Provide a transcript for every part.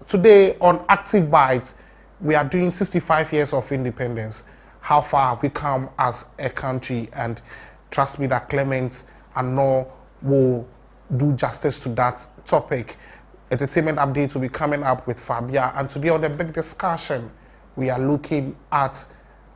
today on Active Bites, we are doing 65 years of independence. How far have we come as a country? And trust me that Clement and Noor will do justice to that topic. Entertainment update will be coming up with Fabia. And today on the big discussion, we are looking at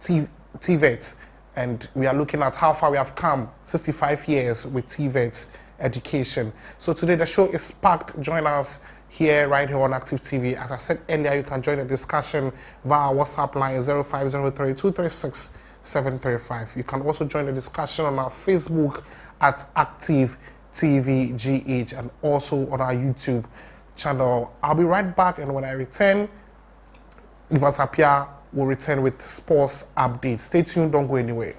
TVET. And we are looking at how far we have come, 65 years with TVET education. So today the show is packed. Join us right here on Active TV. As I said earlier, you can join the discussion via WhatsApp line 0503-236-735. You can also join the discussion on our Facebook at Active TV GH and also on our YouTube channel. I'll be right back, and when I return, Ivan Tapia will return with sports updates. Stay tuned, don't go anywhere.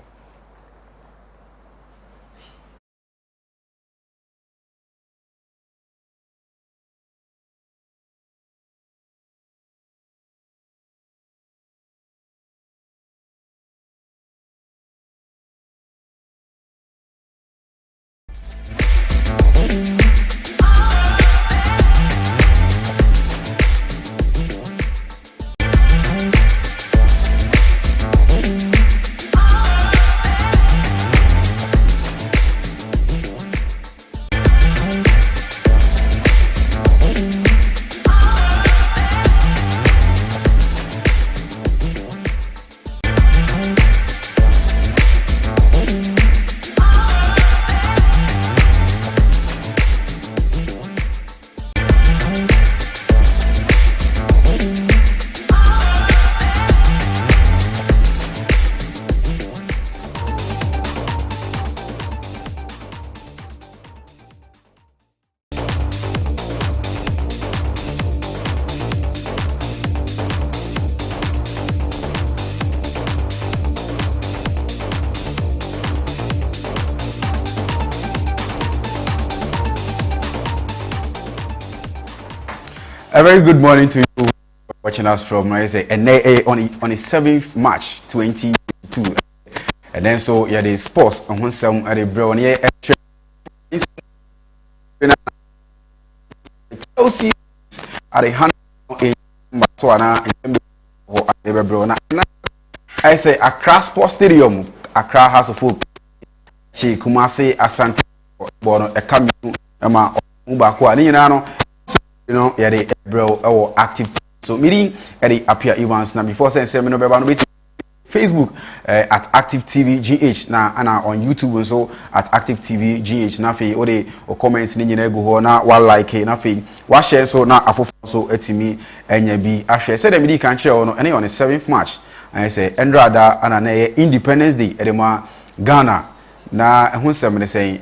A very good morning to you watching us from on the 7th March 2022. And then so yeah, the sports on some at the brown yeah Chelsea at the hand in Botswana or at the brown. I say Accra Sports Stadium, Accra House of Folk, Chi Kumasi Asante Bono Ekamu Ema Mubakwa Ninano. You know, yeah, the bro or active. So meeting Eddie appear Evans now before saying seminar Facebook at Active TV GH now and on YouTube and so at Active TV GH now or the or comments ni nyina go na wa like na fe wa share so na afofo so etimi enya bi ahwe say the media can share no any on the 7th March and say Endrada and na Independence Day edema Ghana na ehun sem ne say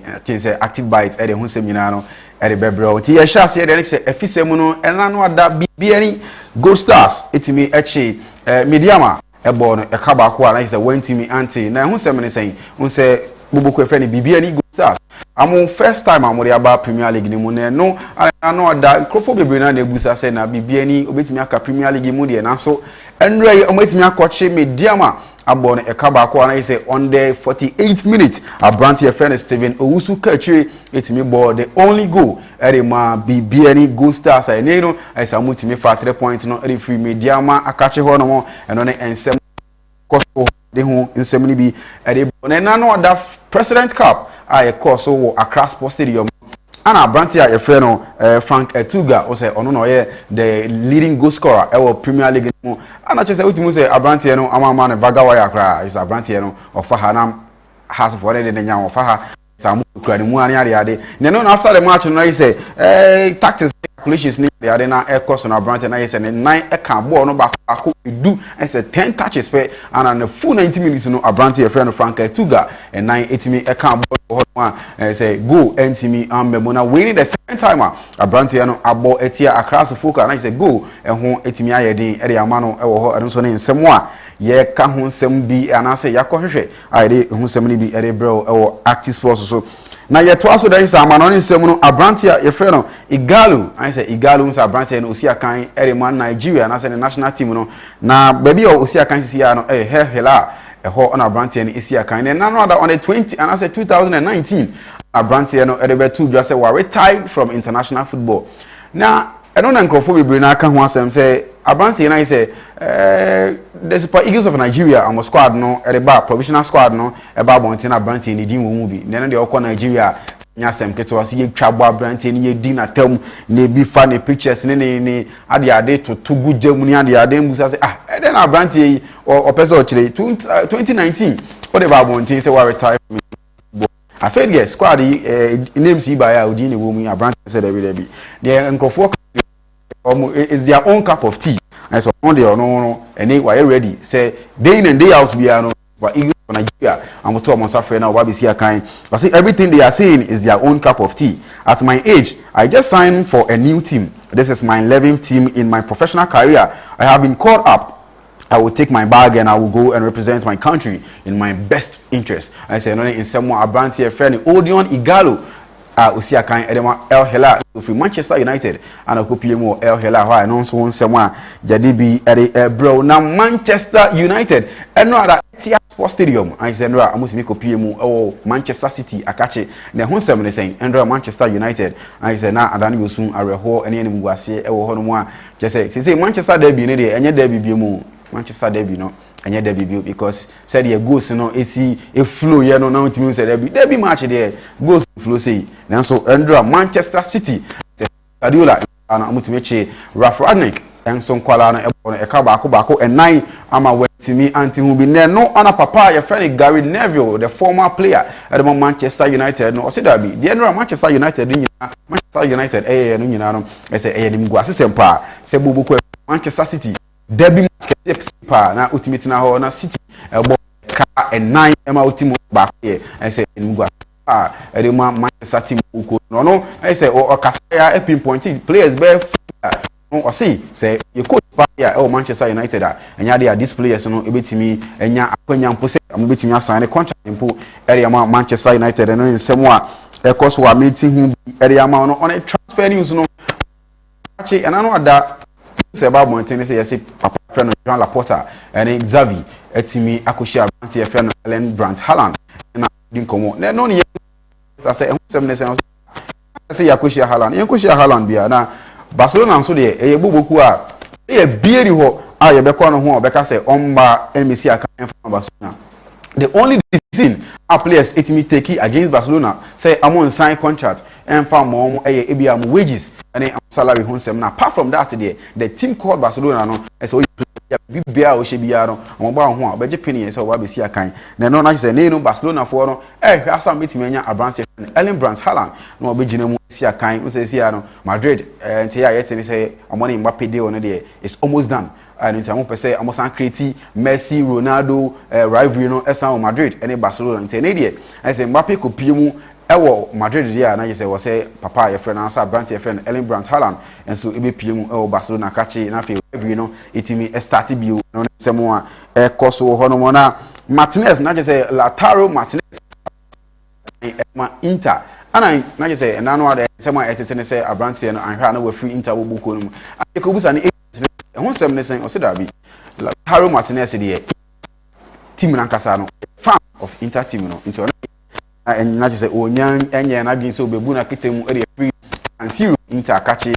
Active Bites ede ehun sem nyina no ere bebro ti ya sha se ere se efisem no ena no ada bibiani Gold Stars etimi echi mediama ebo no ekaba ko na say wantimi anti na ehun sem ne say un se boboko efe ne bibiani Gold Stars amu first time amori aba Premier League ni mu ne no ano ada krofo bebre na ebusa se na bibiani obetimi aka Premier League mu de na so enre ometimi akoche mediama Abon Ekaba Kwana say on the 48th minute, a branch your friend Steven Owusu Kachi, it's me board the only goal. Erema BBNE Gold Stars, I know, I samuti me for 3 points, no free mediama, a catch honomo, and on and some cost the home in Semini be at a nano that President Cup. I course so Accra Sports Stadium. Anna Brantia a friend Frank Etuga or say ono the leading goal scorer our Premier League and I just say Abrantia no amama Vagawaya cry is Abrantia no of Fahanam has for the Nyam of Faha some Kranimuani ade. Then after the match no say tactics calculations ni they are na air course on Abrantia na say 9 e can ball no back do and say 10 touches per and on the full 90 minutes no Abrantia a friend Frank Etuga and 9 e can ball and say go entimi ambemona winning the second timer Abrantia no abo etia across the folk and I say go and ho etimi ayedin e de amano e wo ho eno so ne nsem a ye ka ho nsem bi anase yakohwehwe ayede ho nsem ni bi e de bro e wo active sports so na ye to aso dan sa amano ne nsem no Abrantia ye frɛ no Igalu I say Igalu nsa Abrantia no osi akan e de man Nigeria na say the national team no na baby o osi akan sisi ya no hela ho on Abrantia no esi akan na no other on the 20 and I say 2019 Abrantia no edebe two just say we retired from international football. Now don't know nkrofo na aka ho asem say Abranteɛ na say the Super Eagles of Nigeria am squad no at the bar provisional squad no e ba bonten Abranteɛ ni din wo mu bi na no de okɔ Nigeria nya asem keto ase ye twabo Abranteɛ ni ye din na tam na bi fa ne pictures ne ade to tugu jam ni ade musa say then Abranteɛ yi o pese o kire 2019 what the ba bonten say wa retire from I feel yes squad names yi ba ya odi ne wo mu Abranteɛ say there the nkrofo is their own cup of tea. And so on no, and they were ready. Say day in and day out to be but Eagles for Nigeria. I'm to almost afraid now. What see a kind. But see everything they are saying is their own cup of tea. At my age, I just signed for a new team. This is my 11th team in my professional career. I have been called up. I will take my bag and I will go and represent my country in my best interest. I say no in someone Abranteɛ friend Odion Igalo. Usia kan edema El Hilal from Manchester United and okopiem El Hilal why no so nsema jadi bi bro na Manchester United eno ada Etihad Sports Stadium I say no amusimi kopiem Manchester City akache na ho nsem ne sen endo Manchester United I say na adane yosun areho ene ene muwase ewo ho no mu a je say Manchester derby ne de enye derby bi mu Manchester derby no enye derby because said the goals no esi e flow ye no na ntimi say derby match there goals flow say nanso endra Manchester City Guardiola ana amutimeche Ralf Rangnick enso nkwala na ebo no eka baako enan ama wetimi anti hu bi ne no ana papa your friend Gary Neville the former player at Manchester United no say that be the endra Manchester United no nyina no say nim go asesempa say bobo Manchester City derby match pa na ultimate na ho na City ebo ka enan ema ultimo baako ye say nim go ede Manchester team uko no I say o kasaya e pinpoint players be no o say you coach ya Manchester United enya dey these players no ebetimi enya akwanya mpo say am betimi assign contract mpo area Manchester United no nsem a ekoso wa meeting hu area ma no on transfer news no achi ena no ada say ba bonten say yes papa friend Joan Laporta and Xavi etimi akoshi Abranteɛ friend Erling Brand Haaland na din komo na no ne I say say yakoshi Haaland bia na Barcelona nso de e boboku a e bieri ho a ye beko no ho obeka say omba MSC aka from Barcelona. The only decision our players etimi take against Barcelona say amon sign contract and farm mo ebia am wages and salary ho nsem na apart from that the team called Barcelona no so bibia o shebia no amba ho a obeje penny say oba besi akan na no na say no Barcelona for no hwasa metimi anya Abranteɛ Erling Brand Haaland no obegina mu si akan o say sia no Madrid ntia ya yetini say amoni Mbappe deal no there is almost done and ntia mo pese amosan create Messi Ronaldo rivalry no esan Madrid and Barcelona ntia ne there I say Mbappe ko piemu ewo Madrid dia na say was say papa your friend answer Abranteɛ friend Erling Brand Haaland and so ebe piemu ewo Barcelona kachi na fe rivalry no etimi start bio no semo a ekoso ho no na Martinez na say Lautaro Martinez ma Inter ana na say na no ade semo etete say Abranteɛ no anhwa na we free Inter wo boko no akobusa ne ho sem ne sen o se da bi Lautaro Martinez de team na nkasa no fan of Inter team no into and na say onyan enye na bi so bebu na kitemu e free and zero Inter kachi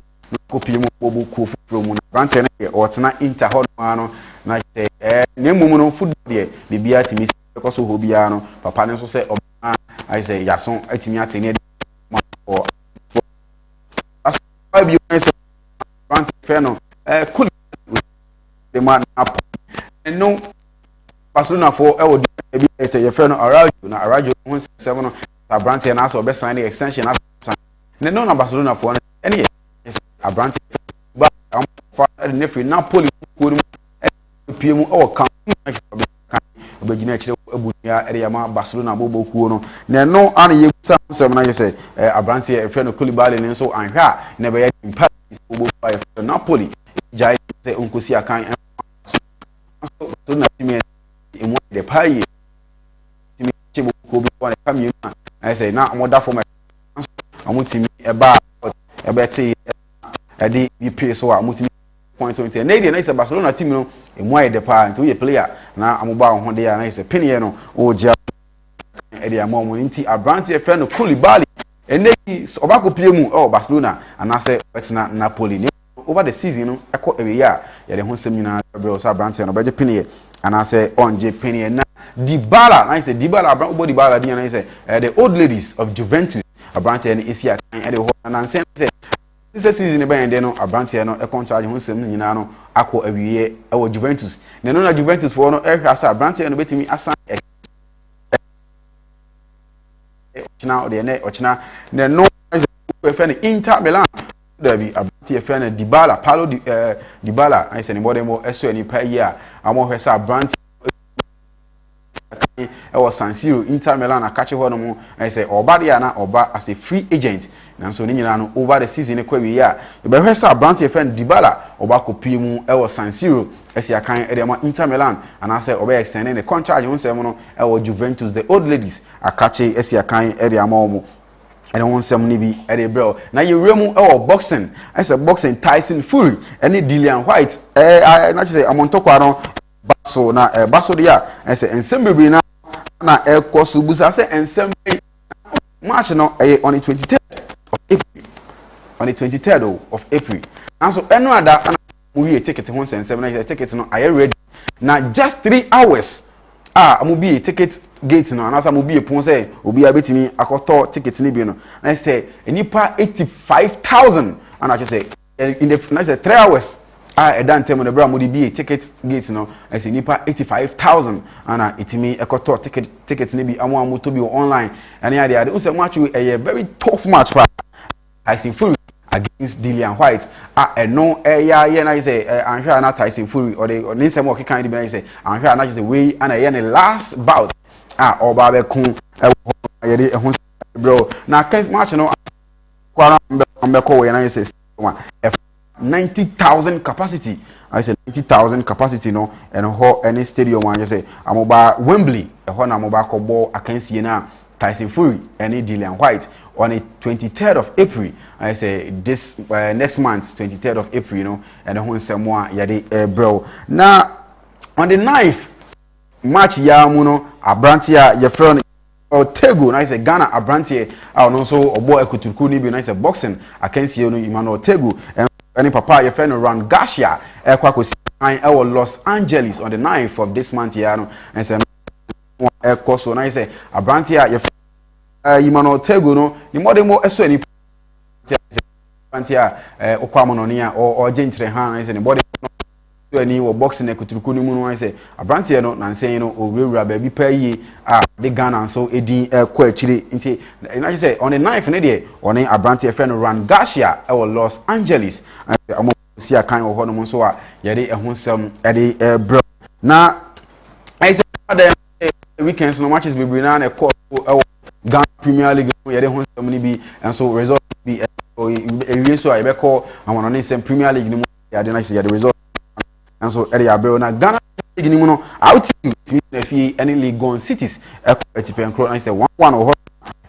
kopi mu boko fufuro mu na Abranteɛ no o tena Inter ho no na say ne mumu no football de bibia timi because ho bia no papa ne so say I say yason etimi atene for as you say Abranteɛ no cool the man and no Barcelona for e be say your friend Araujo who 7 no Abranteɛ na so be sign the extension as no na Barcelona for any yes Abranteɛ but am for the free Napoli ko piemu o kan obegina kire abunia area ma Barcelona bobokuo no na no ana yegusa nsem na say Abranteɛ friend Koulibaly ne so anhwa na be ya impact bobokuo ya Napoli jai say onkosi akan so na timi emu de paye timi chebo ko bi wona kamie na I say na amoda for my amutimi eba ebeti edi bi pay so amutimi point so na dey na say Barcelona team no emu aye de pa nti we player na amoba ho de ya na say penye no o jia edi amomo nti Abranteɛ friend Koulibaly eneki obako pie mu Barcelona and I say betina Napoli over the season no ɛkɔ every year yɛde ho nsɛm nyinaa bro so abrante no bɛgye penny and I say onje penny na Dybala na say Dybala Dybala di na say the old ladies of Juventus abrante no esi akan ɛde ho na say this season be ende no abrante no contract ho nsɛm nyinaa no akɔ every year ɛwɔ Juventus na no na Juventus for no ɛhwɛ asa abrante no betimi asan ochina de ne ochina na no ɛfɛ Inter Milan Derby abati efe na Dybala Paulo Dybala I say anybody more eso any pa year amo hwesa branch e was San Siro Inter Milan akache ho no mo I say oba de na oba as a free agent na so ni nyina no over the season e kwa wi year e be hwesa branch efe na Dybala oba kopie mu e was San Siro esi akan e de ma Inter Milan and I say oba extending the contract you say mo no e was Juventus the old ladies akache esi akan e de ama omo and one some nibi at a bro. Now you remu boxing. I said boxing Tyson Fury and Dillian White. I not say I'm on top baso na baso dia. I say and some baby na kosu busa say and some March no on the 23rd of April. On the 23rd of April. And so no other movie ticket once and 7 tickets no I ready. Now just 3 hours. Amu be ticket gate no anasa mu be pon say obi abetimi akoto ticket ni bi no na say enipa 85,000 and I just say in the next 3 hours e dan tem no bra mu be ticket gate no I say enipa 85,000 and itimi akoto ticket ni bi amu to be online and ya dey say match a very tough match pa Tyson Fury against Dillian White no ya na say anhwa na Tyson Fury or the nsem o kekan bi na say anhwa na say we and the last bout oba be kun ye de ehun bro na case match no kwara mbe ko we na say 90,000 capacity I say 90,000 capacity no and ho any stadium one say amoba Wembley ho na amoba ko ball akansie na Tyson Fury and Dillian White on the 23rd of April. I say this next month, 23rd of April, you know, and the whole semwa yade bro. Now on the 9th March yamuno abrantia your friend Otego, I say Ghana abrantia and also obo ekutuku ni bi na say boxing against you Emmanuel Otego and any papa your friend Ran Garcia kwako Los Angeles on the 9th of this month here and say so na say abrantia your Emmanuel Otego no ni mode mo eso ni abrantia okwamo no nia o gentre han na say ni body any wo boxing ekuturuku ni mu no say abrantie no nansen no owura ba bi pa yi the Ghana so edin kwa akire nti na say on the 9th ne de on abrantie friend Ran Garcia Los Angeles amo si akan wo hono mo so a ye de ehonsam e de bro na I say the weekends no matches be na na call Ghana Premier League ye de ehonsam ni bi and so result bi e so I be call amon on same Premier League ni mo ya de na say the result and so area bro na Ghana league ni mu no out na fi any league gone cities etipen crow na say 1-1 or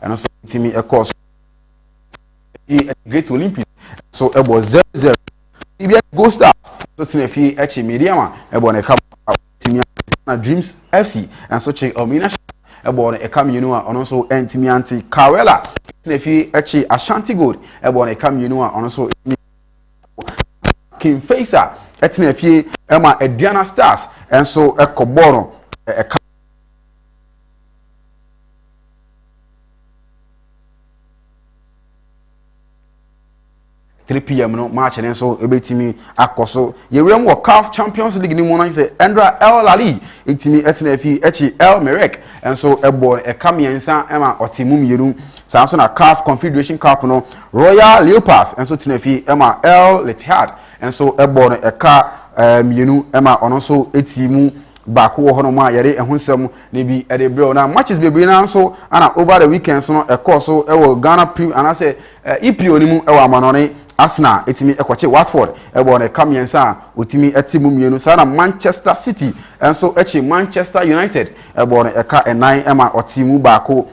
and so timi course Great Olympics so it was 0-0 ibia go start so timi fi echi mediama ebo na ka timi na Dreams FC and so che Omina ebo na ekam yenu a ono so entimi anti Kawela timi fi echi Ashanti Gold ebo na ekam yenu a ono so King Faisal etina fie ema Ediana Stars enso ekoboro 3 p.m. no match and so ebetimi akoso yewrem wo CAF Champions League ni mo na say Endra El Ali etimi etina fie echi El Merreikh enso ebo ekamiensa ema otimum yeru sanso na CAF Confederation Cup no Royal Leopards enso tina fie ema El Ittihad enso ebo no eka mienu ema ono so etimu baako wo hono ma yare ehonsam ne bi ede bro na matches bebre na so ana over the weekends no ekoso ewo Ghana Premier ana say EPO ni mu ewo amanone Arsenal etimi ekoche Watford ebo na kamiensa otimi etimu mienu sana Manchester City enso echi Manchester United ebo na eka enan ema otimu baako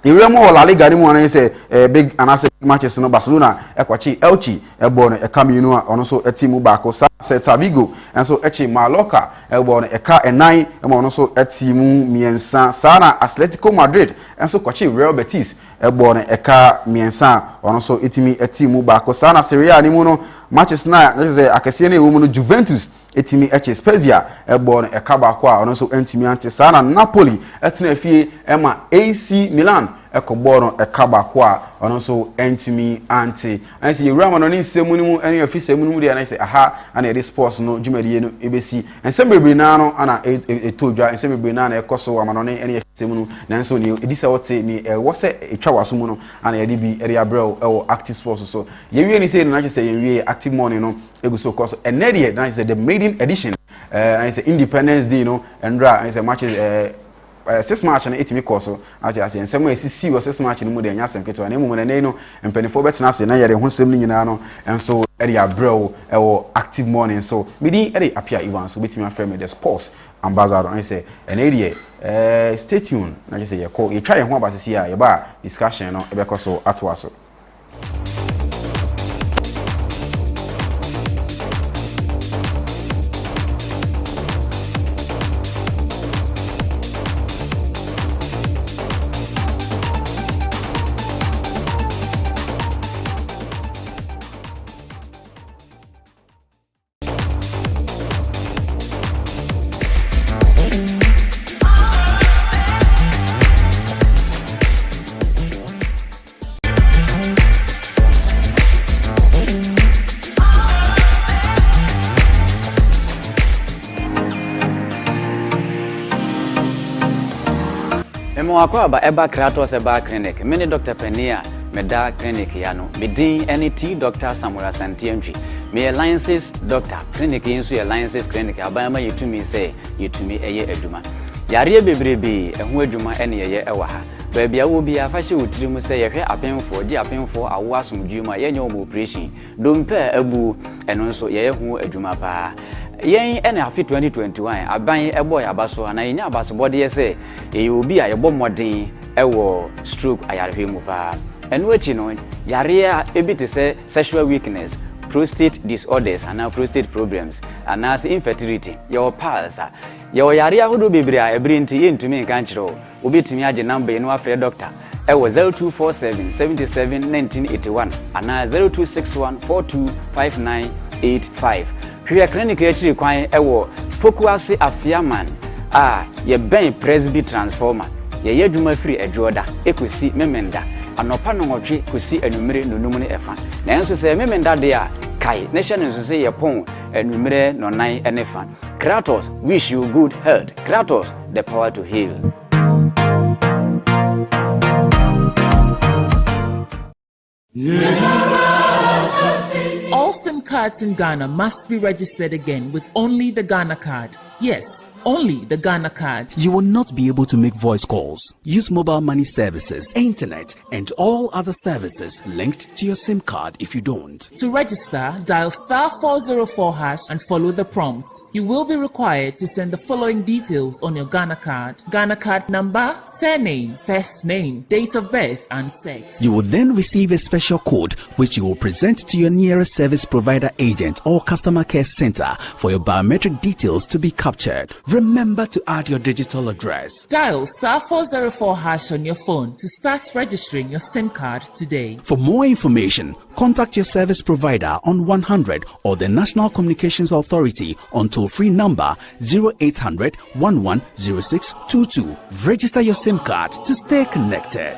Iremo La Liga ni mu ana say big anase matches no Barcelona ekwachi Elche ebo na ekamienu a ono so etimu baako Celta Vigo enso echi Mallorca ebo na eka enan ema ono so etimu miensa sana Atletico Madrid enso kwachi Real Betis ebo no eka miensa ono so etimi etimu ba ko sana Serie A ni mu no matches na say akese na ewo mu no Juventus etimi eche Spezia ebo no eka ba ko a ono so entimi ante sana Napoli etena fie ema AC Milan ekoboro no ekaba ko a ono so entimi anti anse yewura no ne nsemu ni mu ene afisemu ni mu de na say aha ana e sports no dwumadie no ebesi ensem bebre na no ana etodwa ensem bebre na ekoso amano ne ene afisemu no nanso ni edisa wote ni wo se etwa waso mu no ana ye de bi ere abrel ewo active sports so yewie ni say na say yewie active morning no eguso koso enede na say the maiden edition I say Independence Day no andra I say matches 6 match na etimi koso ati ase ensem esisi wo 6 match no mu de anya sem keto na emu na nei no empanifo betina ase na yere ho sem ni nyina no enso ere abrel ewo active morning so midi ere apia Evans so betimi aframe the sports ambassador I say enede stay tuned na say ye call ye try ho abasisi a ye ba discussion no ebe koso atwaso. Mwakwa eba Kratos eba clinic mini Dr. Penia meda clinic ya no medin NT Dr. Samuel Santientwi me alliances doctor clinic yinso alliances clinic abama yetumi say yetumi eye aduma yare bebrebe eho aduma ene ye ewa ha baabia wo bia fa hye wotirimu say yehwe apenfo di apenfo awo asomdwuma yenye omo operation dompe abu eno nso ye ho aduma pa yen ene afi 2021 aban ebo ya baso ana enya abaso bode yese e obi a yebo modern ewo stroke ayarehwe mu pa eno achi no yare a ebite se sexual weakness prostate disorders and prostate problems and as infertility your pulse your yare ahodo bebre a ebrinti yentumi nka nkyerɛ obetumi age number eno afre doctor ewo 0247 77 1981 and 0261 425985 Hwe clinic actually kwan ewo Pokuase Afiaman ye ben Presby transformer ye adwuma free adwoda ekosi memenda anopa no nwotwe kosi anumere nonum ne efa na enso se memenda de a kai nation enso se ye pon anumere nonan enefa Kratos wish you good health. Kratos the power to heal. All SIM cards in Ghana must be registered again with only the Ghana card. Yes, only the Ghana card. You will not be able to make voice calls, use mobile money services, internet, and all other services linked to your SIM card if you don't. To register, dial *404# and follow the prompts. You will be required to send the following details on your Ghana card: Ghana card number, surname, first name, date of birth, and sex. You will then receive a special code which you will present to your nearest service provider agent or customer care center for your biometric details to be captured. Remember to add your digital address. Dial *404# on your phone to start registering your SIM card today. For more information, contact your service provider on 100 or the National Communications Authority on toll-free number 0800 110622. Register your SIM card to stay connected.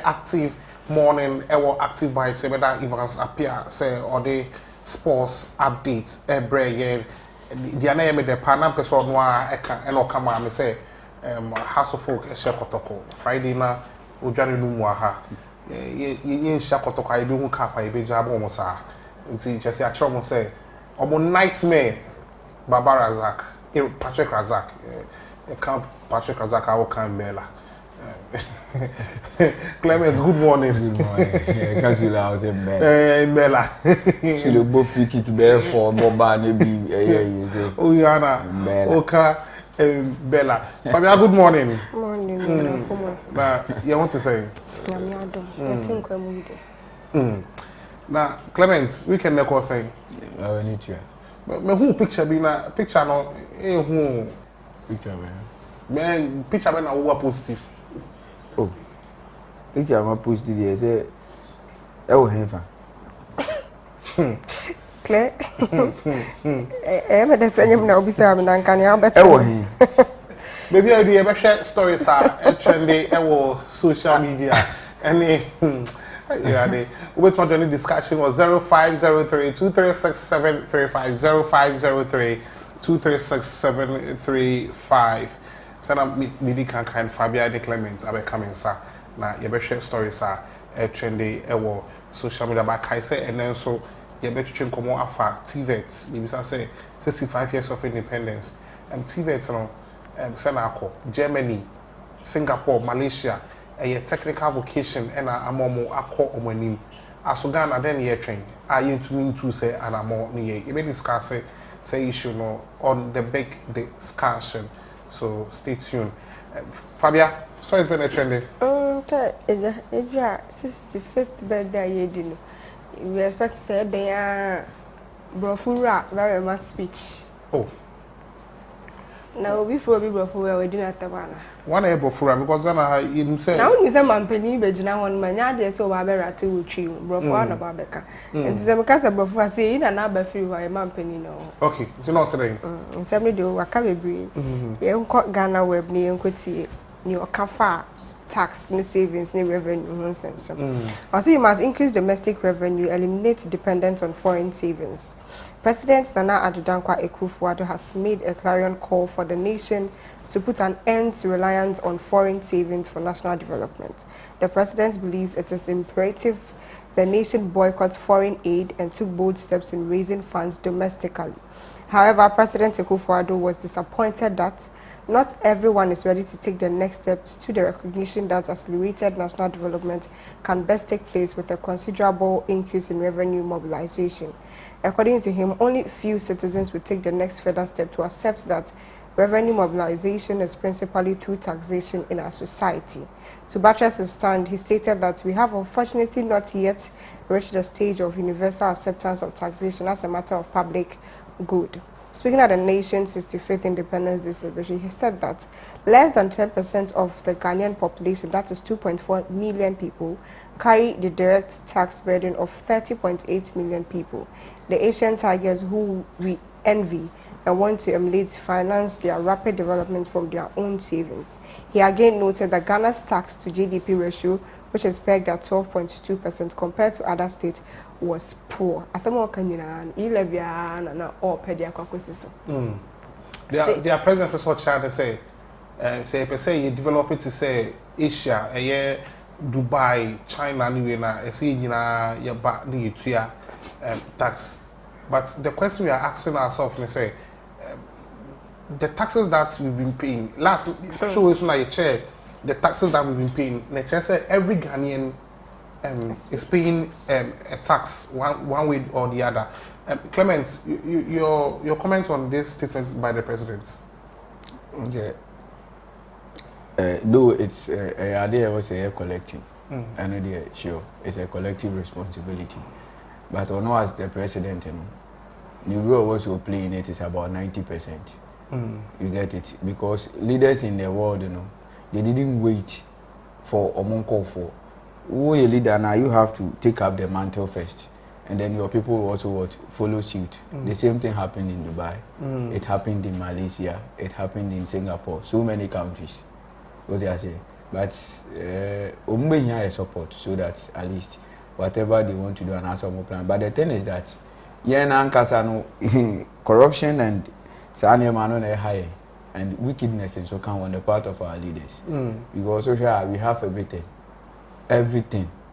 Active morning ewo active bites that Evans appear say or the sports updates every year the name the panel person wa eno kama me say House of Folk Shekotoko Friday na ojare nu mu ha ye Shekotoko I be hu kapa e be jabo mo sa nti chese a chro mo say omo nightmare Baba Razak Patrick Razak. Patrick Razak, I will come Bella. Clement, good morning. Good morning. Because you are in Bella. Bella. She look both free kick bear for Boba, maybe. Oh, Yana. Okay. Bella. Fabia, good morning. Morning. You want to say? Now, Clement, we can make us say. I need you. Me who picture be na picture no who Picture man. Man picture be na who post it. Oh. Picture ma post there say e wo henfa. Claire. Me dey say nyem na obi say am na nkan ya better. E wo hen. Baby I dey share stories are trendy e wo social media. Any yeah, the with my journey discussion was 0503-236-735 0503-236-735. Send up me kind Fabia de Clement abe coming sir. Na you share stories are trendy e social media back I say and then so you better train come on afa TVET. Maybe say 65 years of independence. And TVET no Senako, Germany, Singapore, Malaysia. A technical vocation and a more akọ omonim asogana then ye train are you to mean to say and a more near you may discuss say issue no on the big discussion, so stay tuned. Fabia, sorry it's been a trending. Okay, it's your 65th birthday you did. We expect to say they are brofura very much speech. Oh, now before we brofura we didn't have one able for because Ghana in say now you say mampeni be gina won manya de so ba berate wo twi brofura na ba beka enti say because brofura say ina na ba free wa mampeni no. Okay, it's not saying nsem no de waka bebre ye nko Ghana web ni enkotie ni okafa tax ni savings ni revenue nonsense. Also you must increase domestic revenue, eliminate dependence on foreign savings. President Nana Addo Dankwa Akufo-Addo has made a clarion call for the nation to put an end to reliance on foreign savings for national development. The president believes it is imperative the nation boycott foreign aid and took bold steps in raising funds domestically. However, President Akufo-Addo was disappointed that not everyone is ready to take the next step to the recognition that accelerated national development can best take place with a considerable increase in revenue mobilization. According to him, only few citizens will take the next further step to accept that revenue mobilization is principally through taxation in our society. To buttress his stand, he stated that we have unfortunately not yet reached the stage of universal acceptance of taxation as a matter of public good. Speaking at the nation's 65th Independence Day celebration, he said that less than 10% of the Ghanaian population, that is 2.4 million people, carry the direct tax burden of 30.8 million people. The Asian tigers who we envy and want to emulate finance their rapid development from their own savings. He again noted that Ghana's tax to GDP ratio, which is pegged at 12.2% compared to other states, was poor. Their president was what China say per se you develop it to say Asia Dubai, China anyway na say ya ba ni tuya tax. But the question we are asking ourselves is say the taxes that we've been paying last show is na chair the taxes that we've been paying. Nature say every Ghanaian is paying a tax one way or the other. Clement, your comment on this statement by the president? Okay. Though it's a idea was a collective, and idea sure it's a collective responsibility. But on as the president, the role also playing it is about 90%. You get it because leaders in the world, they didn't wait for a month or for. Who a leader now? You have to take up the mantle first, and then your people will also follow suit. The same thing happened in Dubai. It happened in Malaysia. It happened in Singapore. So many countries. What they are saying, but here support so that at least whatever they want to do and have some plan. But the thing is that corruption and high and wickedness is so come on the part of our leaders. Because social we have everything.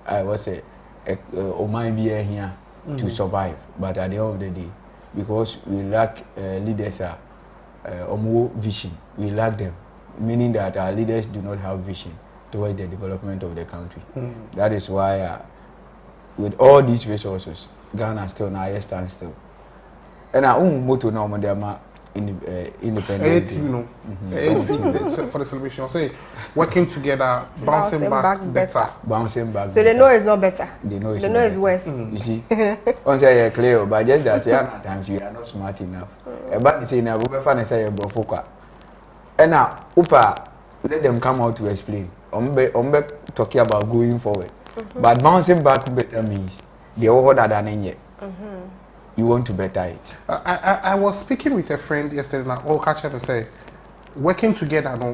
I was say might be here to survive. But at the end of the day, because we lack leaders omo vision. We lack them, meaning that our leaders do not have vision towards the development of the country. That is why, with all these resources, Ghana still now stand still. And our own motto now, Madama, independent. For the celebration, say working together, bouncing back better. Bouncing back. So they know it's not better. They know it's worse. You see, once I hear clear, but just that at times we are not smart enough. But you say now, we find say Bofoka. And now, Upa, let them come out to explain. Ombe talking about going forward, but bouncing back better means they are harder than in yet. You want to better it. I was speaking with a friend yesterday, and I'll catch up and say, working together, no,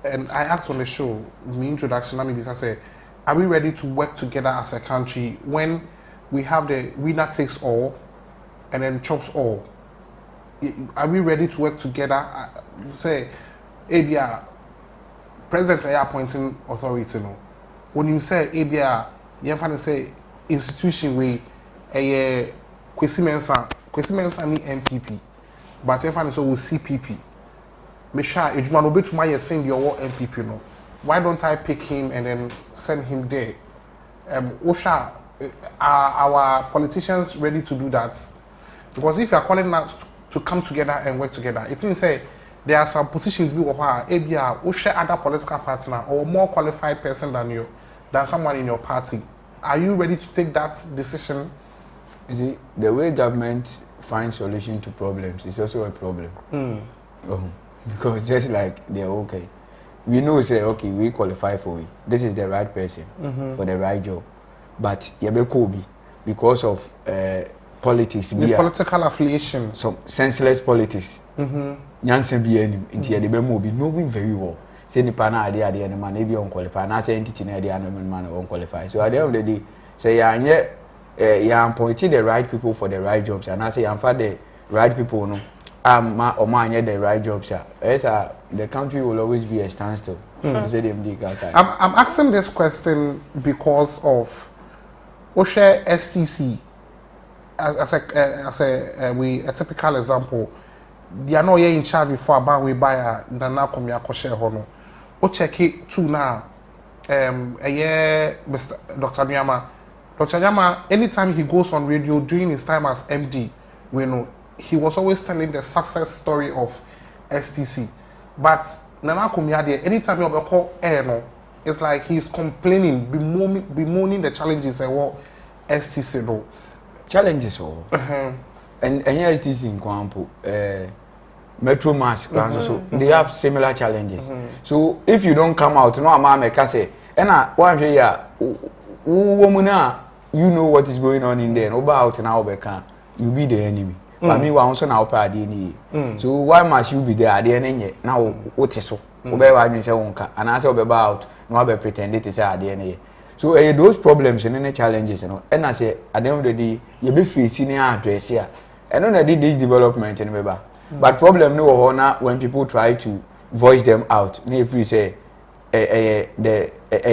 and I asked on the show, my introduction, I said, are we ready to work together as a country when we have the winner takes all and then chops all? Are we ready to work together? Say, ABR, President are appointing authority, no. When you say ABR, you have to say institution we a Kwesi Mensah ni MPP, but if I say we CPP, me sure ejuma no betuma ye send your MPP no. Why don't I pick him and then send him there? Osha, are our politicians ready to do that? Because if you are calling us to come together and work together, if you say there are some positions we offer, ABR, Osha other political partner or more qualified person than you, than someone in your party, are you ready to take that decision? You see, the way government finds solution to problems is also a problem. Because just like they're okay, we know say okay, we qualify for it. This is the right person for the right job, but Kobe because of politics, the political affiliation, some senseless politics. Nyansen be any into the memo be knowing very well. Say the pana idea the man maybe unqualified, and I say entity na the man unqualified. So at the end of the day, say you are appointing the right people for the right jobs, and I say I'm for the right people, no. The right jobs. The country will always be a standstill. I'm asking this question because of Osha STC as a typical example. They are not yet in charge before about we buy a Nana Komia Koshe Hono. O check it too now. A year, Mr. Dr. Nyama. Dr. Nyama, anytime he goes on radio during his time as MD, we know he was always telling the success story of STC. But Nana Komia, anytime you call air, no, it's like he's complaining, bemoaning the challenges and what STC do. Challenges, and STC in Kwampo, Metro Mass, so they have similar challenges. So if you don't come out, no, I'm say, and one year, woman, you know what is going on in there. Over out now, you be the enemy. But me, also now party. So why must you be there at the end? Now, what is so? And I say about no be pretended to say at the end. So those problems and any challenges, you know. And I say at the end of the day, you be facing your address here. And I did this development and remember. But problem no honor when people try to voice them out. If we say a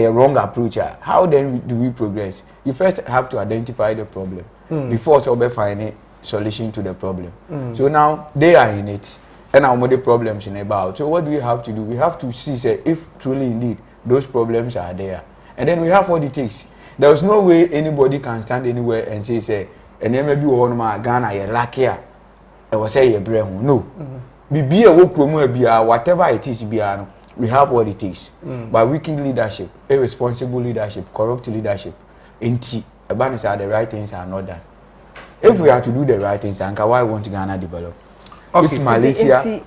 wrong approach, how then do we progress? You first have to identify the problem before so find a solution to the problem. So now they are in it, and now more the problems in about. So what do we have to do? We have to see say if truly indeed those problems are there, and then we have what it takes. There is no way anybody can stand anywhere and say and then maybe one man Ghana you lucky. I was say you brain no. Be a work promo whatever it is we have what it takes. By wicked leadership, irresponsible leadership, corrupt leadership, the right things are not done. If we are to do the right things, why won't Ghana develop? Okay. If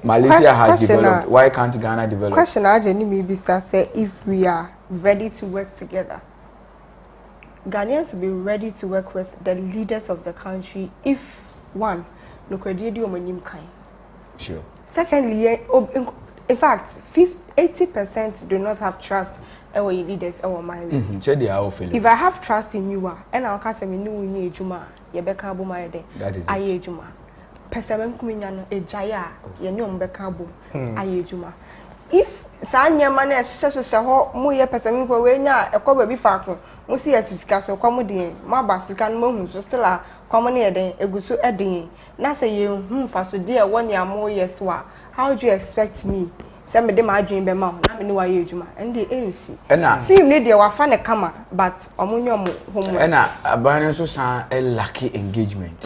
Malaysia has developed, why can't Ghana develop? Question maybe say if we are ready to work together. Ghanaians will be ready to work with the leaders of the country if one, sure. Secondly, in fact, 80% do not have trust in our leaders or my leaders. If I have trust in you, and I'll cast me new Juma, Yebeka Bumayade, Aye Juma. Persemen Kuminan, a Jaya, Yanum Bekabo, Aye Juma. If Sanya Manes says a Muya Persemen Wena, a cover bifacro, Musi at his castle, comedy, Mabasican Momus, still a common a gusu edding. Nasa you, fast dear 1 year more yes, how do you expect me? Say me dey my dream be ma na me no waye adwuma and the ANC. Na Film ne dey wa fa ne kama but omunyo mo homework. Na abane so san lack engagement.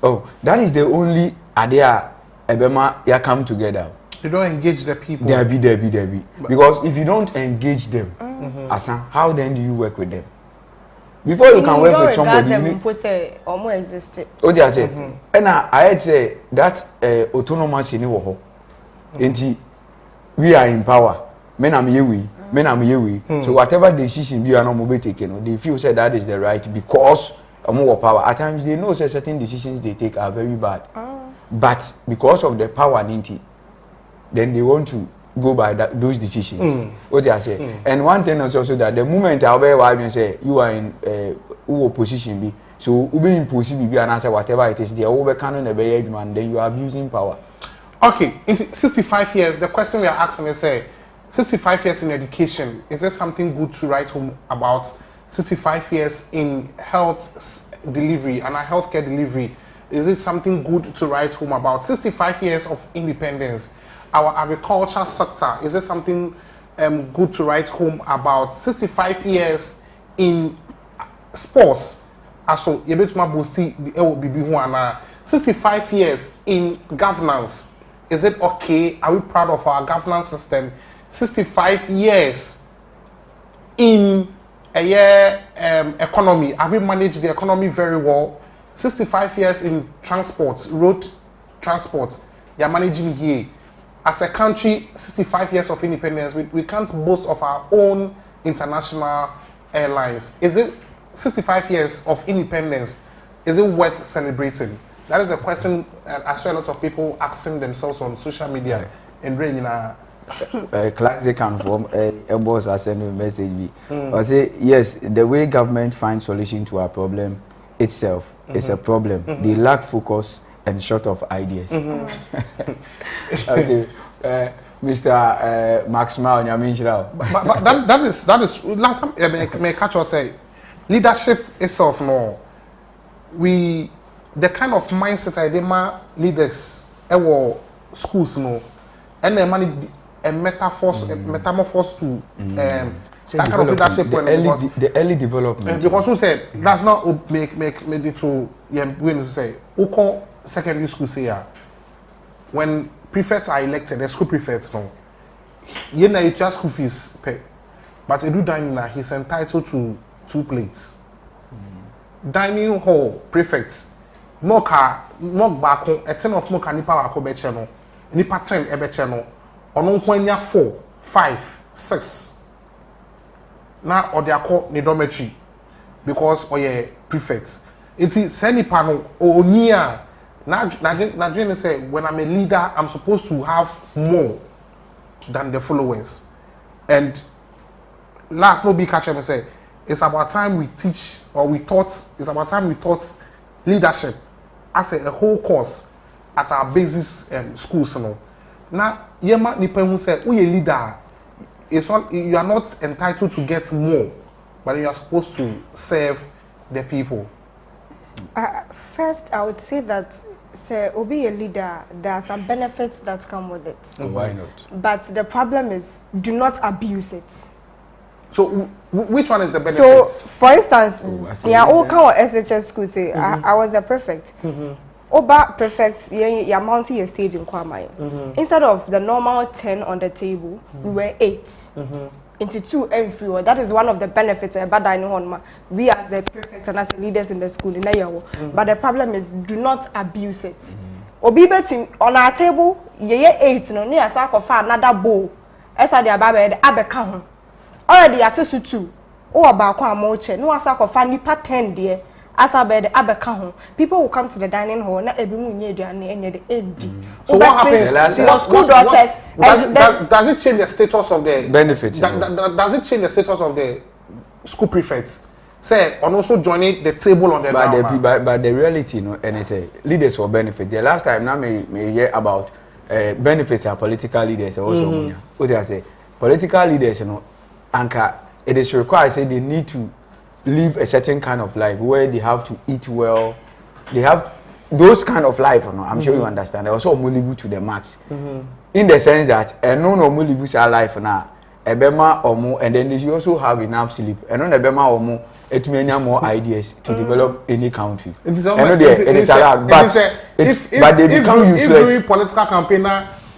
Oh, that is the only idea ebema ya come together. You don't engage the people. There be. Because if you don't engage them, how then do you work with them? Before you can work with somebody, you need to say almost existed. Oh, they say, and I had say that autonomous in wo. We are in power. Men am yewe. So whatever decision you are not be taking, they feel say that is the right because of more power. At times they know say certain decisions they take are very bad. But because of the power ninety, then they want to go by those decisions. What they say. And one thing is also that the moment I say you are in opposition be so you be impossible be and answer whatever it is there over canon and then you are abusing power. Okay, in 65 years, the question we are asking is 65 years in education, is there something good to write home about? 65 years in health delivery and a healthcare delivery, is it something good to write home about? 65 years of independence, our agriculture sector, is there something good to write home about? 65 years in sports, also, 65 years in governance, is it okay? Are we proud of our governance system? 65 years in a year economy, have we managed the economy very well? 65 years in transport, road transport, you're managing here. As a country, 65 years of independence, we can't boast of our own international airlines. Is it 65 years of independence, is it worth celebrating? That is a question I saw a lot of people asking themselves on social media and bringing a classic and form a boss has sent a message. I say yes, the way government finds solution to our problem itself is a problem. They lack focus and short of ideas. Okay, Mr. Maxima, but that is last time may catch us say leadership itself no the kind of mindset I demand leaders schools no and the money a metamorphose to that kind of leadership the early development. Because who said that's not make it to when you say Uko secondary school say when prefects are elected, the school prefects no you know you just school fees pay, but Edu Dining he's entitled to 2 plates. Dining hall prefects moka back a 10 of moka nipa wako be channel nipa 10 ebe channel ono kwanya 4 5 6 na odiako ni dormitory because oye prefect enti say nipa no oni a na dream say when I'm a leader I'm supposed to have more than the followers. And last no be catch me say it's about time we teach or we taught, it's about time we taught leadership as a whole course at our basis schools. Now, yema nipa who said, we a leader, you are not entitled to get more, but you are supposed to serve the people. First, I would say that be a leader, there are some benefits that come with it. So why not? But the problem is, do not abuse it. So, which one is the benefit? So, for instance, all kind of SHS school say, I was a prefect. Oba prefect, you're mounting your stage in Kwamai. Instead of the normal 10 on the table, we were 8. Into 2 and 3. That is one of the benefits. But I know we as the prefects and as the leaders in the school, but the problem is, do not abuse it. Obi betting on our table, ye 8, no near sack of another bowl. As I the abeka already at 2 or about moche, no sack of nipa 10 dear. As I bed abeka people will come to the dining hall, not every and the end. So what happens to your school daughters? Does it change the status of the benefits? Does it change the status of the school prefects? Say, and also joining the table on the ground. But the reality, and it's a leaders for benefit. The last time now me hear about benefits are political leaders also. What I say, political leaders, anchor it is required. Say they need to live a certain kind of life where they have to eat well. They have those kind of life, you know, I'm sure you understand. They also live to the max. In the sense that no live our life now. Ebema omo, and then you also have enough sleep. And on ebema omo, it may have more ideas to develop any country. It is but they become useless. If during political campaign,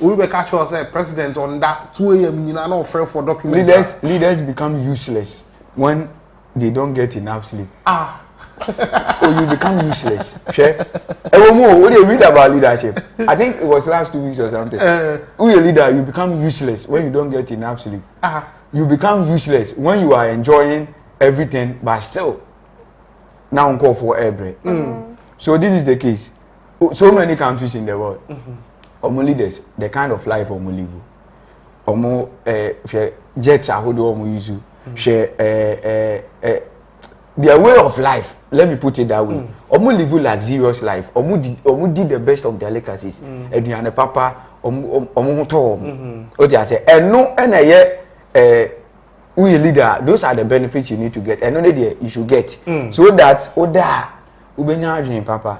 we will catch us president on that 2 a.m. You know, not afraid for documents. Leaders become useless when they don't get enough sleep. Or you become useless. What do you read about leadership? I think it was last 2 weeks or something. Who a leader, you become useless when you don't get enough sleep. You become useless when you are enjoying everything, but still now on call for air break. So this is the case. So many countries in the world, omo leaders, the kind of life omo live, omo jets are who omo use, their way of life. Let me put it that way. Omo live luxurious life. Omo did the best of their legacies. Eduane papa omo to. O dey say eno na ye we leader. Those are the benefits you need to get. Eno dey you should get. So that oda ubenya adwen papa.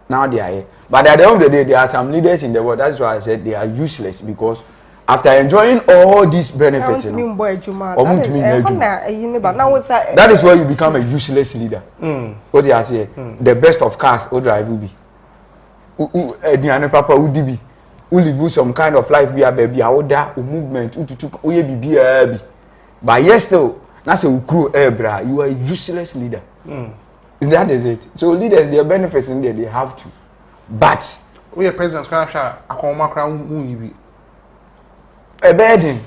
Now they are here. But at the end of the day, there are some leaders in the world. That's why I said they are useless because after enjoying all these benefits, that is where you become a useless leader. What they are saying, the best of cars, what drive will be. Papa would be. Who live some kind of life, be a baby, a movement, but yes, still, that's a crew, you are a useless leader. That is it. So leaders, their benefits in there, they have to. But we are presidents, a burden.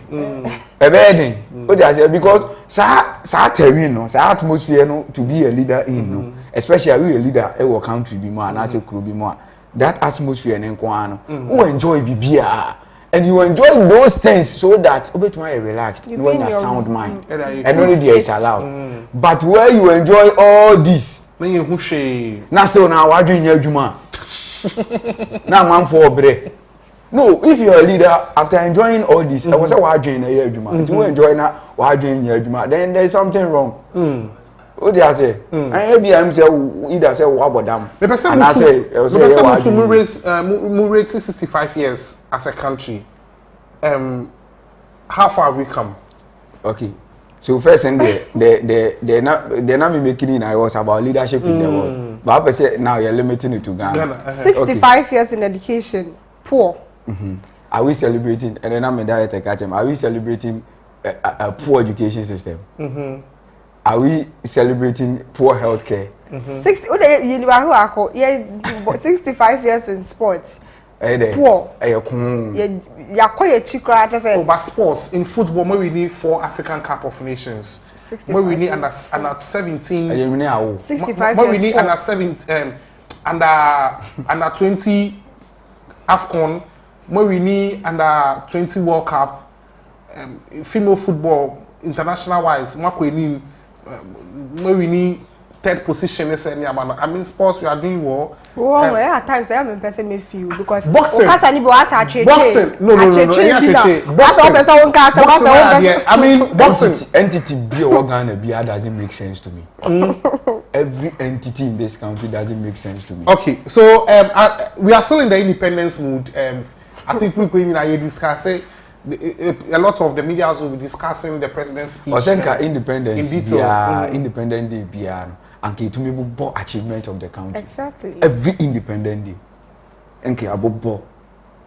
What I say, because sa terrain, no, sa atmosphere, no, to be a leader in, no, especially we a leader, our country be more, and as a crew be more. That atmosphere and who enjoy BBR. And you enjoy those things so that you're relaxed, you have a sound mind, and only there is allowed. But where you enjoy all this, now still now what doing your juma? Now man for bread. No, if you're a leader after enjoying all this, I was a what doing a year juma. You enjoy now what doing your juma, then there's something wrong. What do I say? And maybe I'm say either say what about them. And I say we rate 65 years as a country. How far have we come? Okay. So first thing they're not making it I was about leadership in the world. But I say now you're limiting it to Ghana. 65 years in education, poor. Are we celebrating and then I'm a director catch him? Are we celebrating a poor education system? Are we celebrating poor healthcare? 65 years in sports. Poor. But sports in football, we need 4 African Cup of Nations. We need under 17. 65 we need under 17, under 20 AFCON. We need under 20 World Cup. Female football, international wise, we need 3rd position. I mean, sports we are doing well. At times I am in person may feel because boxing. Boxing. No. I mean, boxing entity be or Ghana be doesn't make sense to me. Every entity in this country doesn't make sense to me. Okay, so we are still in the independence mood. I think we're going to discuss it. A lot of the media will be discussing the president's speech. Independence in detail. Independent day beyond. And to me, bo achievement of the country. Exactly. Every independent day. Enke abo.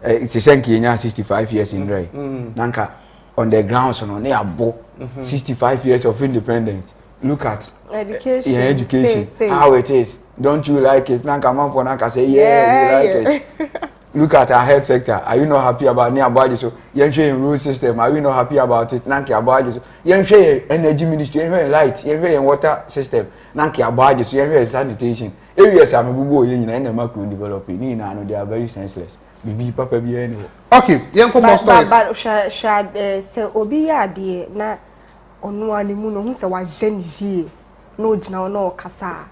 It's a 65 years in Ray. Nanka on the grounds on the abo 65 years of independence. Look at education. Say. How it is. Don't you like it? Nanka man for Nanka say we like it. Look at our health sector. Are you not happy about nearby? So, you share road system. Are you not happy about it? Nanki about so you share energy ministry. You share light. You share water system. Nanki about so you share sanitation. Areas are moving. You know, and macro developing. You know, they are very senseless. Bibi papa bi anyway. Okay, young couple stories. But shall say obi ade na onu animu no hu se wa jenjie no gina no kasa.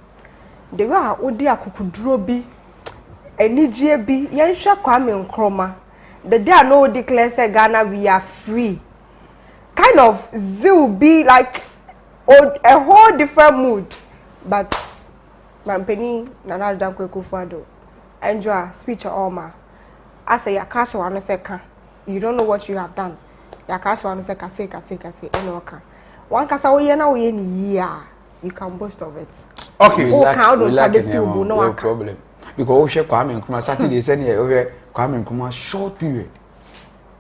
The way odi akukuduro bi enijie bi yenhwe Kwame Nkrumah. The day I know declare say Ghana we are free. Kind of zeal be like a whole different mood. But Mampeni Nana Dankwe Akufo-Addo enjoy speech Oma. I say, Yakash one second. You don't know what you have done. Yakash one second, say, Enoka. One Casa, we are now in year. You can boast of it. Okay, oh, count on no problem. Because we Kwame Nkrumah Saturday, Sunday, over Kwame Nkrumah short period.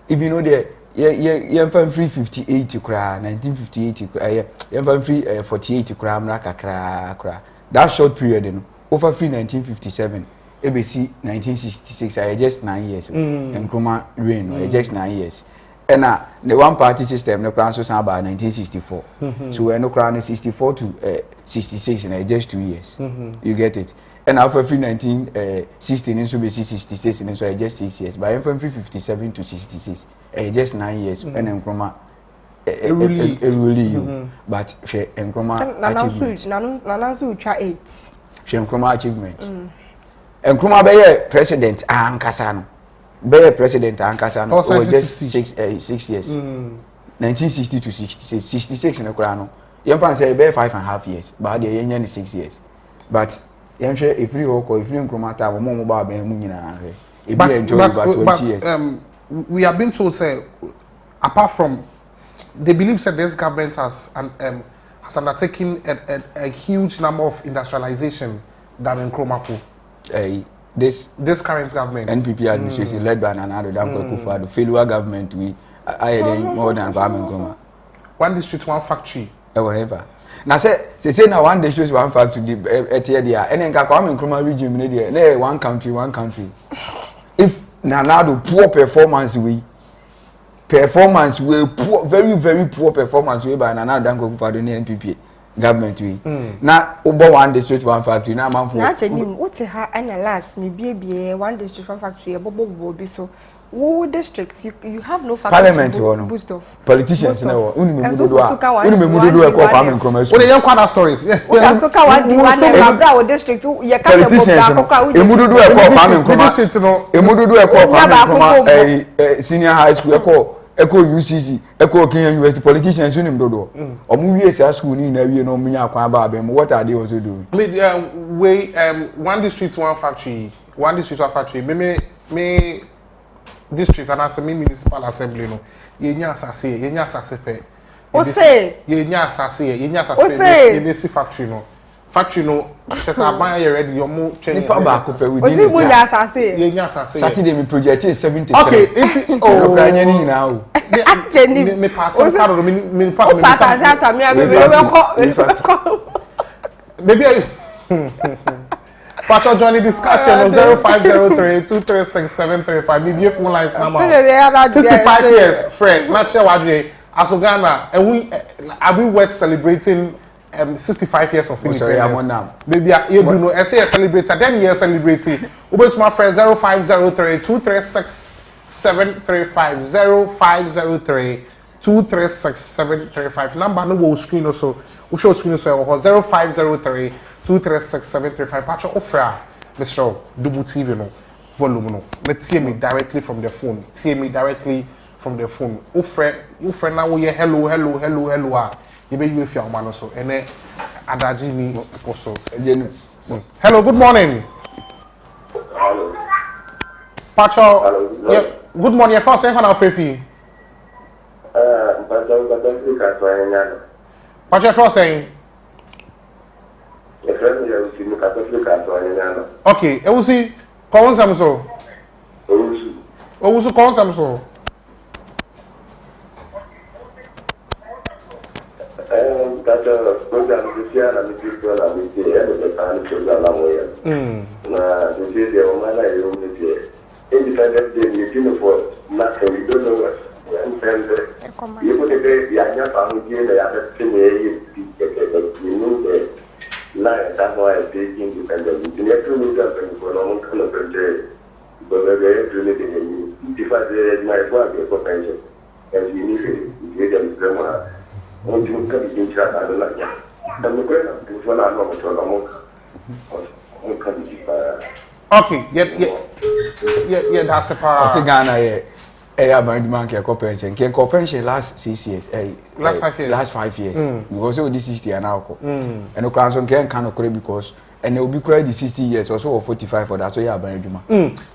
If you know the yeah, free 58 kra 1958 kra free 48 kra mraka kra that short period you know over free 1957 ABC 1966 I just 9 years Nkrumah reign just 9 years and the one party system no crown so about 1964 so we no crown 64 to 66 in just 2 years you get it and after free 1916 in so be 66 in so just 6 years but from free 57 to 66 just 9 years and Nkrumah really but she Nkrumah achievement Nanasu try 8 she Nkrumah achievement Nkrumah be president ankasa no be president ankasa no or just 6 years 1960 to 66 in Nkrumah you can say be 5.5 years but the yen 6 years but you share if you or if you Nkrumah ta mo ba be mu nyina e be enjoy about 20 years we have been told say apart from they believe that this government has undertaken a huge number of industrialization than in Nkrumah. This current government NPP administration led by Nana Addo Dankwa Akufo-Addo failure government we I more than Nkrumah. One district, one factory. Whatever. Now say now one district, one factory. There, and then Kwame Nkrumah regime there. One country, one country. If Nana Addo poor performance we poor, very very poor performance we by Nana Addo Dankwa Akufo-Addo in NPP government we. Now over one district, one factory. Now man for. Actually, what's her analyze me be one district, one factory. Bobo be so. What districts you have no factory Parliament to boost of politicians now. Uni memudo Kwame Nkrumah. What the young stories? Yeah. So ka one Mabra district. You can't politicians. Emudo do Kwame Nkrumah. Emudo do Kwame Nkrumah. Senior high school. Eko UCC. Eko Kenya University. Politicians uni mdodo. Omu wie sa school ni na wie no munya akwan ba abem. What are they also doing? One district, one factory. One district, one factory. Me. District and as a municipal assembly no yenya asase pe o say yenya asase the factory no just aban you ready your mo change nipa ba ko pe we o say bunya asase yenya asase Saturday me project 73 okay it's no kranya ni na o actually me pass card me pass that me maybe Pacho join the discussion on 0503-236-735. Media phone lines number 65 years, friend. Not sure what you Asogana, and we were celebrating 65 years of independence. Sorry, I'm on now. Maybe you know, I say celebrate 10 years celebrating. Over to my friend 0503-236-735. 0503-236-735. Number no will screen also. We show screen also 0503-236-735. Pacho offer Mr. Double TV no volume no. Let's see me directly from the phone. See me directly from the phone. Offer now we hello. You be you if your man also. And then Adaji ni also. Hello, good morning. Hello. Pacho. Yeah, good morning. First, say for now, Fefi. What you first saying? Okay, eu see. Como estamos so? Eu uso como estamos so? You put a baby, I never found you, I have to that's why I take independent. You never meet up for a long kind of country. But they're doing it in if I did my father for pension, and you need it, you them grandma. Won't you come in chat? I don't like that. I'm the great one. I'm not sure okay, yeah, that's a part. I say Ghana, yeah, man, can pension last 6 years, last 5 years. Last 5 years. Because all this is the anarcho. And the council can of because and they will be credit 60 years or so or 45 for that so yeah ban adwuma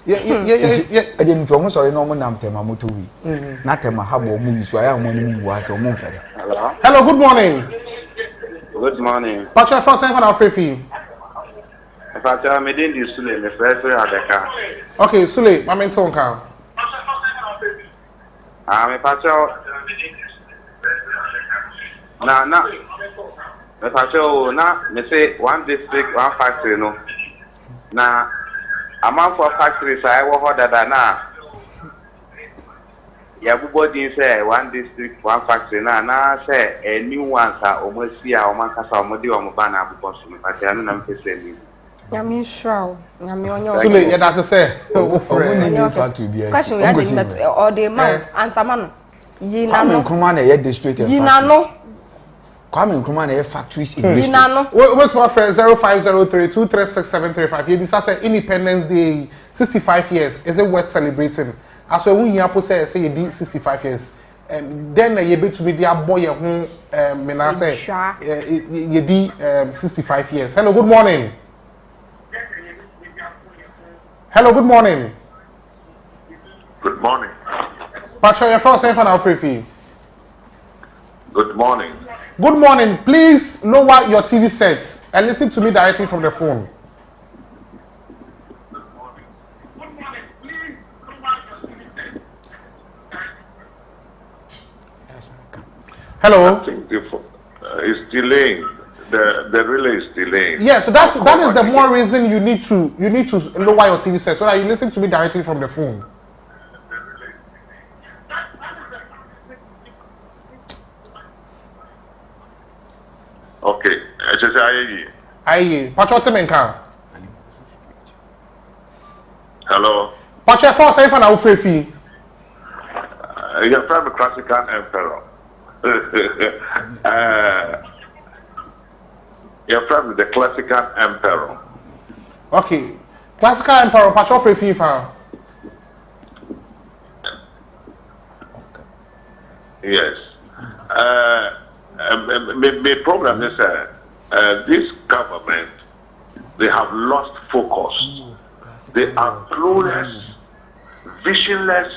yeah e dey nto mo sorry no mo nam tema moto wi na tema habo mo yi so aya mo ni mu wa so mo fere. Hello, good morning. Good morning. Pacha for saying for our free fee. Pacha me dey di Sule me first Adeka. Okay, Sule, my mentor can. Me Pacha na me Pacha na me say one district one factory no. Na amount for factories I wo ho dada na everybody say one district one factory na say a new one sa almost see our man kasa omodi o mo ba na abukọ so me Pacha no na me say ni. Yami shroud. Yami onyo. Sule, yeah, that's a say. Question we had or the man answer man. Kwame Nkrumah na ye district and Yinano. Kwame Nkrumah na ye factories in districts. Yinano. Wait for friend 0503-236-735. You say Independence Day 65 years. Is it worth celebrating? As when you say you did 65 years. Then you be to me the boy who me say you did 65 years. Hello, good morning. Hello, good morning. Good morning. Patrick, your first name for our free. Good morning. Good morning. Please lower your TV sets and listen to me directly from the phone. Hello. I think it's delaying. The relay is delaying. Yeah, so that is the more reason you need to lower your TV set so that you listen to me directly from the phone. Okay. I just say Aye. Patrick Temenka. hello. Patrick, first name for our free. You're from the classical emperor. You're from the classical emperor. Okay. Classical Emperor, Patrick free fan. Yes. My problem is this government, they have lost focus. They are clueless, visionless.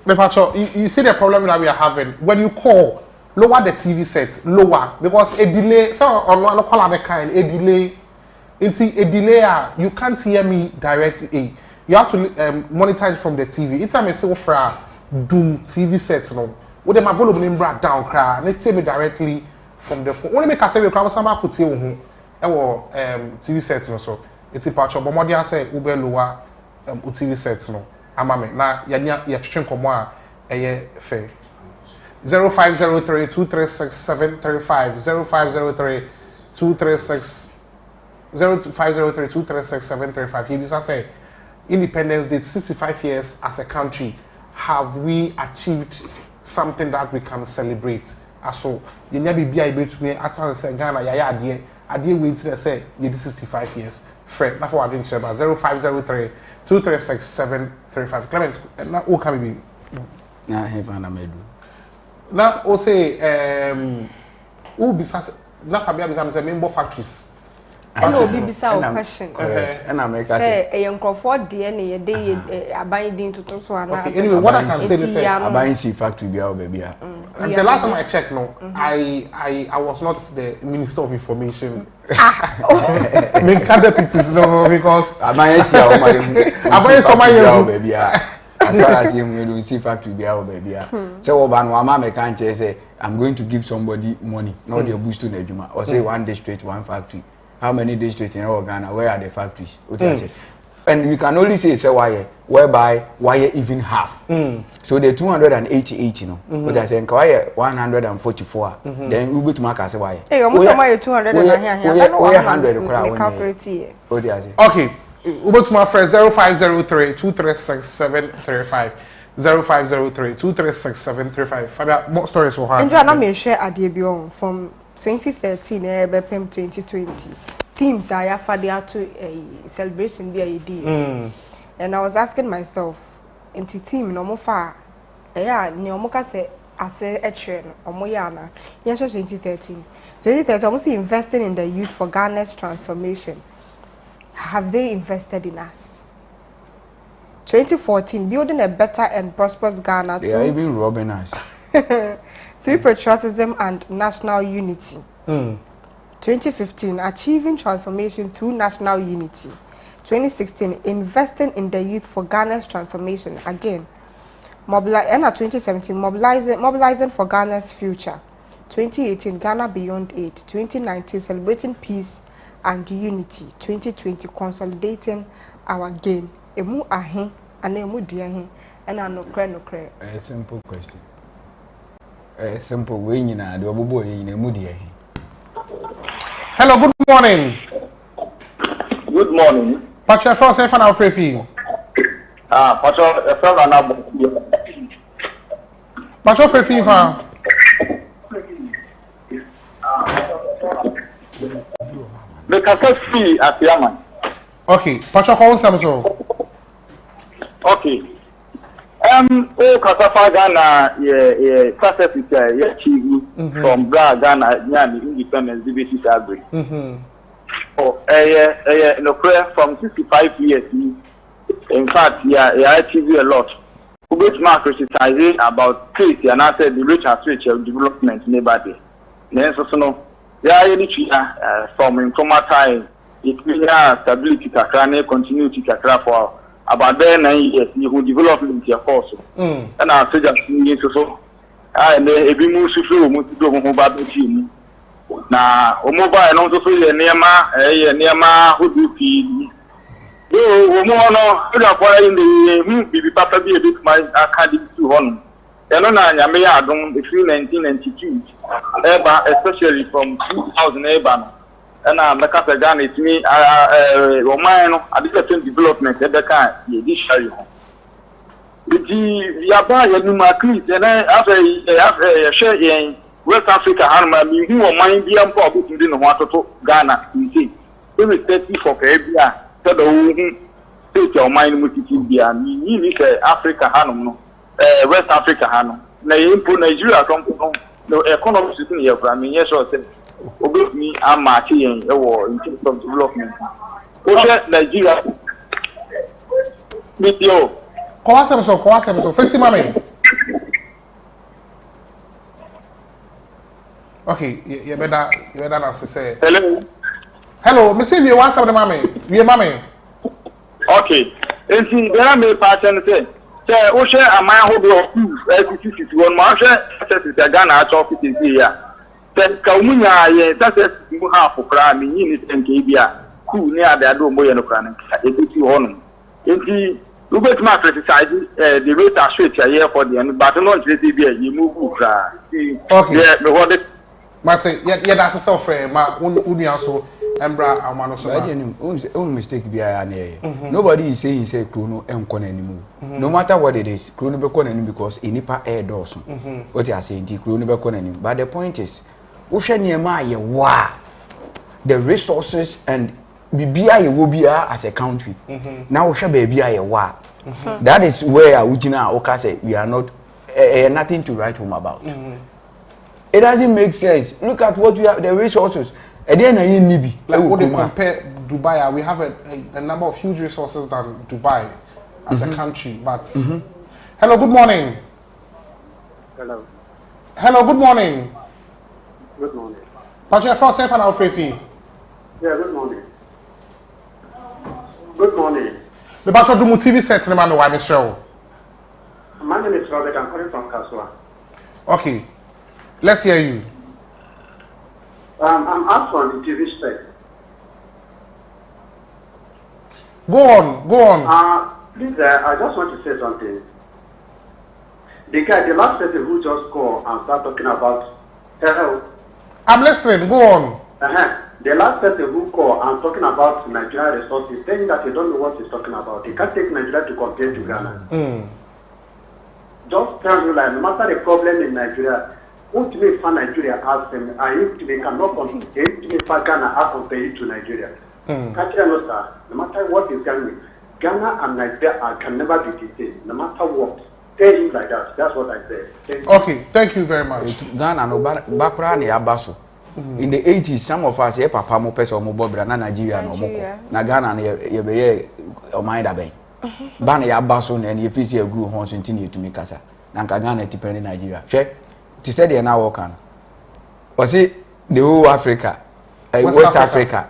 Pacho, you see the problem that we are having. When you call, lower the TV set, lower, because a delay, so on one call other kind, a delay, you can't hear me directly. You have to monitor it from the TV. It's a message for doom TV sets, no. What them volume name brought down, cry, and tell me directly from the phone. Only make us say we crowd some put you TV sets, no. So it's a patch of Bomodia say Uber lower TV sets, no. Amame na ya twetwe nkomo a eye fe 0503-236-735 0503-236-735 he bisa say Independence Day 65 years as a country, have we achieved something that we can celebrate? Aso yenya bibia ibetumi atan say Ghana ya ade we to say ye 65 years friend na for adwin cheba 0503-236-735 Clement na o ka bi na heaven na medu na o say o bisa na Fabia bisa say member factories and obi bisa o question and America say e nkrofo de na ye dey aban din toto so ana anyway what I can say is aban si factory bia o baby a and the last time I checked no I was not the Minister of Information me can deputies no because aban si o baby a as far as you don't see factory bia o baby a say wo ba no ama me kan che say I'm going to give somebody money not the boost to Neduma or say one district one factory. How many districts in Ghana? Where are the factories? And we can only say why, whereby why even half. So the 288, you know, but I say why 144. Then we go to mark as why. Hey, almost why 200 and 100. Okay, we go to my friend 0503-236-735 0503-236-735. Fabia, more stories will have. And you are not share at the from 2013 BPM 2020 themes are for the to celebration be a and I was asking myself into theme no mo fa yeah ni omo ka say ase etre no omo ya na yes 2013 almost investing in the youth for Ghana's transformation. Have they invested in us? 2014 building a better and prosperous Ghana. They are even robbing us. Through patriotism and national unity. 2015 achieving transformation through national unity. 2016 investing in the youth for Ghana's transformation again. 2017 mobilizing for Ghana's future. 2018 Ghana Beyond Aid. 2019 celebrating peace and unity. 2020 consolidating our gain. Emu ahe and emu diahe and no kre. A simple question. A simple way in a boy in a moody. Hello, good morning. Good morning. Patrick Frost and Alfrefi. Patrick Frefi fa. The Kasasi at Yaman. Okay, Patrick Samso. Okay. Kasafa Ghana, success is achieved from Ghana, independence, DBC Agri. No prayer from 65 years. In fact, I achieved a lot. Which mark criticizing about peace and after the rich and rich development neighborhood. Then so from informal time, it will have stability to continuity to for about 9 years. You will development your course. And I say just so. And a bit more slow, most do mobile team. Now, mobile and also near ma who do feed. No, no, in the baby papa be a bit my academy to home. Yanona Yamea Dom between 1992, especially from 2000 Eban. And I'm the Ghana, it's me, Romano, a different development at the kind, you share you. The Yaba Yanumakri, and after a share in West Africa, Hanma, who are mind the important to do what to Ghana, you see. Irrespective of Caribbean. State your mind with it, ni Africa Hanum, West Africa Hanum. Na Nigeria come no economic system here from me. Yes, I said, obey me, I'm marching in terms of development. Nigeria, with you. Kowasem so. First, mami. Okay, you better not say. Hello, me say we want some mami. We mami. Okay. And see, there are many patterns. Say, Osha, a man who go SCC one marshal, such as the Ghana office is here. Say, Kaumunya, that's a half of crime in unit and KBA, who near the Adomo and Ukraine. It is you on. And see, you bet my criticizing the rate are straight here for the end, but not the DBA, you move. Okay. Yeah, but what it. Martin, yeah, that's a software. Ma, uni also. Embra amano so. Own mistake be I nobody is saying say Chrono anymore. No matter what it is, Chrono be conning because inipa air doors. What you are saying, Chrono be conning. But the point is, the resources and BBI will be as a country. Now shall be that is where Ujina Oka say we are not nothing to write home about. It doesn't make sense. Look at what we have, the resources. And then like when you compare Dubai, we have a number of huge resources than Dubai as a country. But hello, good morning. Hello, good morning. Good morning. Patrick Frost and Alfrefi. Yeah, good morning. Good morning. The Patrick Dumu TV set in the man why show. My name is Robert. I'm calling from Kaswa. Okay, let's hear you. I'm asked on the TV set. Go on. Please, I just want to say something. The last person who just called and started talking about hello. I'm listening. Go on. The last person who called and talking about Nigeria resources, saying that you don't know what he's talking about. He can't take Nigeria to compare to Ghana. Just tell you like no matter the problem in Nigeria. What to make Nigeria ask them, and if they cannot compare, if Ghana are compared to Nigeria. No matter what is going Ghana and Nigeria can never be the same, no matter what. Tell him like that. That's what I said. Okay, thank you very much. Ghana no bakra ne abaso. In the 80s, some of us, papa mo person mo bobra na Nigeria no moko. Na Ghana ne ye be o mind aben. Ba na ya baso na ye fisi e group ho so ntini etumi kasa. Na nka Ghana depend Nigeria. Hwe, ti said e na work an. O say the whole Africa, West Africa.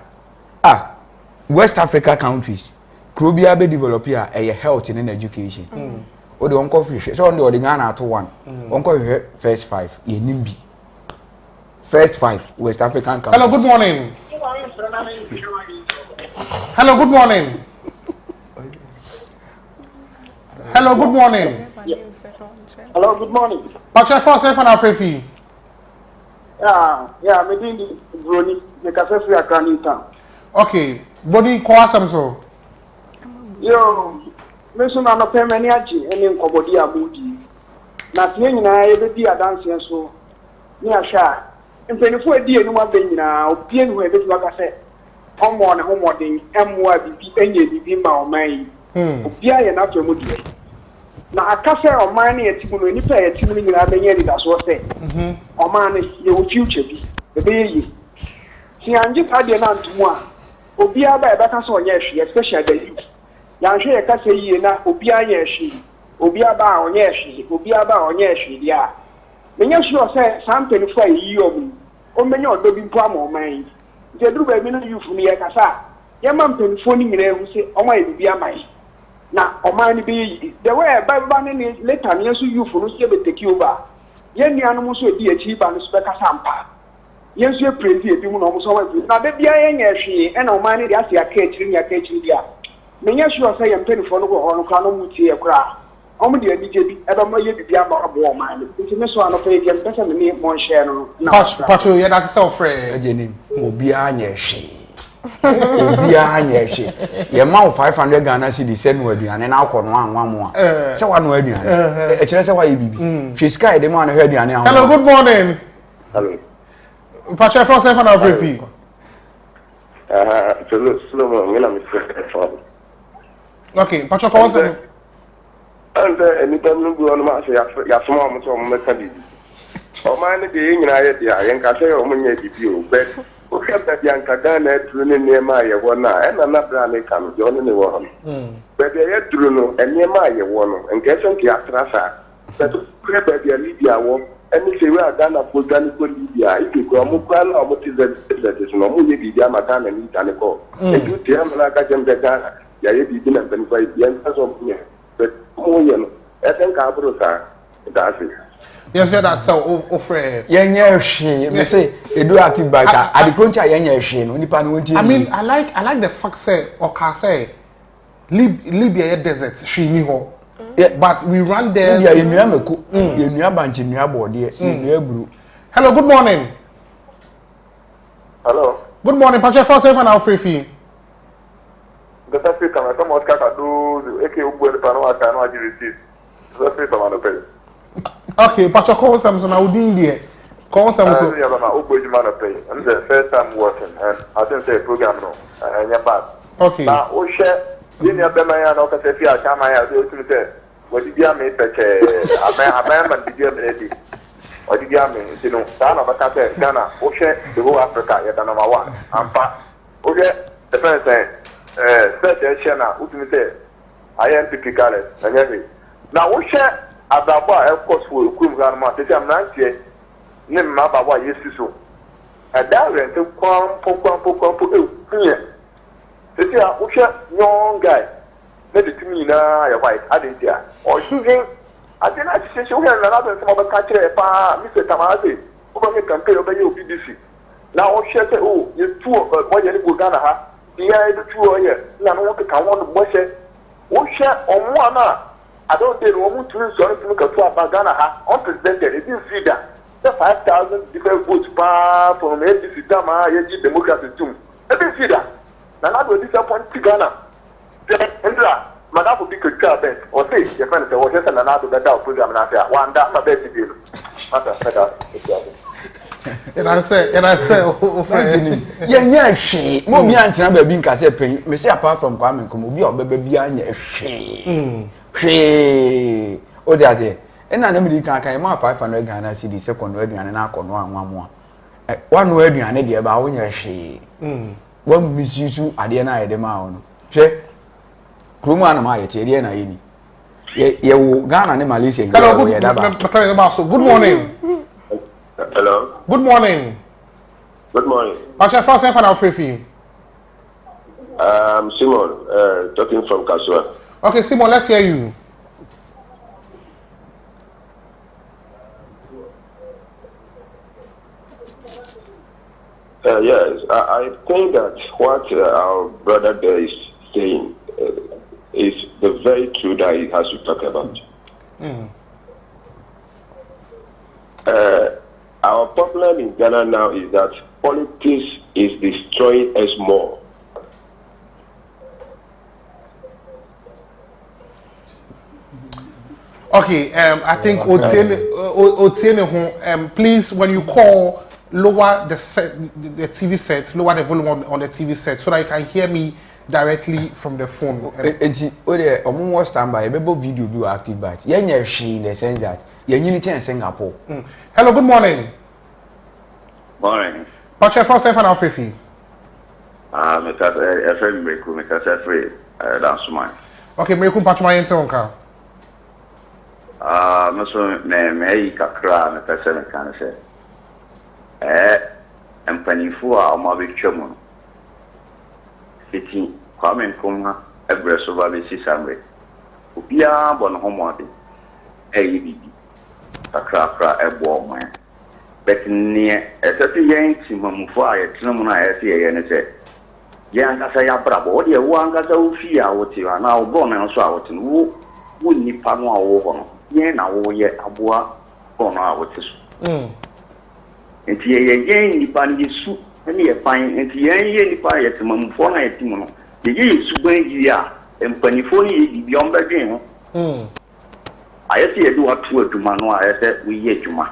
West Africa countries. Krobia be develop here health and education. O de onko fish. So on the Ghana to one. Onko first 5 ye nimbi. First 5 West African countries. Hello, good morning. Hello, good morning. Hello, good morning. Hello, good morning. Pacha for safe and Afrefi. Yeah, me doing the brony, the cafe free Accra town. Okay, body kwasam so. Yo, me so na no pay many aji eni nkobodi abudi. Na tie nyina e be di adanse so. Ni ahwa. Mpenifo edi enuma be nyina opie nu e be tu aka se. Homo na homo den emwa bibi enye bibi ma oman. Opia ye na to mu die. Na akase oman na yetimu no nipa yetimu ni nyina be nye di da so se. Oman na ye o future bi. E be yi. Si anje pade na ntumu a obia ba e be ka so onye hwe especially the youth. Yanhwe e ka se yie na obia nya hwe. Obia ba onye hwe. Obia ba onye hwe dia. Menya sure say sampeni fo yi omu. O menya odo bi mpo ama oman. Je duru ba bi no youth ni ye kasa. Ye ma mpenfo ni nyina ehu se oman e bibia mai. Na oman ni be the way ba ni later ni so youth no se be take over. Ye nuanu mo so di achi ba no so be kasa mpa. Ye so e praise e bi mu no mo so wa bi. Na be bia ye nya hwe e na oman ni dia se aka echiri nya aka echiri dia. Menya sure say ye mpenfo no go ho no kra no mutie e kra. Omo de adije bi eba ma ye bibia ma abo o man nti me so anofa ye dem pesa me mo share no na Pacho ye that self free ageni obi anya hwe obi anya hwe ye ma 500 Ghana cedi se no aduane na akọ no anwa mo a se wa no aduane e kire se wa ye bibi hwe sky de ma na hwe aduane anwa. Hello, good morning. Hello. Pacho for safe and Afrefi. Slow me na Mr. Okay, Pacho call us. And anytime you go on my say ya small mo so mo meka bi o man de nyina ye dia yen ka say o mo nya bibi o be o kenta bi anka Ghana duru ne ne ma ye wo na e na na bra ne ka no jo ne wo ho be be ye duru no ene ma ye wo no enka so ki atrasa but kre be dia Libya wo eni se we Ghana ko Ghana ko Libya ike ko mo kwa na mo ti ze no mo ye bi dia ma Ghana ni tane ko e du ti am na ka jem de Ghana ya ye bi na ben ko ye so mo but I think I brought that. Yes, that's so afraid. Yenye hwe me say edu active bike adikoncha yenye hwe no nipa no wonti. I mean, I like the fact say Oka say Libya desert hwe ni ho. But we run there. Libya enua meko, enua banche enua bode, enua buru. Hello, good morning. Hello. Good morning, Pacho for safe and Afrefi. The first time I come out kaka do eke ugbo de pano aka no aji receipt. The first time I pay. Okay, Pacho call Samson Audi there. Call Samson. Yeah, na ugbo juma na pay. And the first time working and I didn't say program no. And ya bad. Okay. Na o share yini abema ya na o ka say fi a chama ya do tu say wodi bia me peche ama man bia me ready. Wodi bia me you know da na baka say Ghana o share the whole Africa ya da number 1. Ampa o share the first thing special channel ultimate INPP Kale anyame na wo hwe adabo a course for ekum ganma te am na tie ne mma babo a yesi so ada rent kwampo ekunye te a wo hwe young guy na de timi na ya white adentia o hwe adena se wo na na be mo ka kire pa Mr. Tamase wo ba me campaign o ba ye OPDC na wo hwe se o ye tu o ye ni go Ghana ha yeah, the two are here. Now, I want to come on the bush. We share on one. I don't think we want to sorry to look at Bagana. Unprecedented. It is free that. The 5,000 different votes from ADC Dama, AG Democracy too. It is free that. Now, I will disappoint Ghana. Indra, Madame will be good car best. Or say, your friend, was just another better program. And I say, one that my best deal. And I say, yeah, she, Mommy Antina baby in Cassette Pay, me say apart from Kwame Komobi or baby anya she. She, oh, there's it. And I never can carry my 500 Ghana city second wedding and an alcohol one more. One wedding and idea about when you're she. One misuse you at the end of the mound. She, Kruma, my Italian, you Ghana and Malaysia. Good morning. Hello. Good morning. Good morning. What's your first name for our free? Simon, talking from Kasua. Okay, Simon, let's hear you. Yes, I think that what our brother there is saying is the very truth that he has to talk about. Our problem in Ghana now is that politics is destroying us more. Okay, I think Otiene, please, when you call, lower the TV set, lower the volume on the TV set so that you can hear me directly from the phone. And more standby, a video be active, but you're she in the sense that you're in Singapore. Hello, good morning. Morning. What's your first name for our free? That's mine. Okay, Meku Pachma Yentonka. Maso me kakra me pese me kan se empanifo a o ma betwa mu fiti Kwame Nkrumah egreso ba be sisamre obia bon homode bibi kakra ebo man bet ne esati yen timamufo a yetenam na ayese ye ne se yan kasa ya brabo o de wo angasa wo fi a wo ti na wo bon na so a wo ti wo nipa no a wo ho no yen na wo ye aboa bon na wo ti so enti ye nipa ni su ene ye pan enti ye nipa ye timamufo na ye timu no ye su ban yi a empanifo ni ye bibi on ba dwen ho ayese ye do atu aduma no ayese we ye aduma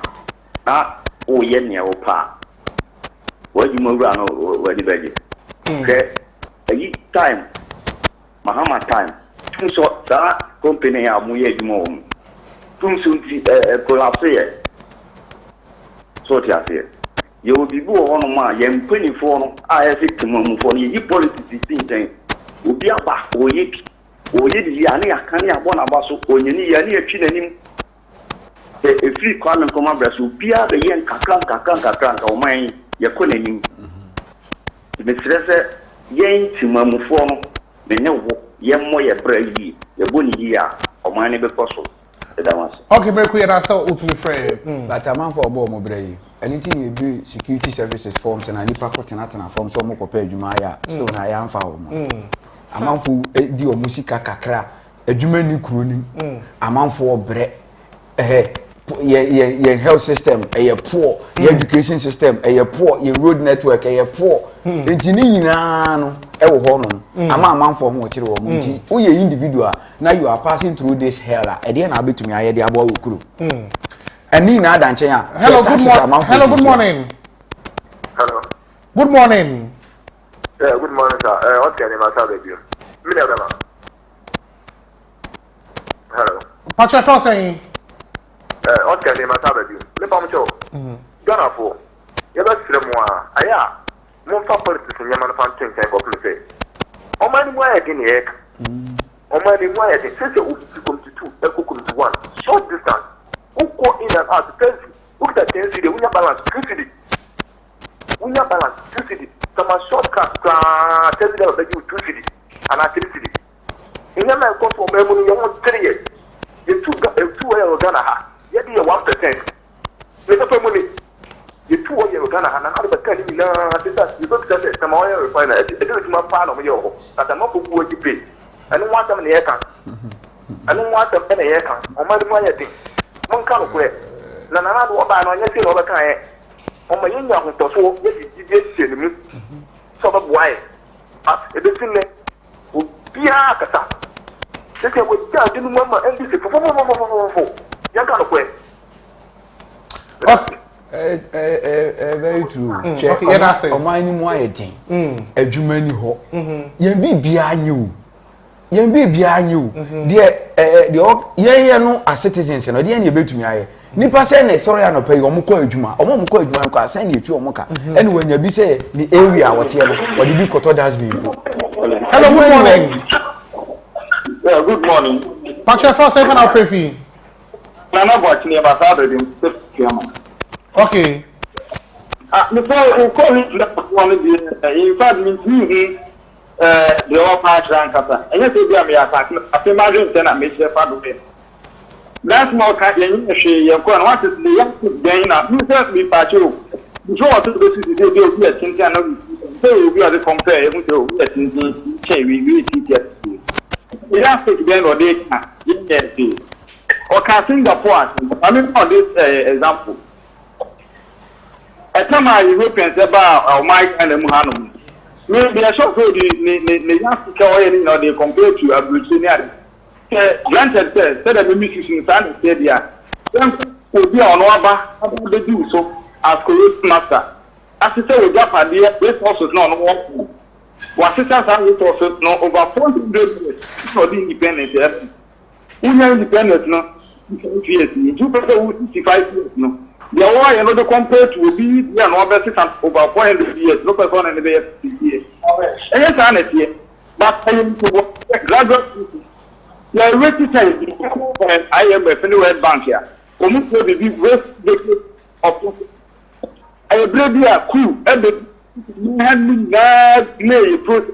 na o ye ne wo pa wo aduma wura no wo di beje okay ayi time mahama time tun so that company ya mu ye aduma wo tun so ti collapse ye so ti ase ye obi bu wo no ma ye mpanifo no ayese timamufo no ye politics tin obi aba oye di ya ne akane abona baso onyeni ya ne atwi nanim free Kwame Nkrumah braso obi a be yen kakran ka o man ye ko nanim me stresse yen timamufo no me ne wo ye mo ye bra yi ye boni yi a o man ne be koso okay Meku ya so utumi frɛ but a man for obo mo bra yi anything you do security services forms and nipa ko tenatena forms so mo ko pa adwuma ya still na ya amfa wo mo amanfo di o musika kakra adwuma ni kuro ni amanfo bre ye health system poor ye education system poor ye road network poor enti ni nyina no wo ho no amanfo ho kire wo enti wo ye individual now you are passing through this hell e dey na betumi aye dey abo wo kuro ani na ada nchen a hello good morning good morning yeah good morning sir what can you matter baby me dey brother hello Pacha for saying what can you matter baby me pam cho Ghana for you be sire mo aya mo fa politics nyama na fan ten ko play o mani mo ya gini ek o mani mo ya gini se u come to 2 e ko come to 1 short distance u ko in and out because look at the density unya balance city some shortcut tell them that you 2 city and electricity in my course for me you want 3 years you 2 years Ghana ha you be 1% me to money you 2 years Ghana ha na na be kan ni na that you go to that some oil refiner e do to my pan of your that am ko ku oji pay and want them na ye kan and want them na ye kan o ma mo ye tin mon kan ko e na na do ba no nya se no be kan e o ma yin ya ho to so ye di se ni mu so ba boy at e be tin ne o bia kata se ke wo ja dinu mama ndc fo ya kan ko e Very true. Okay, yeah, that's it. Omani mo ayedin. Adwuma ni ho. Yen bibia anyu. Yen bibia anyu. De no as citizens no de na ebetumi aye. Nipa say na sorry anopa yi omo kọ adwuma. Omo kọ adwuma nko asan na etu omo ka. Ene wanya bi say ni area wote no. Odi bi koto dustbin. Hello, good morning. Yeah, good morning. Patrick Frost, say can I pray for you? Nana Boachini Ambassador in Fiama. Okay. Before we call it in fact, the all part rank up. And you say, I imagine then I make your father. That's more kind of you're going what is the young gain up. You tell me, Pachu. Before to go to the day, I think I know. So we are the compare we teach it. We have to get or they or can Singapore. I mean, for this example. A time I Europeans about Mike and Muhammad. Maybe I shall go the young or they compare to Aboriginal. Granted, said that the musicians and stadia. Then will be on Waba, they do so as correct master. As I say, with Japan, the resources not working. What sisters and resources no over 400 years for the independence. We are independent no. 2 65 years no. The war you know the compared to be there no over 400 years. No person in the 50 years. And yes, honestly, but I am to graduate. You are ready to IMF and World Bank here. Almost will be waste of I believe you are cool. You have me play process.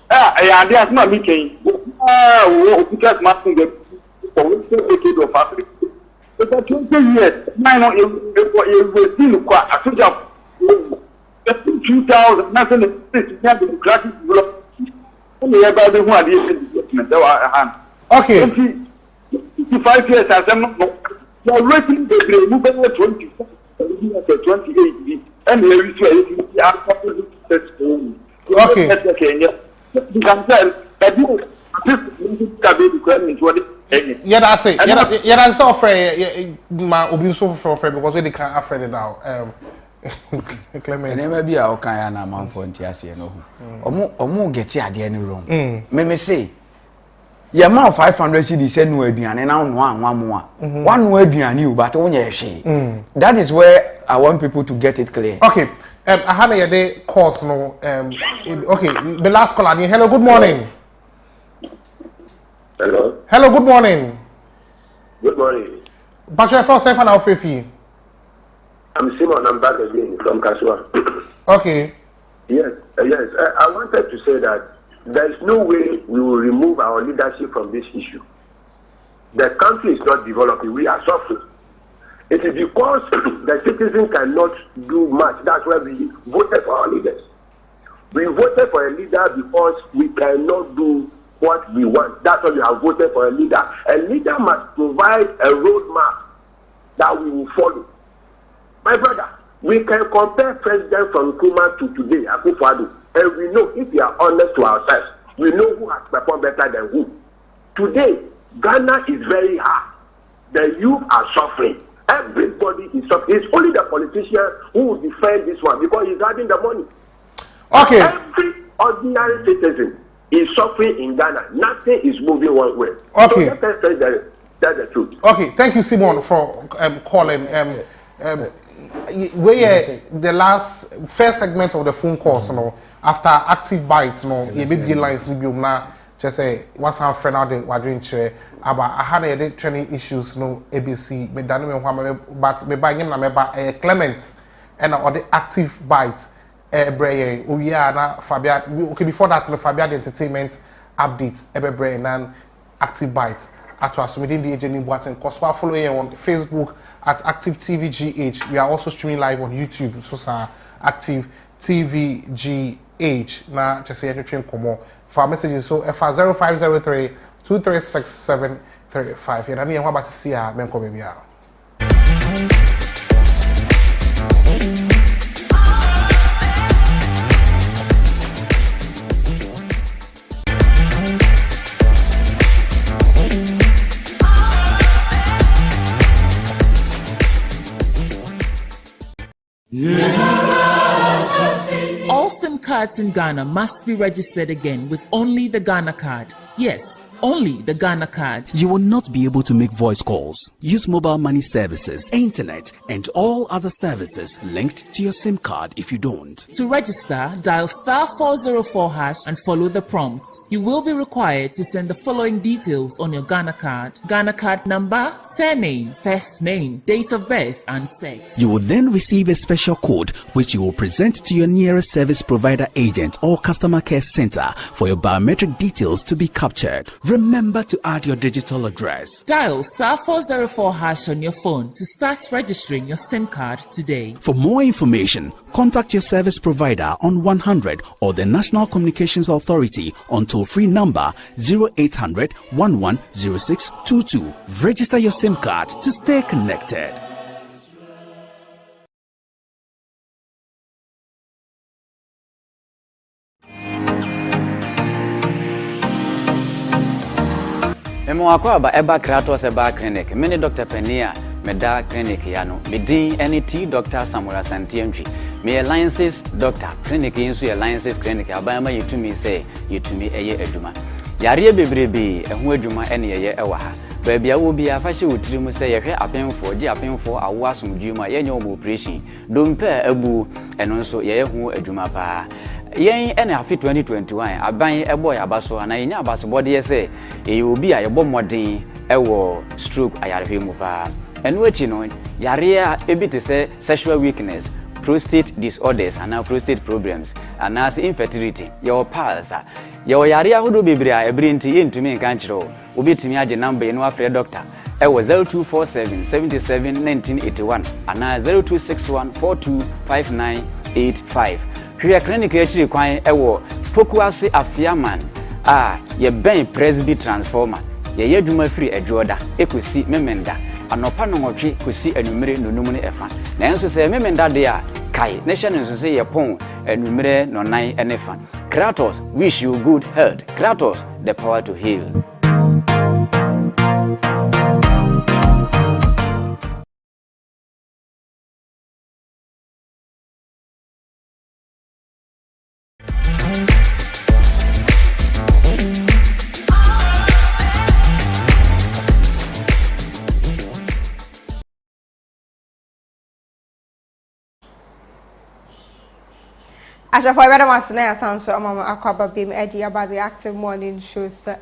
I have not making. Because Martin for 20 of Africa. But 20 years, I know it will still quite a good job. 2000, nothing is democratic. Only about the one year. Okay. 55 years, I'm not. You are rating the movement 25. 28 and there is okay. Yeah, that's it. Yeah, that's all afraid. My obvious for because they can't afraid it now. Clement. And maybe I can na man for ntiase no ho. Omo get ade ni wrong. Me say your man 500 cedi say no aduane na no anwa one no aduane o but wonye hwe. That is where I want people to get it clear. Okay. I had a day course no okay, the last caller. Hello, good morning. Hello. Hello, good morning. Good morning. Patrick Frost, say for now free. I'm Simon. I'm back again from Kasua. Okay. Yes. I wanted to say that there is no way we will remove our leadership from this issue. The country is not developing. We are suffering. It is because the citizens cannot do much. That's why we voted for our leaders. We voted for a leader because we cannot do what we want. That's why we have voted for a leader. A leader must provide a roadmap that we will follow. My brother, we can compare President from Nkrumah to today, Akufo-Addo, and we know if we are honest to ourselves, we know who has performed better than who. Today, Ghana is very hard. The youth are suffering. Everybody is suffering. It's only the politician who will defend this one because he's having the money. Okay. Every ordinary citizen is suffering in Ghana. Nothing is moving one way. Okay. So let's say that's the truth. Okay. Thank you, Simon, for calling. Where the last first segment of the phone calls, you know, after active bites, you know, you be lines now. Just say what's our friend out there we're doing chair about I had a training issues no ABC me done me but me buying na me ba Clement and or the active bites brain we are na Fabia okay before that no Fabia the entertainment updates brain and active bites at us within the agent button cause we are following on Facebook at Active TVGH. We are also streaming live on YouTube so sir Active TVGH na just say anything come for messages so FR 0503 236735 and I want to see her menko baby. cards in Ghana must be registered again with only the Ghana card. Yes, only the Ghana card. You will not be able to make voice calls, use mobile money services, internet, and all other services linked to your SIM card if you don't. To register, dial *404# and follow the prompts. You will be required to send the following details on your Ghana card. Ghana card number, surname, first name, date of birth, and sex. You will then receive a special code which you will present to your nearest service provider agent or customer care center for your biometric details to be captured. Remember to add your digital address. Dial *404# on your phone to start registering your SIM card today. For more information, contact your service provider on 100 or the National Communications Authority on toll-free number 0800 110622. Register your SIM card to stay connected. Memo akwaba eba Kratos eba clinic. Mini Dr. Penia meda clinic yano. Medin NET Dr. Samura Santientry. Me alliances doctor clinic insu alliances clinic abayama yitumi say yitumi eye eduma. Yare bebrebe ehu eduma ene eye ewa ha. Baby a will be a fashion with trim say a appenfo, Jappenfo, a wasum juma, yenyo operation. Don't pay a boo and also ye who a juma pa. Yen and a fit 2021, I buy a boy abaso and I know about body say, you will be a bomb modin, a war, stroke, I have him pa. And what you know, Yaria, a bit to say sexual weakness. Prostate disorders and now prostate problems and as infertility your pals your yaria who do be bria ebrinti into me kanchiro obi timi age number no afre doctor e was 0247 77 1981 and 0261 425985 hwe clinic actually kwan e wo Pokuase Afiaman ye ben Presby transformer ye yeduma free ejoda ekosi memenda anopa no nwotwe kosi anumere nonum ne efa na enso se memenda de a kai nation enso se ye pon anumere no nan enefa. Kratos wish you good health. Kratos the power to heal. Asha for better was na sound so mama akwaba bim edi about the active morning shows to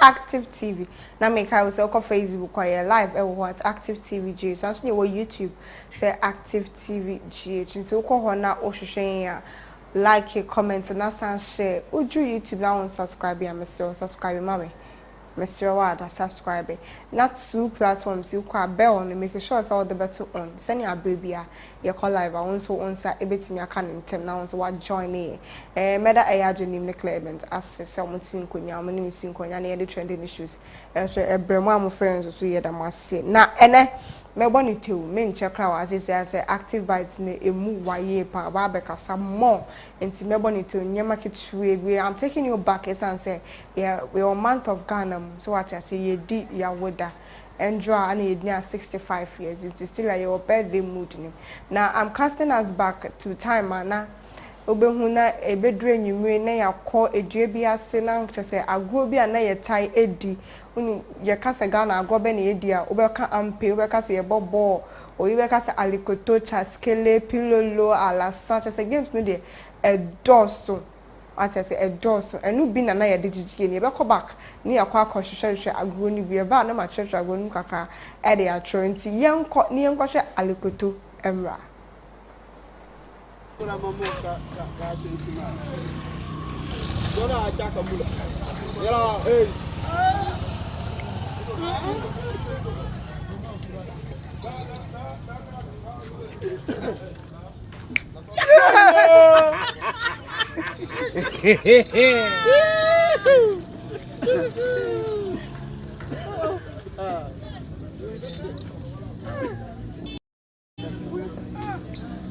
active TV na make I was on Facebook or live what active TV G so you YouTube say active TV GH so ko hona o hwehwen ya like comment na san share uju YouTube na on subscribe ya mesel subscribe mama Mr. Wada subscribe. Not two platforms you call bell and make sure it's all the better on. Send your baby you call live also on site a bit me can in term now so what join me. Meda ayajo name Clement as someone sing kunya many sing kunya near the trending issues. So a brema friends so yeah that must say. Na ene me boni too men check as I say active bites ne emu waye pa ba be kasa more enti me boni too nyema kitwe I'm taking you back as and say yeah we are month of Ghana so what I say ye di ya woda Andra and he 65 years it's still like your birthday mood now I'm casting us back to time na obehuna ebedru enyumre na yakọ edue bi ase na nkyese agro bi na ye tai edi unu ye kasa Ghana agro be na edi a obeka ampe obeka se ye bobo obeka se alikoto chaskele pilolo ala Sanchez games no de edoso atese edoso enu bi na ye digigi ni ebekọ back ni yakọ akọhwehwehwe agro ni bi eba na ma church agro nu kakra e de atro nti yenko ni yenko hwe alikoto emra Kuna mamu ka sentima. Dona achaka mula. Yala hey.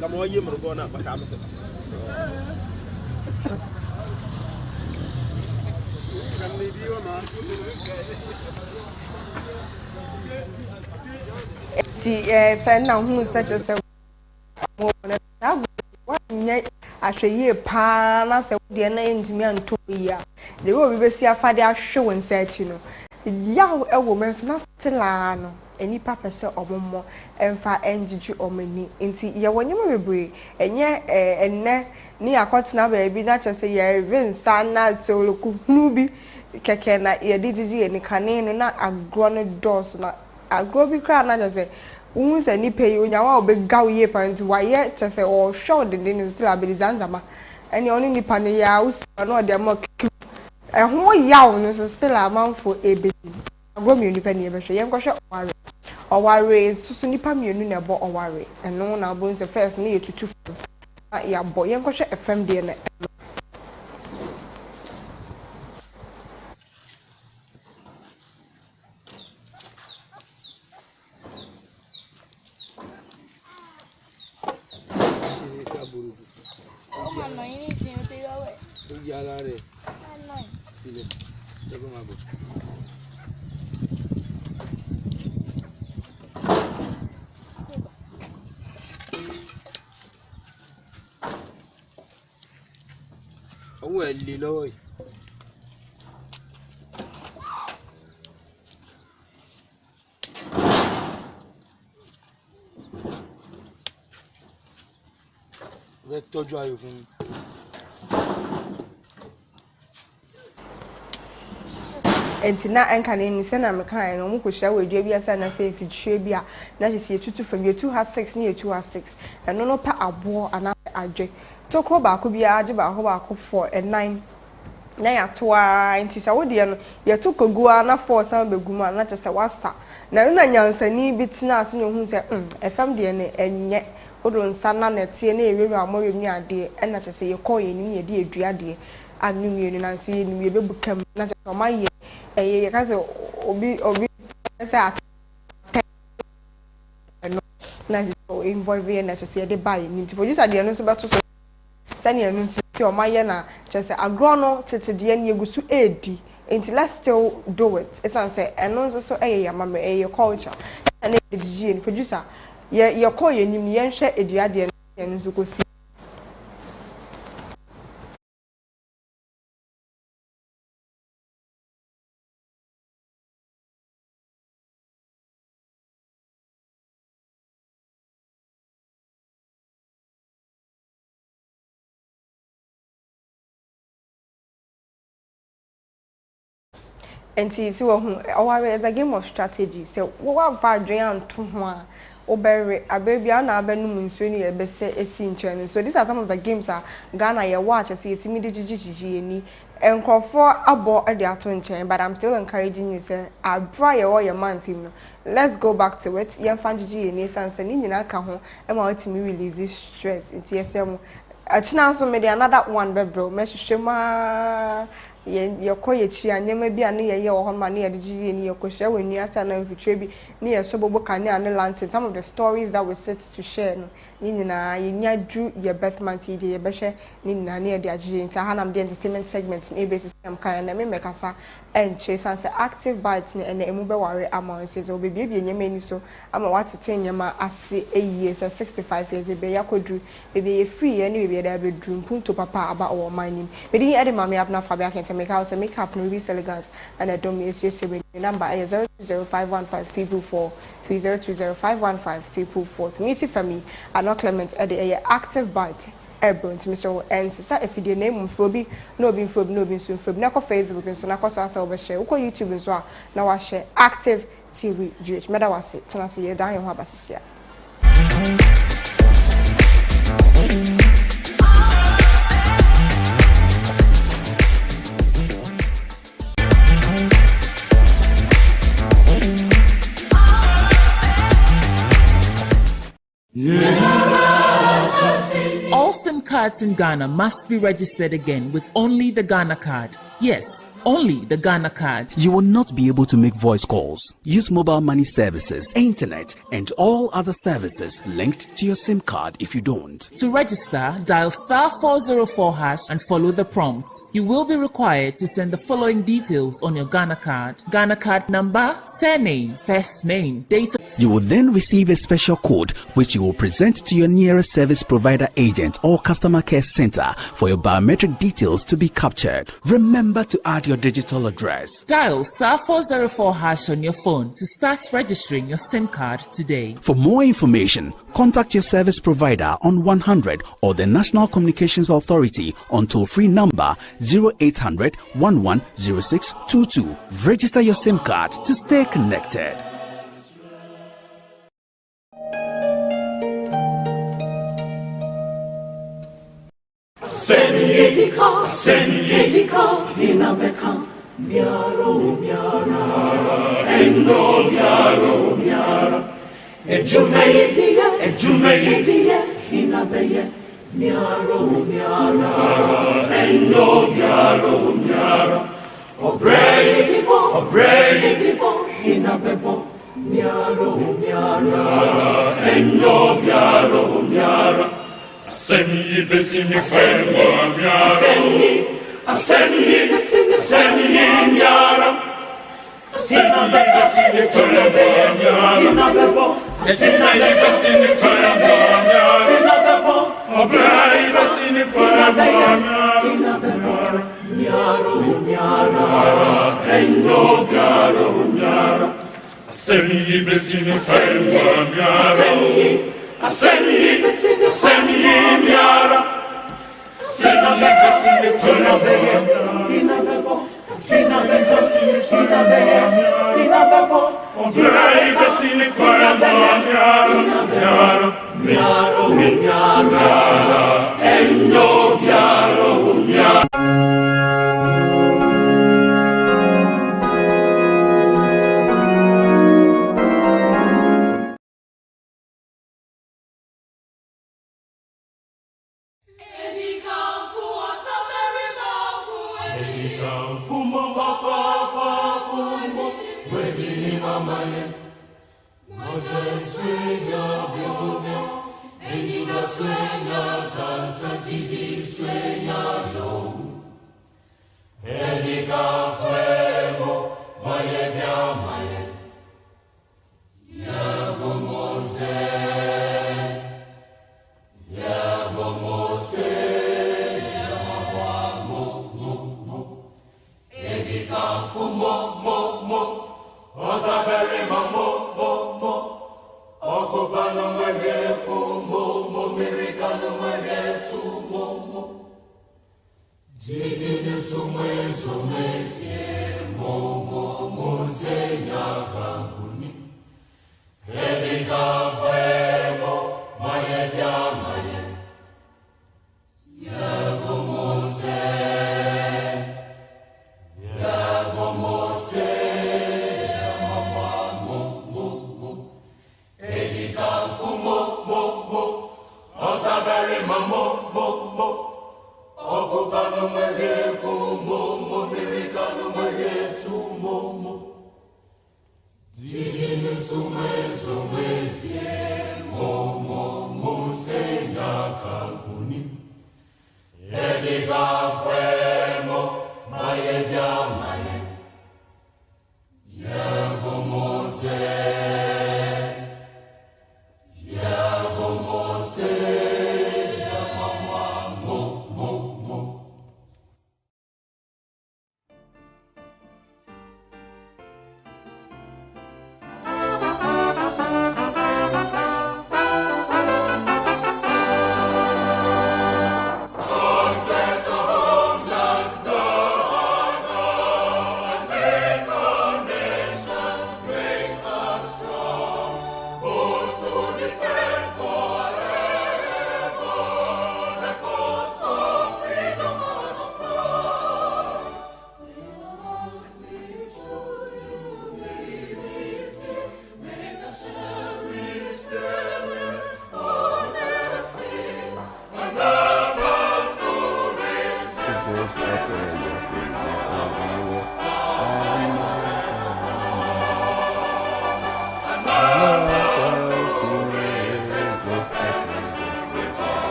Kamu aja merugona apa kamu sih? Kami dia mah. Ti saya nak hunu saja saya mau nak tahu. Wah, ahwe ye pa na se de na ntimi anto ya de wo bi besi afade ahwe won sa achi no yaw ewo men so na stila no enipa pese omommo emfa enjiju omani nti ye wonyem bebre enye enne ni akotena ba bi na chese ye vinsa na so lokunu bi keke na ye dijiji eni kane no na agro no dos na agro bi kra na chese unhu se ni pay onyawa obegaw ye panti waye chese o show de ni still abilizanzama eni oni ni pane ya usi na de mo ho yaw no so still amanfo ebe agro mi nipa ni ebe hwe ye nkwohwe oware susu nipa mienu na ebo oware eno na abo nse first na yetutu ya bo ye nkwohwe fm de na اللي لوي vector ayo fún entina enkane ni se na mekan no mu ko hia wadua bi asa na se fitwe bi a na je tutu fam ye 2 has 6 ni ye 2 has 6 eno no pa abo ana adwe tokro ba ko bi age ba ho ba ko 4 and 9 na ya toa enti sa wo de no ye to kogu na 4 san begum na je se wasa na na nyansani bi tina ase no hu se fm de ne enye odo nsa na netie na eweru amore mi ade na je se ye ko ye ni ye de edua de anu mienu na se ye ni ye bebukam na je so ma ye ye ka se obi se at no na so involve na je se de buy ni ti producer de no so beto so sani enu ti o ma ye na je se agro no tete de ni egusu edi enti let's still do it it's say enu so ya mama ye culture na de producer ye ko ye nim ye hwe edua de enu so ko si enti si wo hu aware is a game of strategy so wo wa va adwen anto ho a obere abebia na abenum nsuo ni ebese esi nchen so these are some of the games Ghana ye watch say etimi de gigigigi ni enkrofo abo e de ato nchen but I'm still encouraging you say abra ye wo ye man theme no let's go back to it ye fan gigi ni sanse ni nyina ka ho e ma otimi release stress enti esem achina so me de another one bebro me hwehwema ye koye chi anyema bi ane ye wo homa ne ye de ni ye kohya wani asa na mfitwe bi ne ye so bobo kane ane lantern some of the stories that we set to share no ni nyina ye nya dru ye birth month ye ye behwe ni nyina ne ye de agye nta hanam de entertainment segment na basis am kan na me mekasa enche sanse active bite ne ene emu be ware amon says obi bia nyema ni so ama watete nyema ase eyie say 65 years be yakodru be ye free ye ne be da be drum punto papa aba o mining be di ede mama abna fabia can make house and make up no Louis elegance and I don't miss just the number is 020515 3020515 me see for me and not Clement at the active bite airborne to Mr. and sister if you name Phobi no being Phobi no being soon Phobi na ko Facebook and so na ko so asa share uko YouTube and so na wa share active TV GH meda was it na so ye dan ho abasisia All SIM cards in Ghana must be registered again with only the Ghana card. Yes, only the Ghana card. You will not be able to make voice calls, use mobile money services, internet, and all other services linked to your SIM card if you don't. To register, dial *404# and follow the prompts. You will be required to send the following details on your Ghana card. Ghana card number, surname, first name, date of... You will then receive a special code which you will present to your nearest service provider agent or customer care center for your biometric details to be captured. Remember to add your digital address. Dial *404# on your phone to start registering your SIM card today. For more information, contact your service provider on 100 or the National Communications Authority on toll-free number 0800 110622. Register your SIM card to stay connected. Asemi besini kwemwa miara Asemi besini miara Asemi besini kwemwa miara Asemi besini kwemwa miara Obrai besini kwemwa miara Miara Enyo miara Asemi besini kwemwa miara Asemi miara Sina bekasini kuna beya Sina bekasini kuna beya Obrai besini kuna beya Miara Enyo miara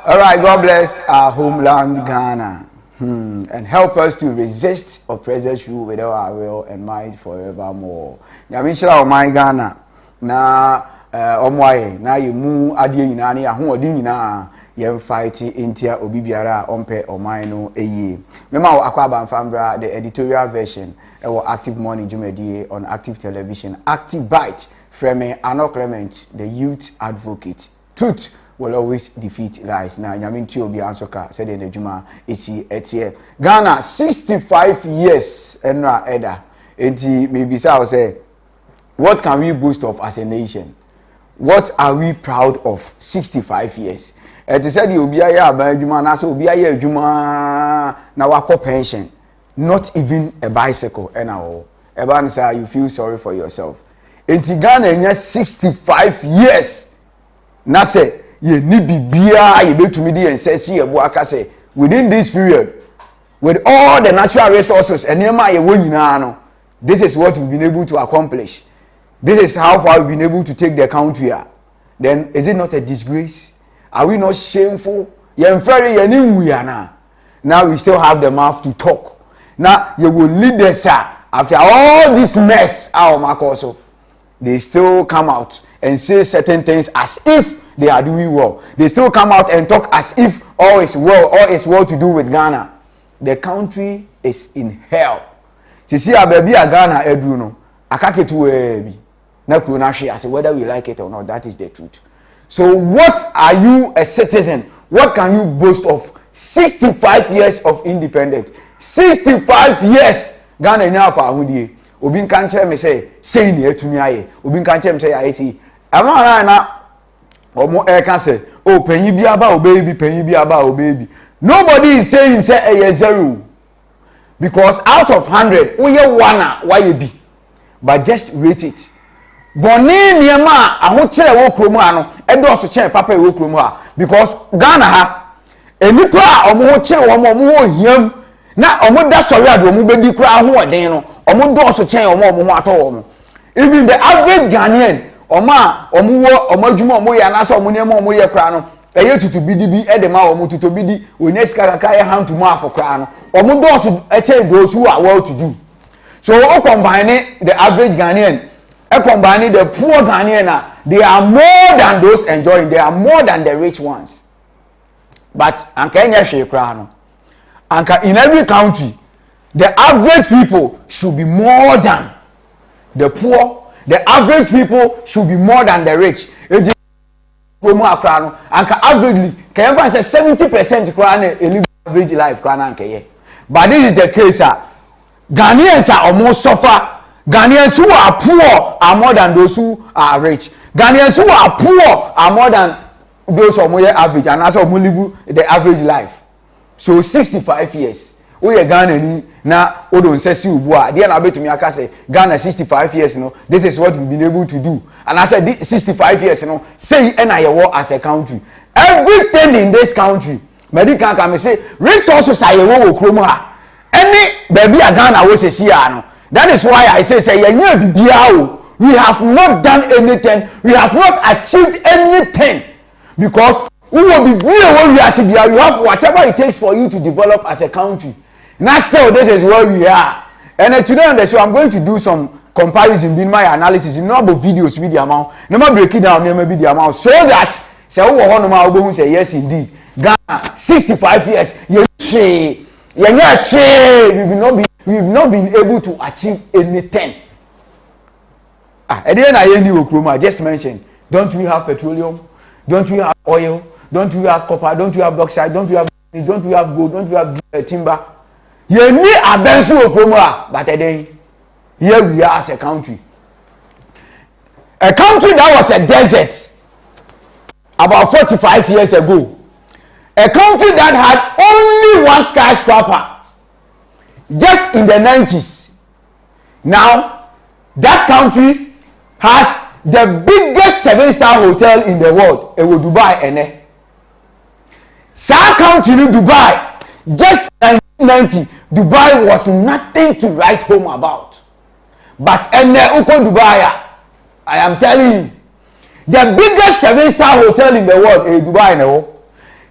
All right, God bless our homeland, Ghana, and help us to resist oppressors' rule with our will and might forevermore. Nyamishra my Ghana, na omwaye na yemu adie nyina ne ahoɔden nyina yɛm fight intia obi biara ompe oman no eye. Mema akwaba mfambra the editorial version ewo Active Morning Jumedie on Active Television, Active Bite, Freme Ano Clement, the youth advocate. Truth will always defeat lies. Na nyaminti obi ansoka said in the Juma isi etie. Ghana 65 years enra eda. Enti maybe say what can we boast of as a nation? What are we proud of 65 years? It said you be a ba adwuma na so obi aye adwuma na wako pension. Not even a bicycle all. Eban say you feel sorry for yourself. Enti Ghana enya 65 years. Na say ye ni bibia ye betumi di ensesi ebo aka say within this period with all the natural resources enema ye wo nyina no, this is what we've been able to accomplish. This is how far we've been able to take the country. Then is it not a disgrace? Are we not shameful? Now we still have the mouth to talk. Now you will lead us after all this mess. They still come out and say certain things as if they are doing well. They still come out and talk as if all is well to do with Ghana. The country is in hell. See baby Ghana eduno akaketu na krona hwe ase whether we like it or not. That is the truth. So what are you a citizen? What can you boast of 65 years of independence? 65 years Ghana nya fa ahudie. Obi nkan kire me say ni atumi aye. Obi nkan kire me say aye si. Ama na omo eka say oh panyi bi aba obebi panyi bi aba obebi. Nobody is saying say a zero. Because out of 100 we ye one why you be. But just rate it. Boni niema ahokire wo kromu ano edoso chen papa wo kromu ha because Ghana ha enipa omo hokire wo mo hiam na omo da sori ade omo bedi kra ho oden no omo doso chen omo ho ato wo. Even the average Ghanaian omo omo adwuma omo ya na so omo niema omo ye kra no eye tutu bidi bi edema omo tutu bidi onyeska kaka ye hand to mouth kra no omo doso eche those who are well to do. So we combine the average Ghanaian, combining the poor Ghanaian, they are more than those enjoying, they are more than the rich ones. But in every country, the average people should be more than the poor. The average people should be more than the rich. Averagely, can say 70% live average life. But this is the case. Ghanaians are almost suffer. Ghanaians who are poor are more than those who are rich. Ghanaians who are poor are more than those who are average, and also who live the average life. So 65 years. We are Ghana ni na odon sesi ubua. Dia na betu mi aka say Ghana 65 years no. This is what we've been able to do. And I said 65 years no. Say na ye war as a country. Everything in this country, medical can say resources are ye wo kromo ha. Any baby a Ghana we say no. That is why I say we have not done anything. We have not achieved anything because we will be you have whatever it takes for you to develop as a country. Now still this is where we are. And today on the show I'm going to do some comparison in my analysis. You know about videos with the amount. No more break it down maybe the amount so that say who say yes indeed. Ghana 65 years. We've not been able to achieve anything. I just mentioned, don't we have petroleum? Don't we have oil? Don't we have copper? Don't we have bauxite? Don't we have gold? Don't we have timber? But then here we are as a country. A country that was a desert about 45 years ago. A country that had only one skyscraper just in the 90s. Now, that country has the biggest 7-star hotel in the world. It was Dubai. Sa country in Dubai, just in 1990, Dubai was nothing to write home about. But Dubai, I am telling you, the biggest 7-star hotel in the world is Dubai.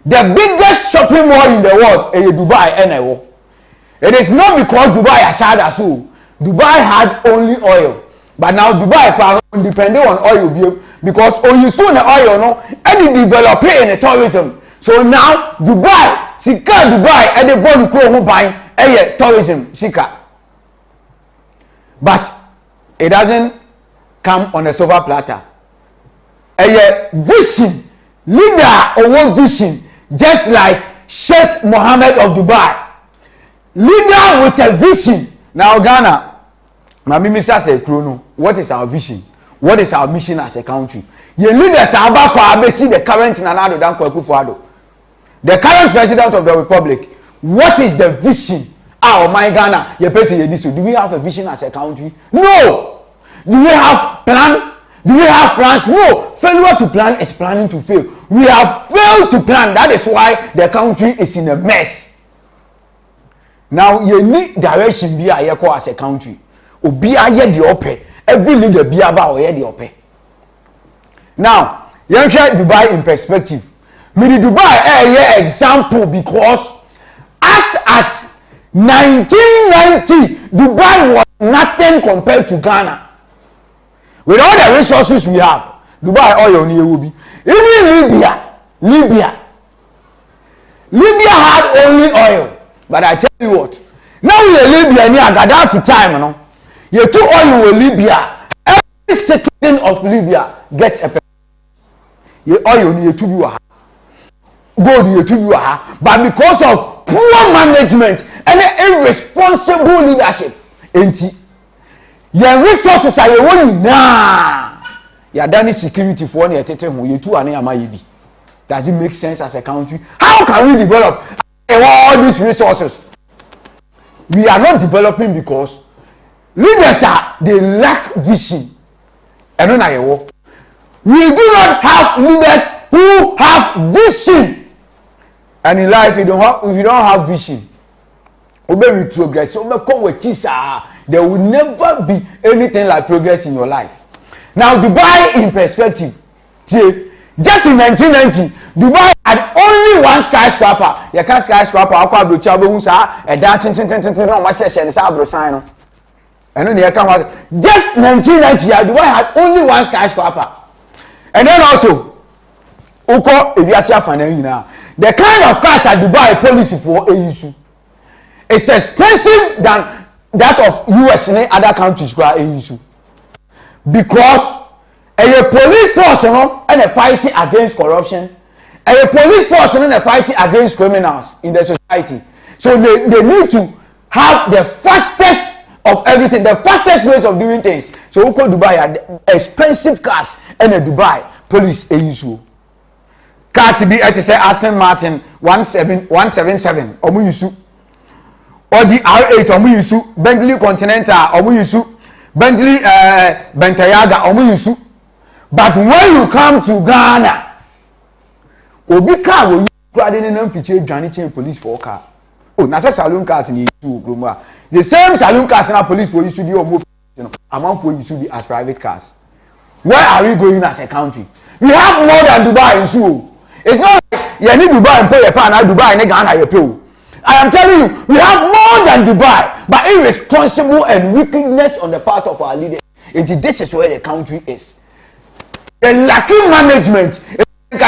The biggest shopping mall in the world is Dubai and it is not because Dubai has had a so. Dubai had only oil. But now Dubai is depending on oil because you soon the oil no any develop in the tourism. So now Dubai, Sika Dubai and the body who buying tourism Sika. But it doesn't come on a silver platter. A vision, leader or vision, just like Sheikh Mohammed of Dubai. Leader with a vision. Now Ghana, Mami say Chrono, what is our vision? What is our mission as a country? Your leaders are about to see the current Nana Addo Dankwa Akufo-Addo, the current president of the republic. What is the vision? My Ghana, your person, do we have a vision as a country? No. Do we have plan? Do we have plans? No. Failure to plan is planning to fail. We have failed to plan. That is why the country is in a mess. Now you need direction be as a country. Obi aye the ope. Every leader be about oye the ope. Now, you share Dubai in perspective. Me the Dubai example because as at 1990, Dubai was nothing compared to Ghana. With all the resources we have, Dubai oil will be. Even Libya had only oil. But I tell you what, now we are Libya near Gaddafi time, no? You took oil with Libya. Every citizen of Libya gets a oil near to you. Gold near to you. But because of poor management and irresponsible leadership, your resources are your own now. You are done security for one year. You two are near. Does it make sense as a country? How can we develop all these resources? We are not developing because leaders they lack vision. And we do not have leaders who have vision. And in life, if you don't have vision, there will never be anything like progress in your life. Now, Dubai in perspective, just in 1990, Dubai had only one skyscraper. You can't skyscraper. I can't believe just 1990, Dubai had only one skyscraper. And then also, the kind of cars that Dubai policy for AUSU is expensive than that of US and other countries because a police force and a fighting against corruption, a police force and a fighting against criminals in the society. So they need to have the fastest of everything, the fastest ways of doing things. So we call Dubai had expensive cars and a Dubai police AUSU. Cars be say Aston Martin 177 or the R8 or Bentley Continental or Bentley Bentayaga or but when you come to Ghana, obi car will you in feature Johnny chain police for car. Oh, na saloon cars in the the same saloon cars in our police for you should be or amount for you should be as private cars. Where are we going as a country? We have more than Dubai in Suo. It's not like you need Dubai and pay a pan at Dubai and Ghana you pay. I am telling you, we have more than Dubai, but irresponsible and wickedness on the part of our leaders. And this is where the country is. The lacking management. If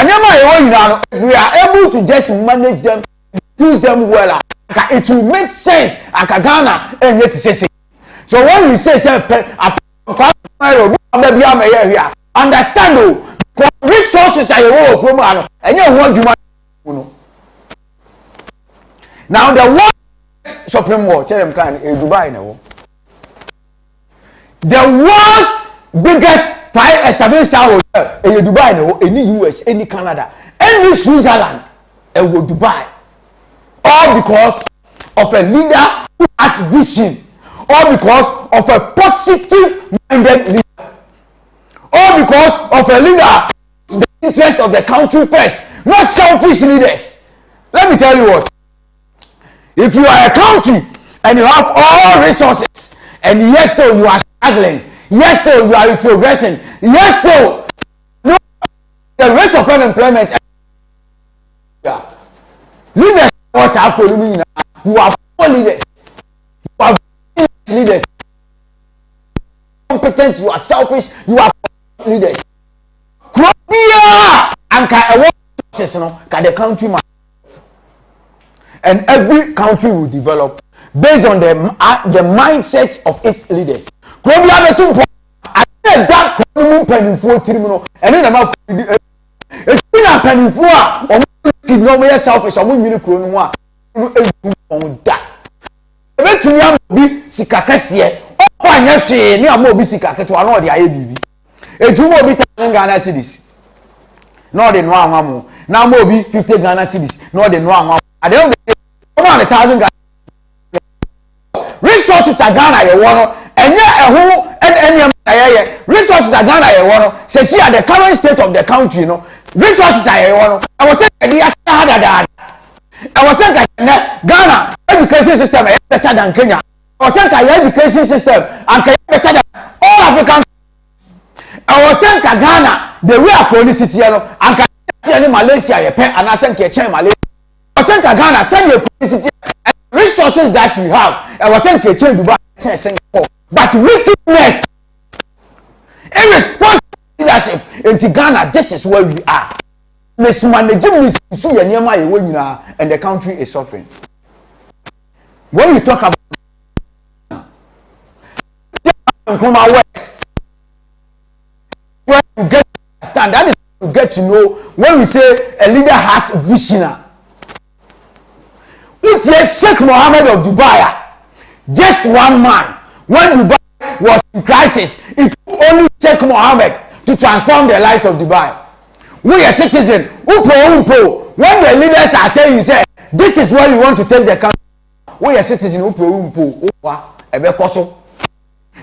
we are able to just manage them, use them well, it will make sense. Ghana and yet say. So when we say understand though, resources are your program and you want to. Now the world's shopping mall, tell them can in Dubai now. The world's biggest 5-7-star hotel in Dubai now, any US, any Canada, any Switzerland, and Dubai. All because of a leader who has vision, all because of a positive-minded leader, all because of a leader who the interest of the country first, not selfish leaders. Let me tell you what. If you are a country and you have all resources, and yes, still you are struggling, yes, still you are progressing, yes, still the rate of unemployment Leaders was our column. You are poor leaders. You are leaders. Competent, you are selfish, you are leaders. Krobia anka ewo process no ka the country man. And every country will develop based on the mindset of its leaders. Krobia betumpo ade da konumu panifo tirimu no ene na ma etina panifo a o no me selfish o mo nwini kro no a no edu on da. Ebetumi am bi sikakase o anya hwe ne am obi sikaketo ano de aye bibi. Etumo obi 10 Ghana cedis. No de no anwamu. Na mo obi 50 Ghana cedis. No de no anwamu. Ade o de 1,000 Ghana. Resources are Ghana ye wono enye ehu enyem na ye resources are Ghana ye wono say see at the current state of the country no resources are ye wono I was saying the hada I was saying Ghana education system is better than Kenya. I was saying education system and Kenya better than all African. I was saying Ghana the way a police city no and Kenya Malaysia ye pen and I say Kenya Malaysia. I was saying Ghana send your police city resources that you have. I was saying Kenya Dubai Singapore. But wickedness, irresponsible leadership in Ghana, this is where we are. Mismanaging and the country is suffering. When we talk about from our West, when you get to understand, that is you get to know when we say a leader has vision. It is Sheikh Mohammed of Dubai, just one man. When Dubai was in crisis, it took only Sheikh Mohammed to transform the lives of Dubai. We are citizens. When the leaders are saying, say, this is where you want to take the country. We are citizens.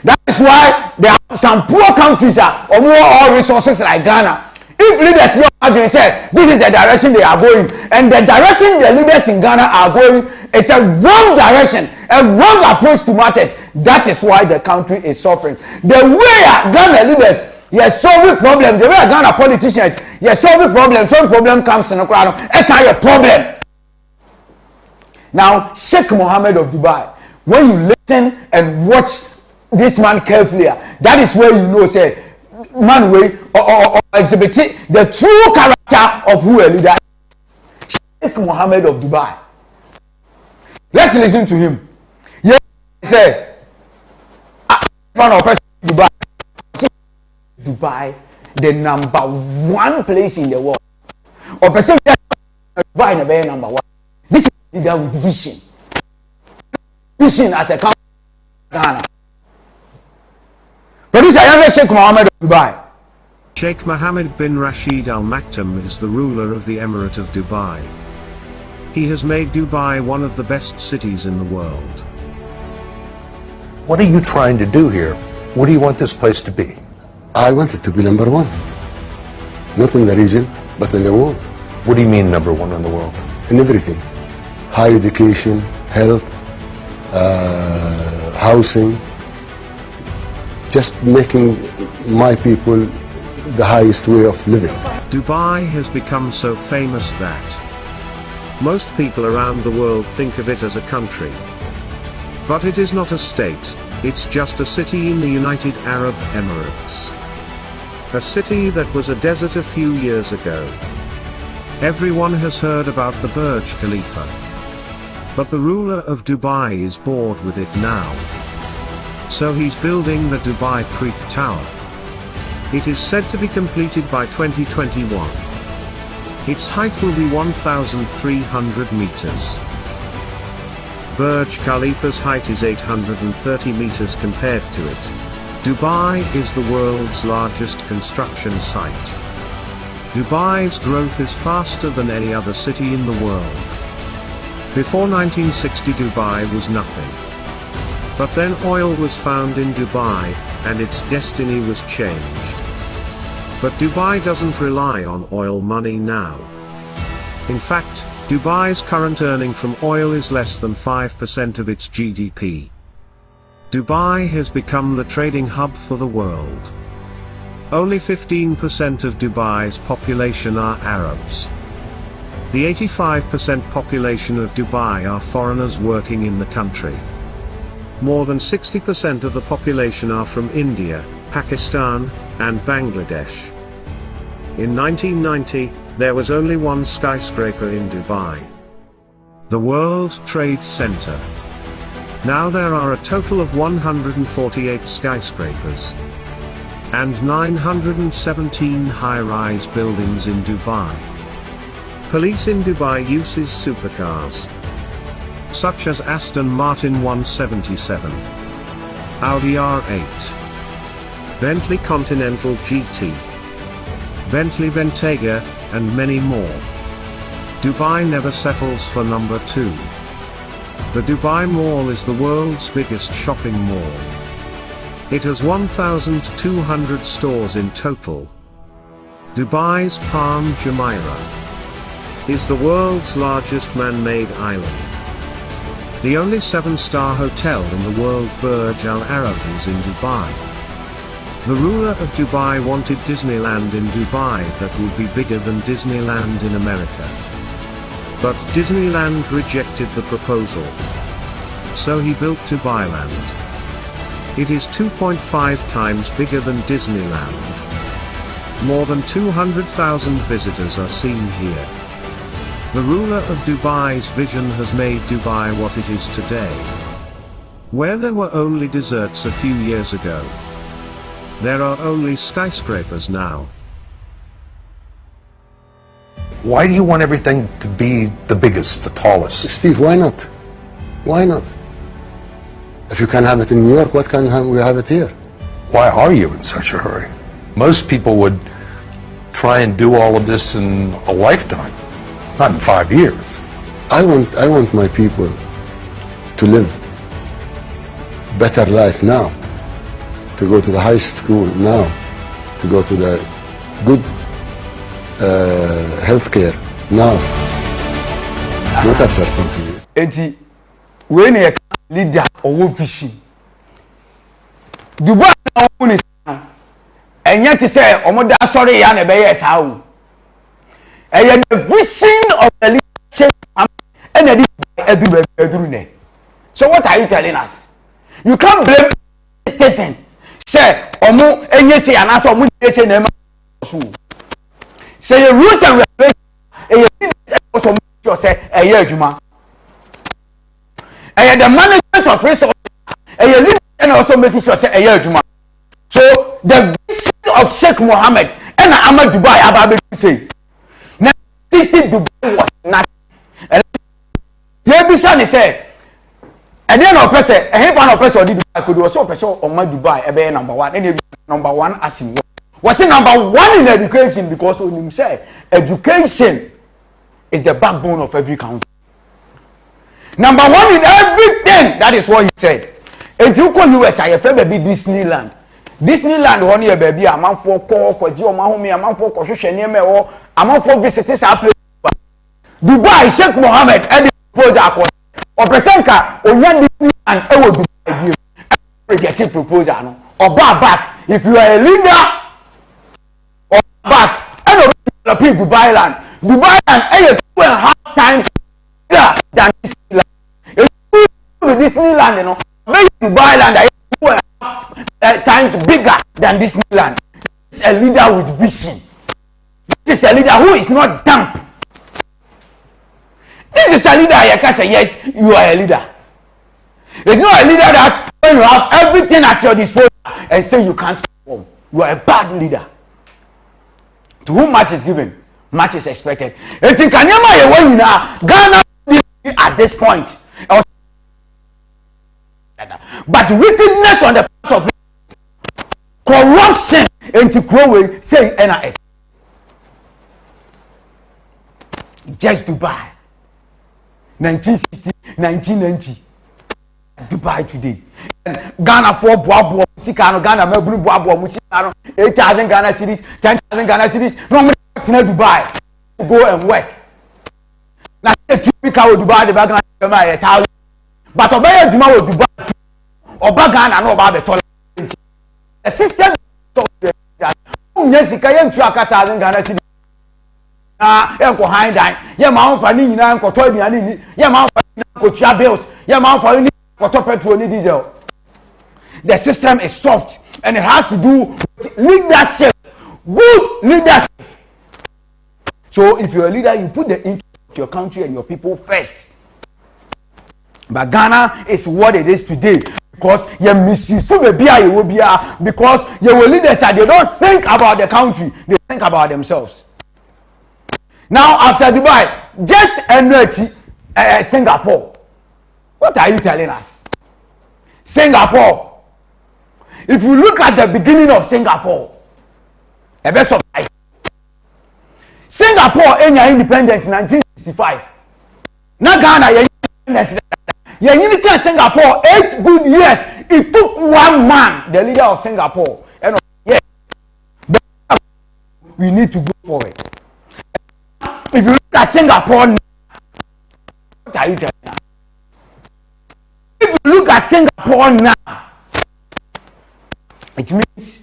That is why there are some poor countries or more all resources like Ghana. If leaders have said this is the direction they are going, and the direction the leaders in Ghana are going is a wrong direction, a wrong approach to matters. That is why the country is suffering. The way Ghana leaders solving problems, the way Ghana politicians solving problems, some problem comes in the crowd. It's a problem. Now, Sheikh Mohammed of Dubai, when you listen and watch this man carefully, that is where you know, say, man way or exhibit the true character of who a leader is. Sheikh Mohammed of Dubai. Let's listen to him. Yes, he said, Dubai, Dubai, the number one place in the world. Or person Dubai never number one. This is leader with vision. Vision as a country, Ghana. Producer, Sheikh Mohammed of Dubai. Sheikh Mohammed bin Rashid Al Maktoum is the ruler of the Emirate of Dubai. He has made Dubai one of the best cities in the world. What are you trying to do here? What do you want this place to be? I want it to be number one. Not in the region, but in the world. What do you mean number one in the world? In everything. High education, health, housing. Just making my people the highest way of living. Dubai has become so famous that most people around the world think of it as a country. But it is not a state, it's just a city in the United Arab Emirates. A city that was a desert a few years ago. Everyone has heard about the Burj Khalifa. But the ruler of Dubai is bored with it now. So he's building the Dubai Creek Tower. It is said to be completed by 2021. Its height will be 1,300 meters. Burj Khalifa's height is 830 meters compared to it. Dubai is the world's largest construction site. Dubai's growth is faster than any other city in the world. Before 1960 Dubai was nothing. But then oil was found in Dubai, and its destiny was changed. But Dubai doesn't rely on oil money now. In fact, Dubai's current earning from oil is less than 5% of its GDP. Dubai has become the trading hub for the world. Only 15% of Dubai's population are Arabs. The 85% population of Dubai are foreigners working in the country. More than 60% of the population are from India, Pakistan, and Bangladesh. In 1990, there was only one skyscraper in Dubai, the World Trade Center. Now there are a total of 148 skyscrapers and 917 high-rise buildings in Dubai. Police in Dubai uses supercars such as Aston Martin 177, Audi R8, Bentley Continental GT, Bentley Bentayga, and many more. Dubai never settles for number 2. The Dubai Mall is the world's biggest shopping mall. It has 1,200 stores in total. Dubai's Palm Jumeirah is the world's largest man-made island. The only 7-star hotel in the world, Burj Al Arab, is in Dubai. The ruler of Dubai wanted Disneyland in Dubai that would be bigger than Disneyland in America. But Disneyland rejected the proposal. So he built Dubailand. It is 2.5 times bigger than Disneyland. More than 200,000 visitors are seen here. The ruler of Dubai's vision has made Dubai what it is today. Where there were only deserts a few years ago, there are only skyscrapers now. Why do you want everything to be the biggest, the tallest? Steve, why not? Why not? If you can have it in New York, what can we have it here? Why are you in such a hurry? Most people would try and do all of this in a lifetime, not in 5 years. I want my people to live better life now, to go to the high school now, to go to the good healthcare now, not after 20 years. Enti, when you leader or fishing, Dubai na omo ni and yet say omoda sorry ya na be yes how. The vision of the leadership and the so what are you telling us? You can't blame the citizen. Say, omo enye say anasa omo say na say the rules and regulations also make sure say adwuma. The management of resources leader and also making sure say adwuma. So the vision of Sheikh Mohammed and Ahmad Dubai Ababe say 60 Dubai was not. He said, and then no person, a heaven of person did Dubai could also person on my Dubai, a number one, and number one as in was it number one in education because when him say education is the backbone of every country. Number one in everything, that is what he said. And you call US, I have ever be Disneyland. Disneyland one year baby, a man for call, Kojo Mahome, a man for Koshu or a man for visitors are playing. Dubai, Sheikh Mohammed, and the proposal or Presenka, or young and Ewo Dubai, rejected proposal or back. If you are a leader or back, and repeat Dubai land, Dubai land, 2.5 times bigger than Disneyland. If you with Disneyland, you know, maybe Dubai land 2.5 times bigger than Disneyland. It's a leader with vision. This is a leader who is not dumb. This is a leader you can say yes, you are a leader. It's not a leader that when you have everything at your disposal and still you can't perform. You are a bad leader. To whom much is given, much is expected. And think Ghana at this point. But wickedness on the part of corruption and growing say NIA. Just Dubai. 1960, 1990. Dubai today. Ghana for Boabo, Sikano, Ghana, Melbourne, Boabo, Musikano, 8,000 Ghana cities, 10,000 Ghana cities. No, Dubai to go and work. Now, typical Dubai, the background, 1,000. But obey Duma will Dubai or Bagana, no about the tolerance. A system that Ghana cities. enko high dine ye ma onfa ni nyina enko to aduane ni ye ma onfa ni enko tua bills ye ma onfa ni enko to petrol ni diesel. The system is soft and it has to do with leadership, good leadership. So if you're a leader, you put the interest of your country and your people first. But Ghana is what it is today because because your leaders they don't think about the country, they think about themselves. Now after Dubai, just Singapore. What are you telling us? Singapore. If you look at the beginning of Singapore, a bit surprised. Singapore independence in 1965. Now Ghana your unity in Singapore 8 good years. It took one man, the leader of Singapore. And yes, we need to go forward. If you look at Singapore now, what are you telling us? If you look at Singapore now, it means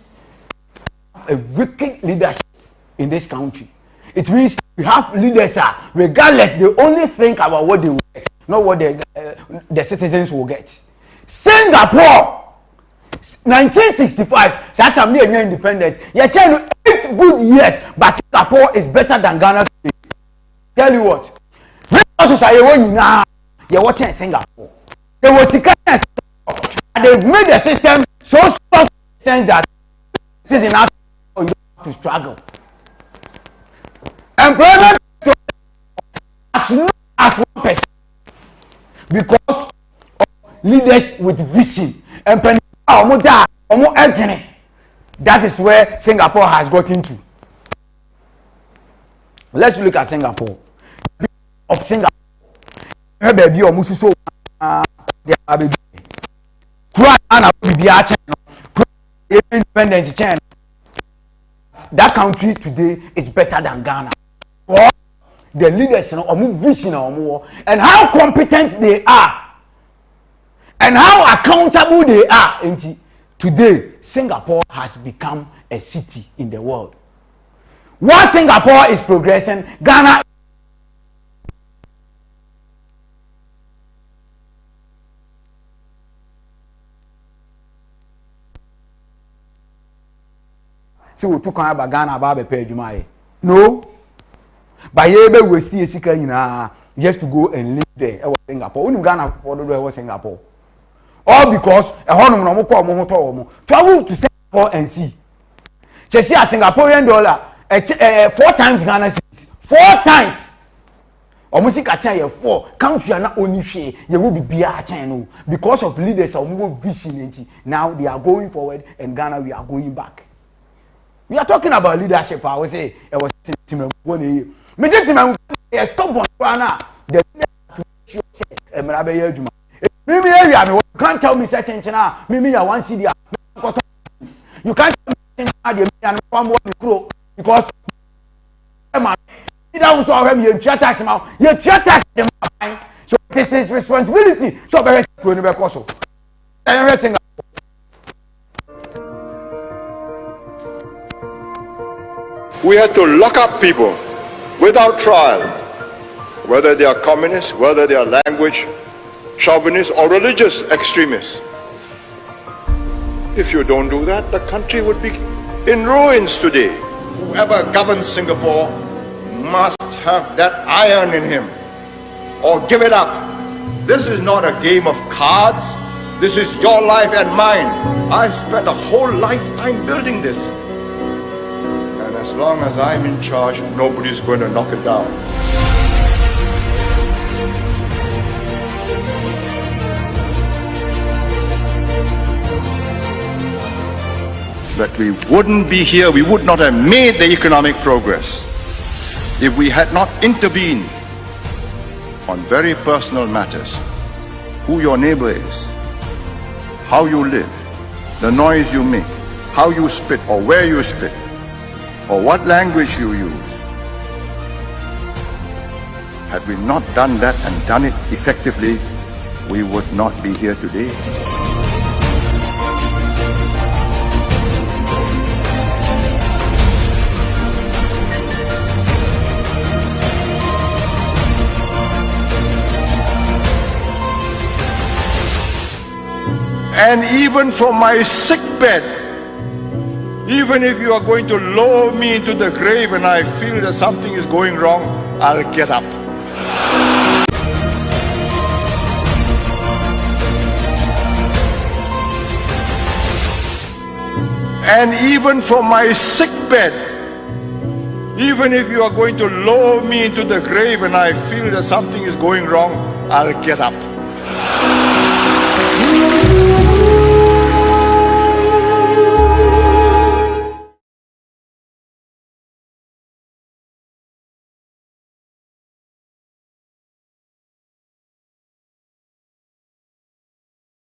a wicked leadership in this country. It means you have leaders regardless, they only think about what they will get, not what the citizens will get. Singapore, 1965, that time they are independent. You're telling 8 good years, but Singapore is better than Ghana today. Tell you what, you're watching Singapore. There was a and they've made the system so strong that it is enough for you to struggle. Employment as low as 1% because of leaders with vision and that is where Singapore has got into. Let's look at Singapore. Of Singapore, baby, or Mususo, independence China. That country today is better than Ghana. Or the leaders or vision or more, and how competent they are, and how accountable they are. And today, Singapore has become a city in the world. While Singapore is progressing, Ghana. See we took on about Ghana about pay July. No. But you be wasting just to go and live there. I was Singapore. Only Ghana for the was Singapore. All because a honor travel to Singapore and see. Just see a Singaporean dollar 4 times Ghana cedis. 4 times. Almost a 4 country are not only share, you will be beer channel because of leaders of more vision. Now they are going forward and Ghana we are going back. We are talking about leadership. I would say it was one stop on the you can't tell me certain maybe I want CD. You can't tell me because so this is responsibility. So we had to lock up people without trial, whether they are communists, whether they are language chauvinists or religious extremists. If you don't do that, the country would be in ruins today. Whoever governs Singapore must have that iron in him or give it up. This is not a game of cards. This is your life and mine. I've spent a whole lifetime building this. And as long as I'm in charge, nobody's going to knock it down. That we wouldn't be here, we would not have made the economic progress if we had not intervened on very personal matters. Who your neighbor is, how you live, the noise you make, how you spit or where you spit, or what language you use. Had we not done that and done it effectively, we would not be here today. And even from my sick bed, even if you are going to lower me into the grave and I feel that something is going wrong, I'll get up. And even from my sick bed, even if you are going to lower me into the grave and I feel that something is going wrong, I'll get up.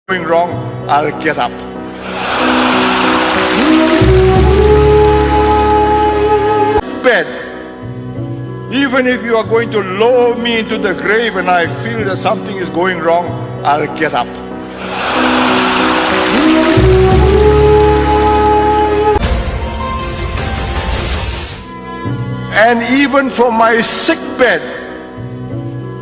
Going wrong, I'll get up. Bed. Even if you are going to lower me into the grave and I feel that something is going wrong, I'll get up. And even from my sick bed,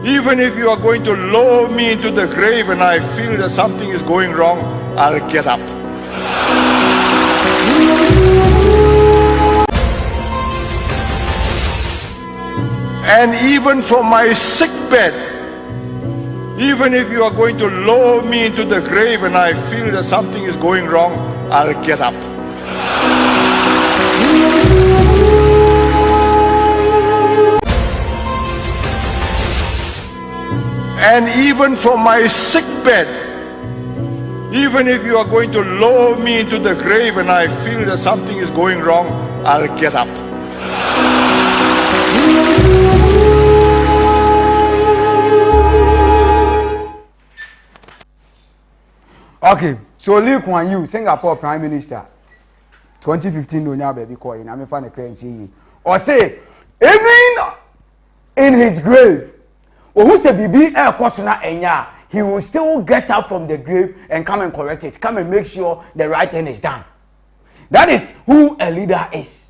even if you are going to lower me into the grave and I feel that something is going wrong, I'll get up. And even from my sick bed, even if you are going to lower me into the grave and I feel that something is going wrong, I'll get up. And even from my sick bed, even if you are going to lower me into the grave and I feel that something is going wrong, I'll get up. Okay, so Lee Kuan Yew, Singapore Prime Minister, 2015 no nya baby call in Amefa ne currency. Or say, even in his grave, or who say bibi air kosuna enya, he will still get up from the grave and come and correct it, come and make sure the right thing is done. That is who a leader is.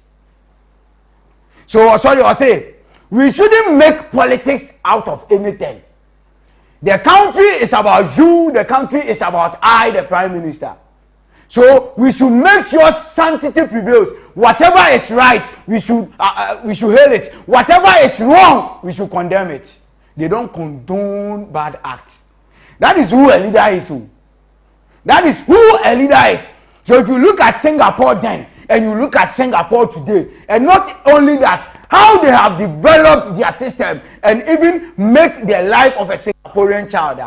So sorry, I say we shouldn't make politics out of anything. The country is about you, the country is about I, the Prime Minister. So we should make sure sanctity prevails. Whatever is right, we should hail it. Whatever is wrong, we should condemn it. They don't condone bad acts. That is who a leader is. That is who a leader is. So if you look at Singapore then, and you look at Singapore today, and not only that, how they have developed their system and even make the life of a Singaporean child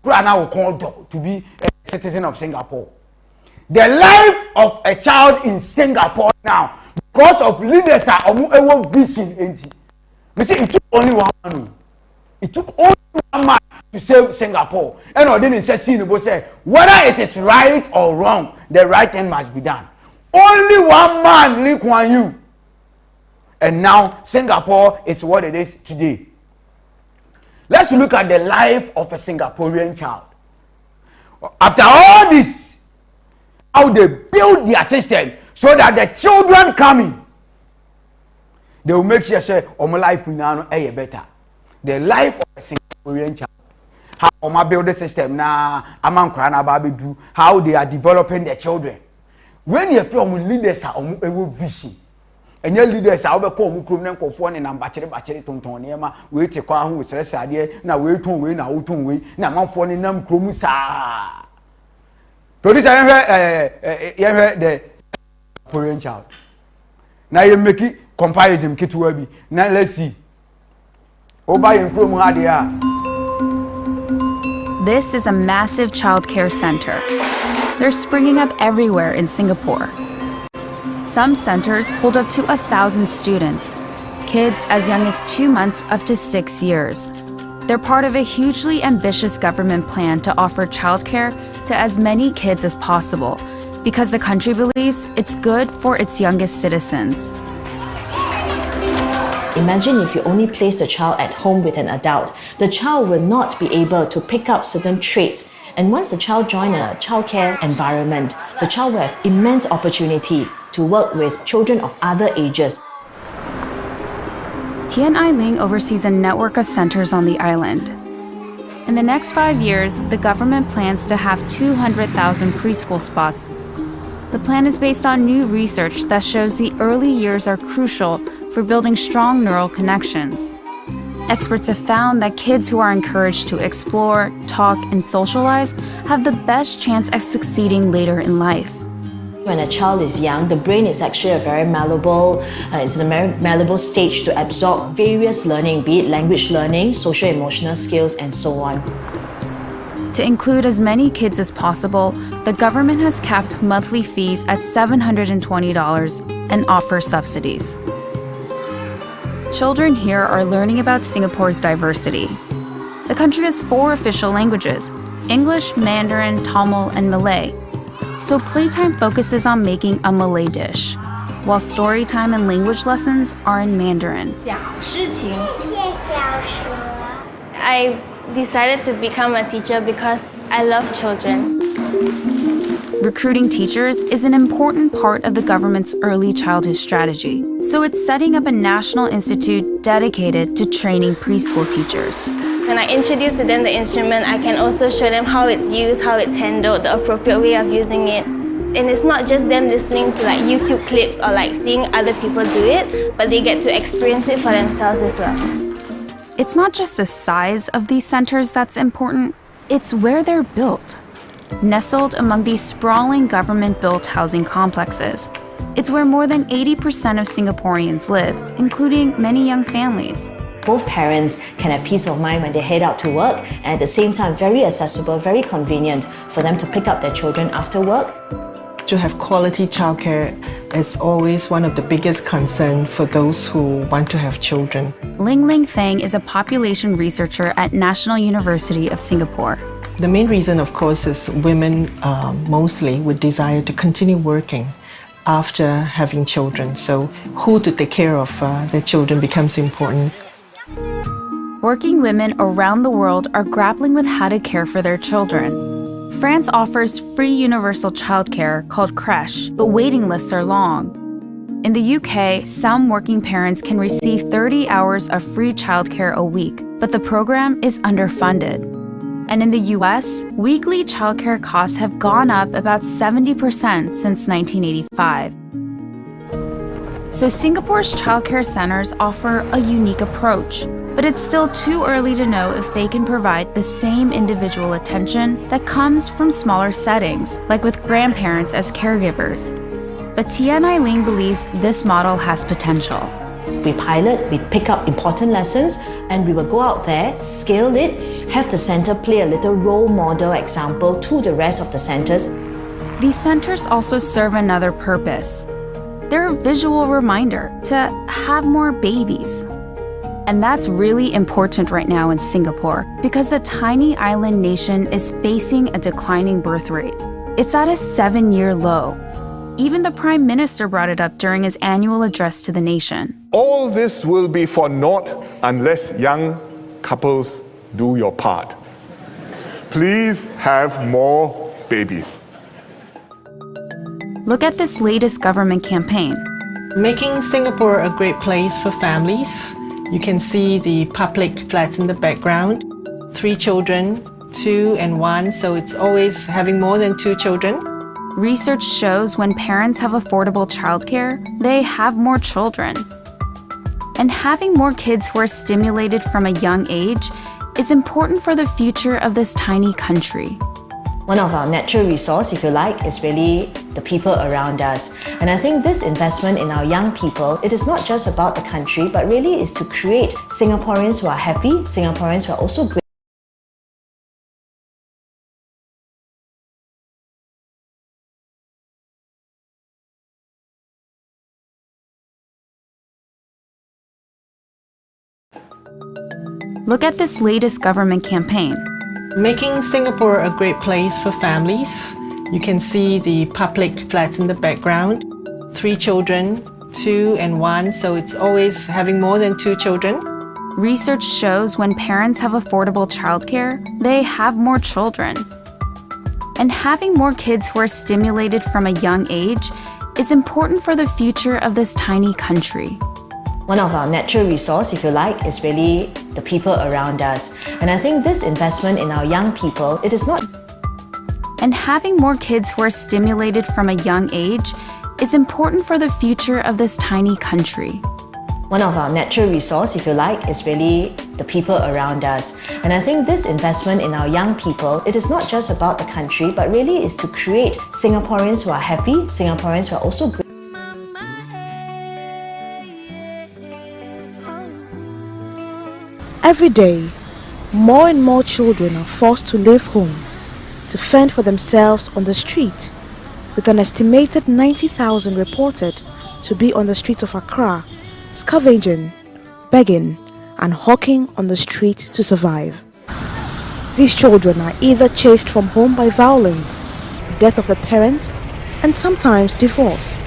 now called to be a citizen of Singapore. The life of a child in Singapore now, because of leaders are vision. You see, it took only one man. It took only one man to save Singapore. And I didn't say whether it is right or wrong, the right thing must be done. Only one man, Lee Kuan Yew. And now Singapore is what it is today. Let's look at the life of a Singaporean child. After all this, how they build their system so that the children coming, they will make sure say, my life now is better. The life of a Singaporean child. How my build the system now, how they are developing their children. When you feel leaders are vision. And your leaders are overcome Mukrum and Bachelor Tontonema, we take a who says idea, now wait to win, now to win, now my phone in them Krumusa. Producer, the Korean child. Now you make it comparison, Kituabi. Now let's see. Oba in Krumuhadia. This is a massive childcare center. They're springing up everywhere in Singapore. Some centers hold up to 1,000 students, kids as young as 2 months up to 6 years. They're part of a hugely ambitious government plan to offer childcare to as many kids as possible, because the country believes it's good for its youngest citizens. Imagine if you only place the child at home with an adult, the child will not be able to pick up certain traits. And once the child joins a childcare environment, the child will have immense opportunity to work with children of other ages. Tien Ai Ling oversees a network of centers on the island. In the next 5 years, the government plans to have 200,000 preschool spots. The plan is based on new research that shows the early years are crucial for building strong neural connections. Experts have found that kids who are encouraged to explore, talk, and socialize have the best chance at succeeding later in life. When a child is young, the brain is actually a very malleable, it's in a very malleable stage to absorb various learning, be it language learning, social emotional skills, and so on. To include as many kids as possible, the government has capped monthly fees at $720 and offers subsidies. Children here are learning about Singapore's diversity. The country has 4 official languages: English, Mandarin, Tamil, and Malay. So playtime focuses on making a Malay dish, while story time and language lessons are in Mandarin. I decided to become a teacher because I love children. Recruiting teachers is an important part of the government's early childhood strategy, so it's setting up a national institute dedicated to training preschool teachers. When I introduce to them the instrument, I can also show them how it's used, how it's handled, the appropriate way of using it. And it's not just them listening to like YouTube clips or like seeing other people do it, but they get to experience it for themselves as well. It's not just the size of these centers that's important, it's where they're built. Nestled among these sprawling government-built housing complexes, it's where more than 80% of Singaporeans live, including many young families. Both parents can have peace of mind when they head out to work, and at the same time very accessible, very convenient for them to pick up their children after work. To have quality childcare is always one of the biggest concerns for those who want to have children. Ling Ling Thang is a population researcher at National University of Singapore. The main reason, of course, is women mostly would desire to continue working after having children. So who to take care of their children becomes important. Working women around the world are grappling with how to care for their children. France offers free universal childcare called Crèche, but waiting lists are long. In the UK, some working parents can receive 30 hours of free childcare a week, but the program is underfunded. And in the US, weekly childcare costs have gone up about 70% since 1985. So Singapore's childcare centers offer a unique approach, but it's still too early to know if they can provide the same individual attention that comes from smaller settings, like with grandparents as caregivers. But Tian Eileen believes this model has potential. We pilot, we pick up important lessons, and we will go out there, scale it, have the center play a little role model example to the rest of the centers. These centers also serve another purpose. They're a visual reminder to have more babies. And that's really important right now in Singapore because the tiny island nation is facing a declining birth rate. It's at a 7-year low. Even the Prime Minister brought it up during his annual address to the nation. All this will be for naught unless young couples do your part. Please have more babies. Look at this latest government campaign. Making Singapore a great place for families. You can see the public flats in the background. 3 children, 2 and 1, so it's always having more than 2 children. Research shows when parents have affordable childcare, they have more children. And having more kids who are stimulated from a young age is important for the future of this tiny country. One of our natural resources, if you like, is really the people around us. And I think this investment in our young people, it is not just about the country, but really is to create Singaporeans who are happy, Singaporeans who are also great. Look at this latest government campaign. Making Singapore a great place for families. You can see the public flats in the background. 3 children, 2 and 1, so it's always having more than 2 children. Research shows when parents have affordable childcare, they have more children. And having more kids who are stimulated from a young age is important for the future of this tiny country. One of our natural resources, if you like, is really the people around us. And I think this investment in our young people, it is not. And having more kids who are stimulated from a young age is important for the future of this tiny country. One of our natural resource, if you like, is really the people around us. And I think this investment in our young people, it is not just about the country, but really is to create Singaporeans who are happy, Singaporeans who are also good. Every day, more and more children are forced to leave home to fend for themselves on the street, with an estimated 90,000 reported to be on the streets of Accra, scavenging, begging, and hawking on the street to survive. These children are either chased from home by violence, death of a parent, and sometimes divorce.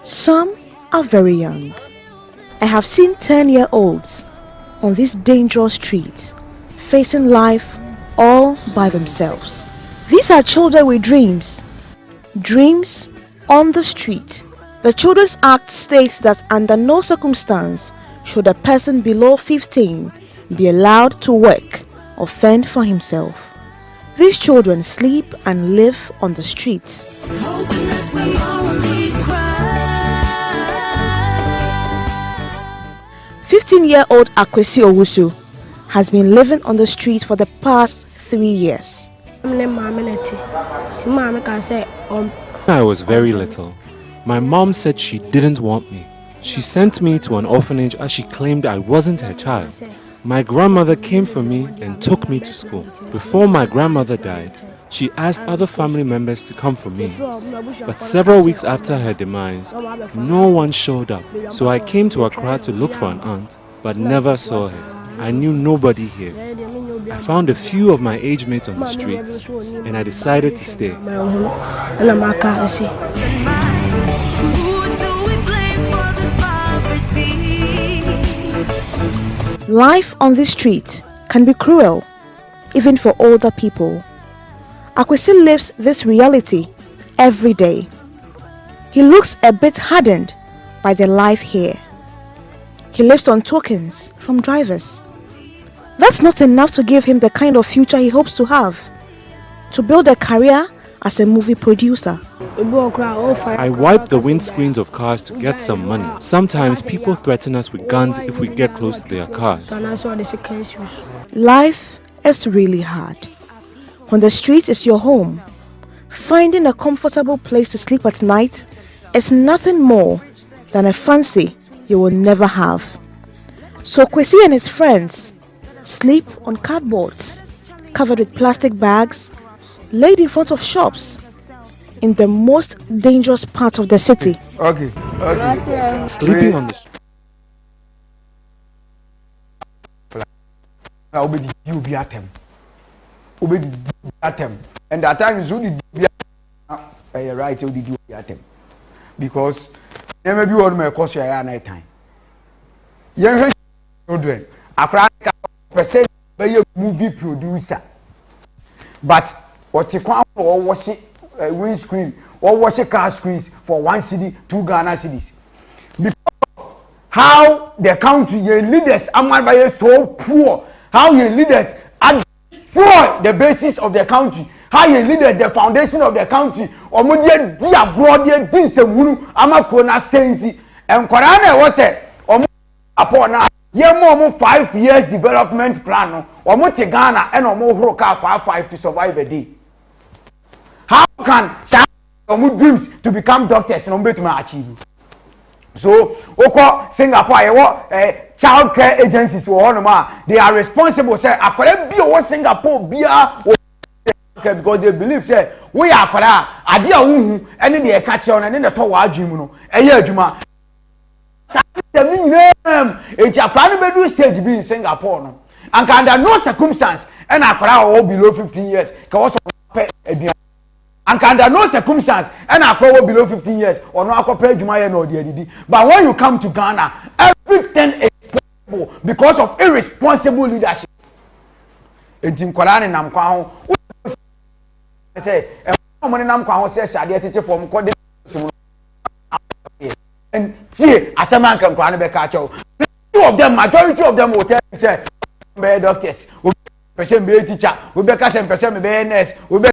Some are very young. I have seen 10-year-olds on these dangerous streets, facing life all by themselves. These are children with dreams. Dreams on the street. The Children's Act states that under no circumstance should a person below 15 be allowed to work or fend for himself. These children sleep and live on the streets. 15-year-old Akwesi Owusu has been living on the street for the past 3 years. I was very little. My mom said she didn't want me. She sent me to an orphanage as she claimed I wasn't her child. My grandmother came for me and took me to school. Before my grandmother died, she asked other family members to come for me. But several weeks after her demise, no one showed up. So I came to Accra to look for an aunt, but never saw her. I knew nobody here. I found a few of my age mates on the streets, and I decided to stay. Life on the street can be cruel, even for older people. Akwesi lives this reality every day. He looks a bit hardened by the life here. He lives on tokens from drivers. That's not enough to give him the kind of future he hopes to have, to build a career as a movie producer. I wipe the windscreens of cars to get some money. Sometimes people threaten us with guns if we get close to their cars. Life is really hard. When the street is your home, finding a comfortable place to sleep at night is nothing more than a fancy you will never have. So Kwesi and his friends sleep on cardboards covered with plastic bags laid in front of shops in the most dangerous part of the city. Sleeping on the street. And at times you did right, you did because never be on my course night time. Young children, a percent by a movie producer. But what you call for washing windscreen or washing car screens for 1 city, 2 Ghana cities. Because how the country, your leaders are so poor, how your leaders are destroy the basis of the country, how your leaders, the foundation of the country, or media dia broad things amakona sensi and Korana was said upon now. Ye more 5 years development plan or more Ghana and more Roka 5 to survive a day. How can some dreams to become doctors no better achieve? So Oko Singapore child care agencies they are responsible say akwara bi o Singapore bia because they believe say we akwara ade a hu ene de e ka che on ene ne to wa adwim no eye adwuma stage be in Singapore no and under no circumstance and akwara o below 15 years ka was and under no circumstance and akwara below 15 years or no akwa adwuma ye no de but when you come to Ghana everything is possible because of irresponsible leadership. Enti nkwara ne nam kwa ho say money nam kwa ho say shade tete form ko and see asaman kan kwa ne be ka chawo of them, majority of them will tell you, say, be doctors, person be teacher, we be person be nurse, we be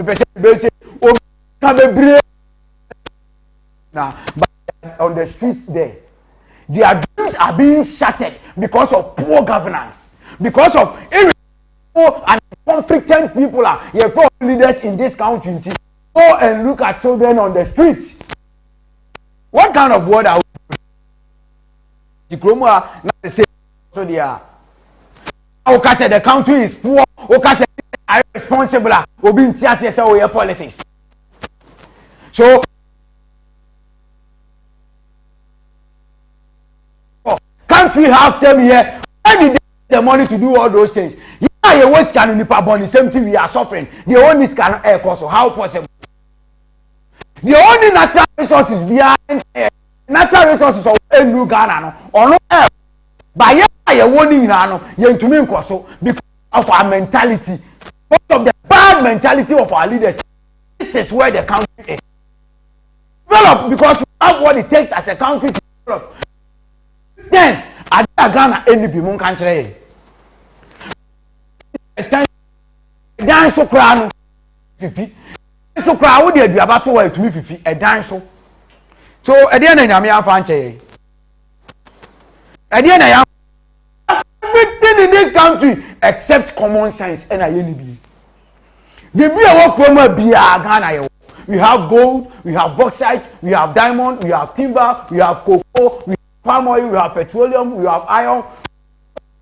person be say, oh, can be brave. Now, but on the streets there, their dreams are being shattered because of poor governance, because of irresponsible and incompetent people are leaders in this country. Go and look at children on the streets. What kind of word are we? The Chroma not the same. So they are. Okay, say the country is poor. Okay, say are responsible. Obi ntiase say we politics. So country have same here. Why did they get the money to do all those things? Yeah, you waste can nipa born the same thing we are suffering. The only can air cost. How possible? The only natural resources behind natural resources of Enu Ghana no or no by ye warning no ye ntumi nkoso because of our mentality, because of the bad mentality of our leaders. This is where the country is developed, because we have what it takes as a country to develop. Then at Ghana any be mun country stand down so crown fifi so crown we dey aduaba to wa etumi fifi e dan so e dey na nyame afa nche e dey na ya everything in this country except common sense and ayenibi the be a work from bia Ghana. We have gold, we have bauxite, we have diamond, we have timber, we have cocoa, we have palm oil, we have petroleum, we have iron.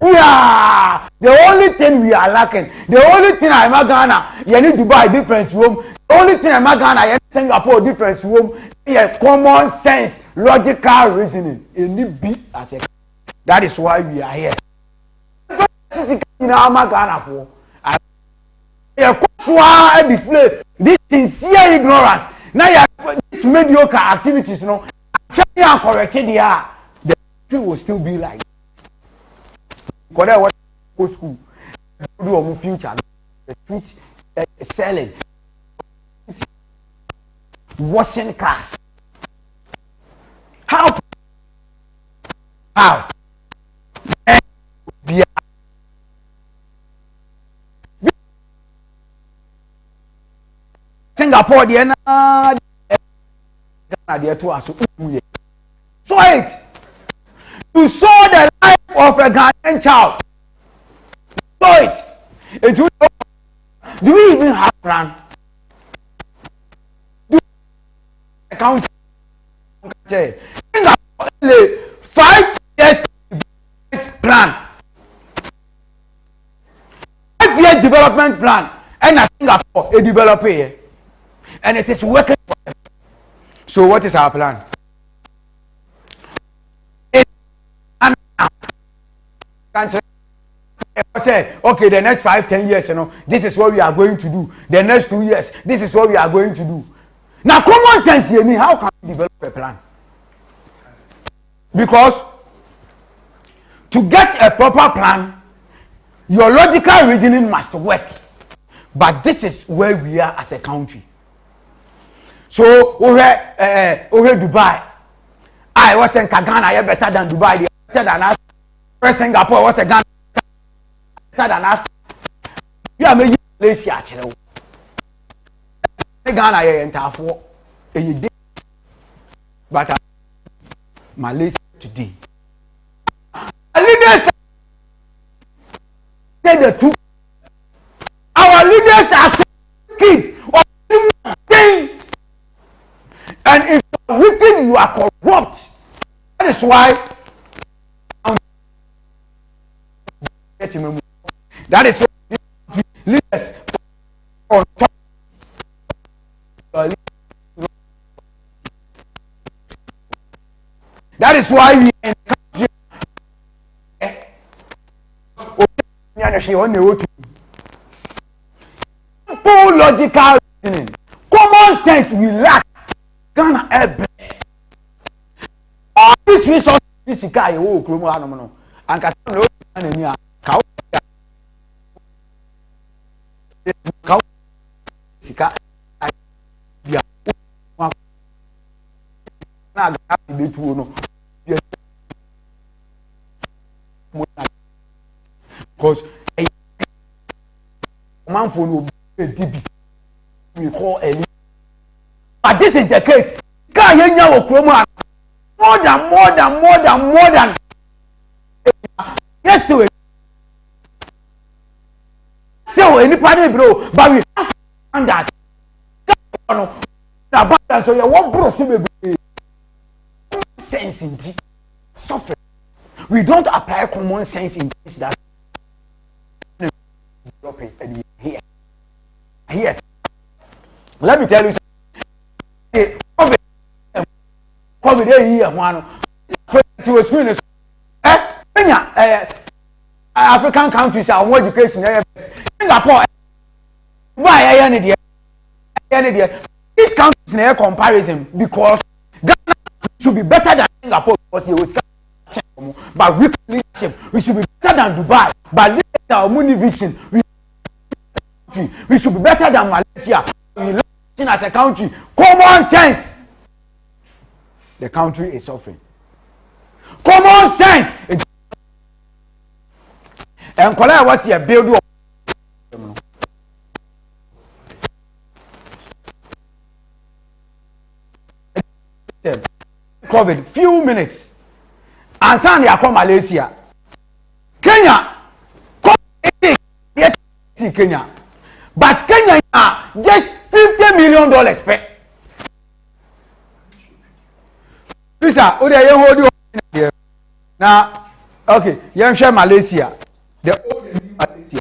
Yeah, the only thing we are lacking, the only thing I'm Ghana, you need Dubai difference room. The only thing I'm Ghana, you need Singapore difference room. Yeah, common sense, logical reasoning. You need be as a. That is why we are here. This is Ghana for. Yeah, display this sincere ignorance. Now, this mediocre activities, no, corrected here. The country will still be like. Because what go school, do our future, the street selling, washing cars. How? Singapore, the so it to saw the life of a Ghanaian child. So it do we even have plan? Do account 5 years plan, 5 years development plan, and I Singapore a developer here. And it is working for them. So what is our plan? Say, okay, the next 5-10 years, you know, this is what we are going to do. The next 2 years, this is what we are going to do. Now, common sense, you mean, how can we develop a plan? Because to get a proper plan, your logical reasoning must work. But this is where we are as a country. So over Dubai, I was in Ghana, better than Dubai, better than us. Where Singapore was a Ghana better than us. You are making Malaysia, Ghana enter for a day, but Malaysia today. Leaders say the truth. Our leaders are so wicked or thing. And if you are wicked, you are corrupt. That is why. That is why leaders on top. That is why we encourage simple logical reasoning, common sense we lack. Ghana every all these resources this guy who kromo hanom no anka no na ni a ka sika bia na ga be tuo no because man for no DB we call Eli. But this is the case. Can you know more than yes to it. So anybody bro, but we have abundance. Abundance, so you want bro sense in the suffering. We don't apply common sense in this that here. Let me tell you something. COVID here one. Was African countries are more education. Singapore, why these countries in comparison because Ghana should be better than Singapore because it was but weak leadership. We should be better than Dubai. But look at our money vision. We should be better than Malaysia. We learn as a country. Common sense. The country is suffering. Common sense. And Kola was here build COVID few minutes. And Sunday I come Malaysia. Kenya. Kenya. But Kenya just $50 million spent. Lisa, who they hold you here? Now, okay, you share Malaysia. The old Malaysia.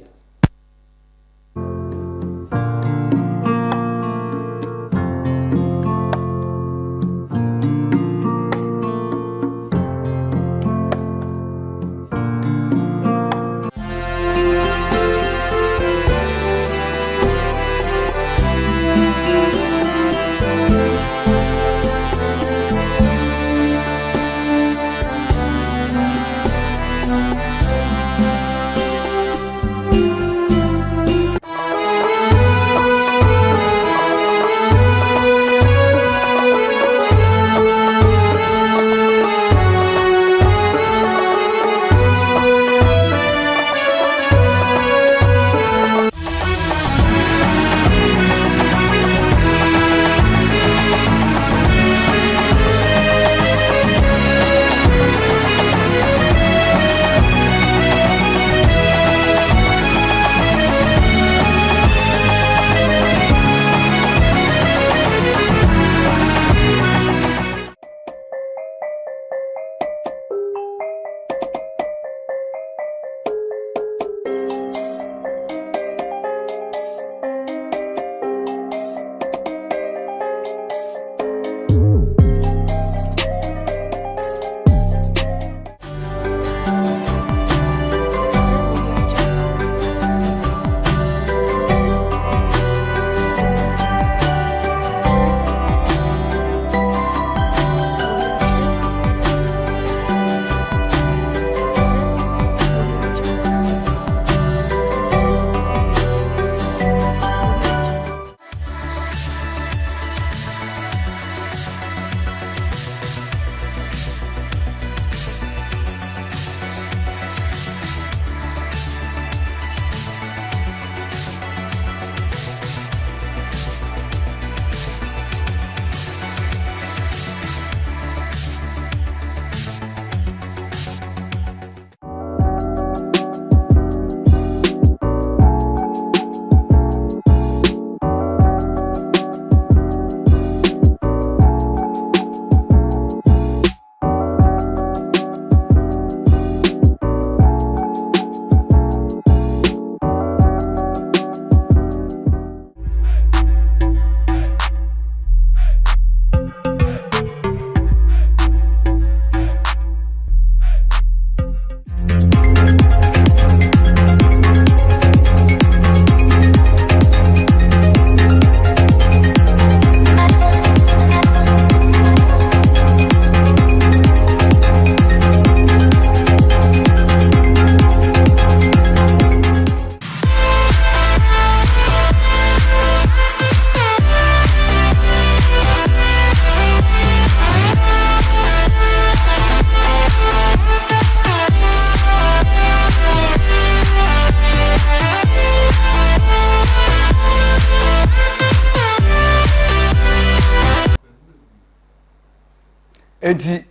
enti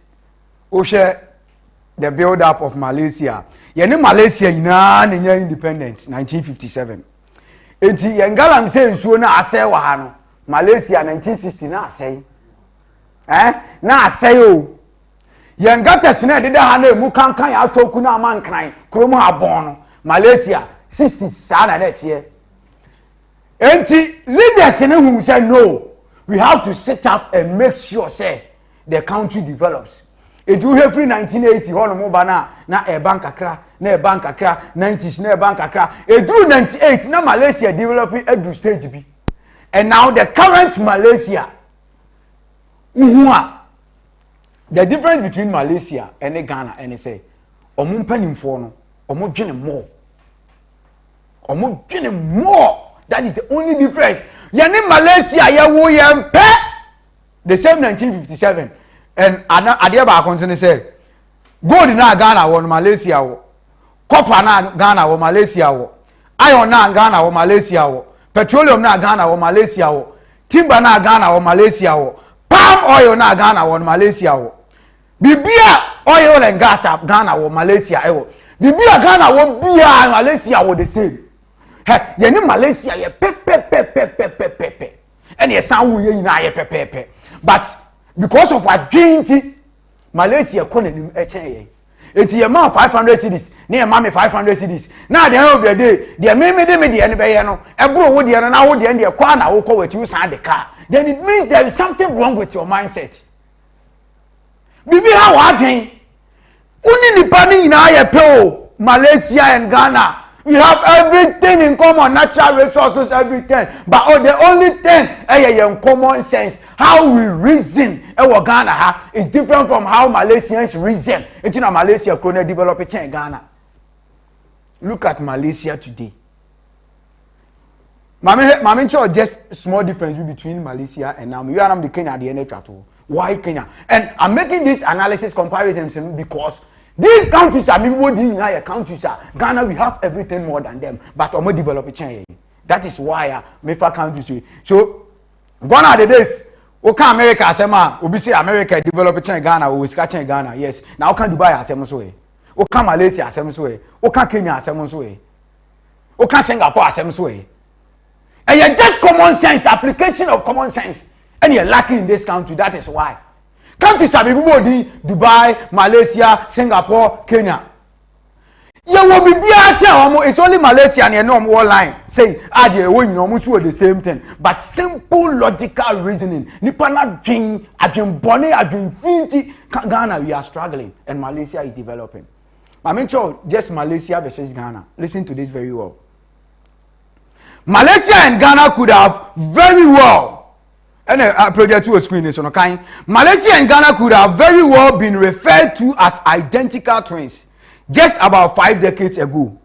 o share the build up of Malaysia yene Malaysia ina na independence 1957 enti yengalam say nsuo na asay wa ha no Malaysia 1960 na asay na asay o yengata sene de ha na emu kankan ya atoku na amankran kromu abon no Malaysia 60 sa na net here enti leaders in who say no we have to set up and make sure say the country develops. It will have free 1980 hono mo bana na e bank akra na e bank akra 90s na e bank akra e do 98 na Malaysia developing edu stage bi and now the current Malaysia the difference between Malaysia and Ghana and say omo mpanimfo no omo dwene more that is the only difference yani Malaysia ya wo yempe the same 1957 and adia ba continue say gold na Ghana wo Malaysia wo copper na Ghana wo Malaysia wo iron na Ghana wo Malaysia wo petroleum na Ghana wo Malaysia wo timber na Ghana wo Malaysia wo palm oil na Ghana wo Malaysia wo bibia oil and gas Ghana wo Malaysia wo bibia Ghana wo bia Malaysia wo the same ye ni Malaysia ye pe and ye san wo ye nyina ye pe but because of our joint Malaysia konenim echen eti ye ma 500 cedis na ye ma me 500 cedis na at the end of the day the me de ne be ye no ebro wo de no na wo de ne kwa na wo kwa wati wo san the car then it means there is something wrong with your mindset bibi ha wa den uni nipa ni nyina ye pe o Malaysia and Ghana we have everything in common, natural resources, everything. But the only thing in common sense, how we reason Ghana is different from how Malaysians reason. It's in Malaysia, Corona develop in Ghana. Look at Malaysia today. Mami show just small difference between Malaysia and now. You are the Kenya at the end of why Kenya? And I'm making this analysis comparison because these countries are people in higher countries. Ghana, we have everything more than them, but we develop China. That is why MEFA countries. So, Ghana the days, okay, America as we say America develop China, Ghana, we catch Ghana. Yes, now can Dubai as way. Okay, Malaysia as way. Okay, Kenya as way. Okay, Singapore as way. And you're just common sense, application of common sense, and you're lacking in this country. That is why. Countries are people Dubai, Malaysia, Singapore, Kenya. You will be it's only Malaysia and you know more line. Say, when you almost do the same thing. But simple logical reasoning. Nipana dream, I've been born, I've been finty. Ghana, we are struggling, and Malaysia is developing. I mean, just Malaysia versus Ghana. Listen to this very well. Malaysia and Ghana could have very well. And a project to a screen is on a kind. Malaysia and Ghana could have very well been referred to as identical twins just about 5 decades ago.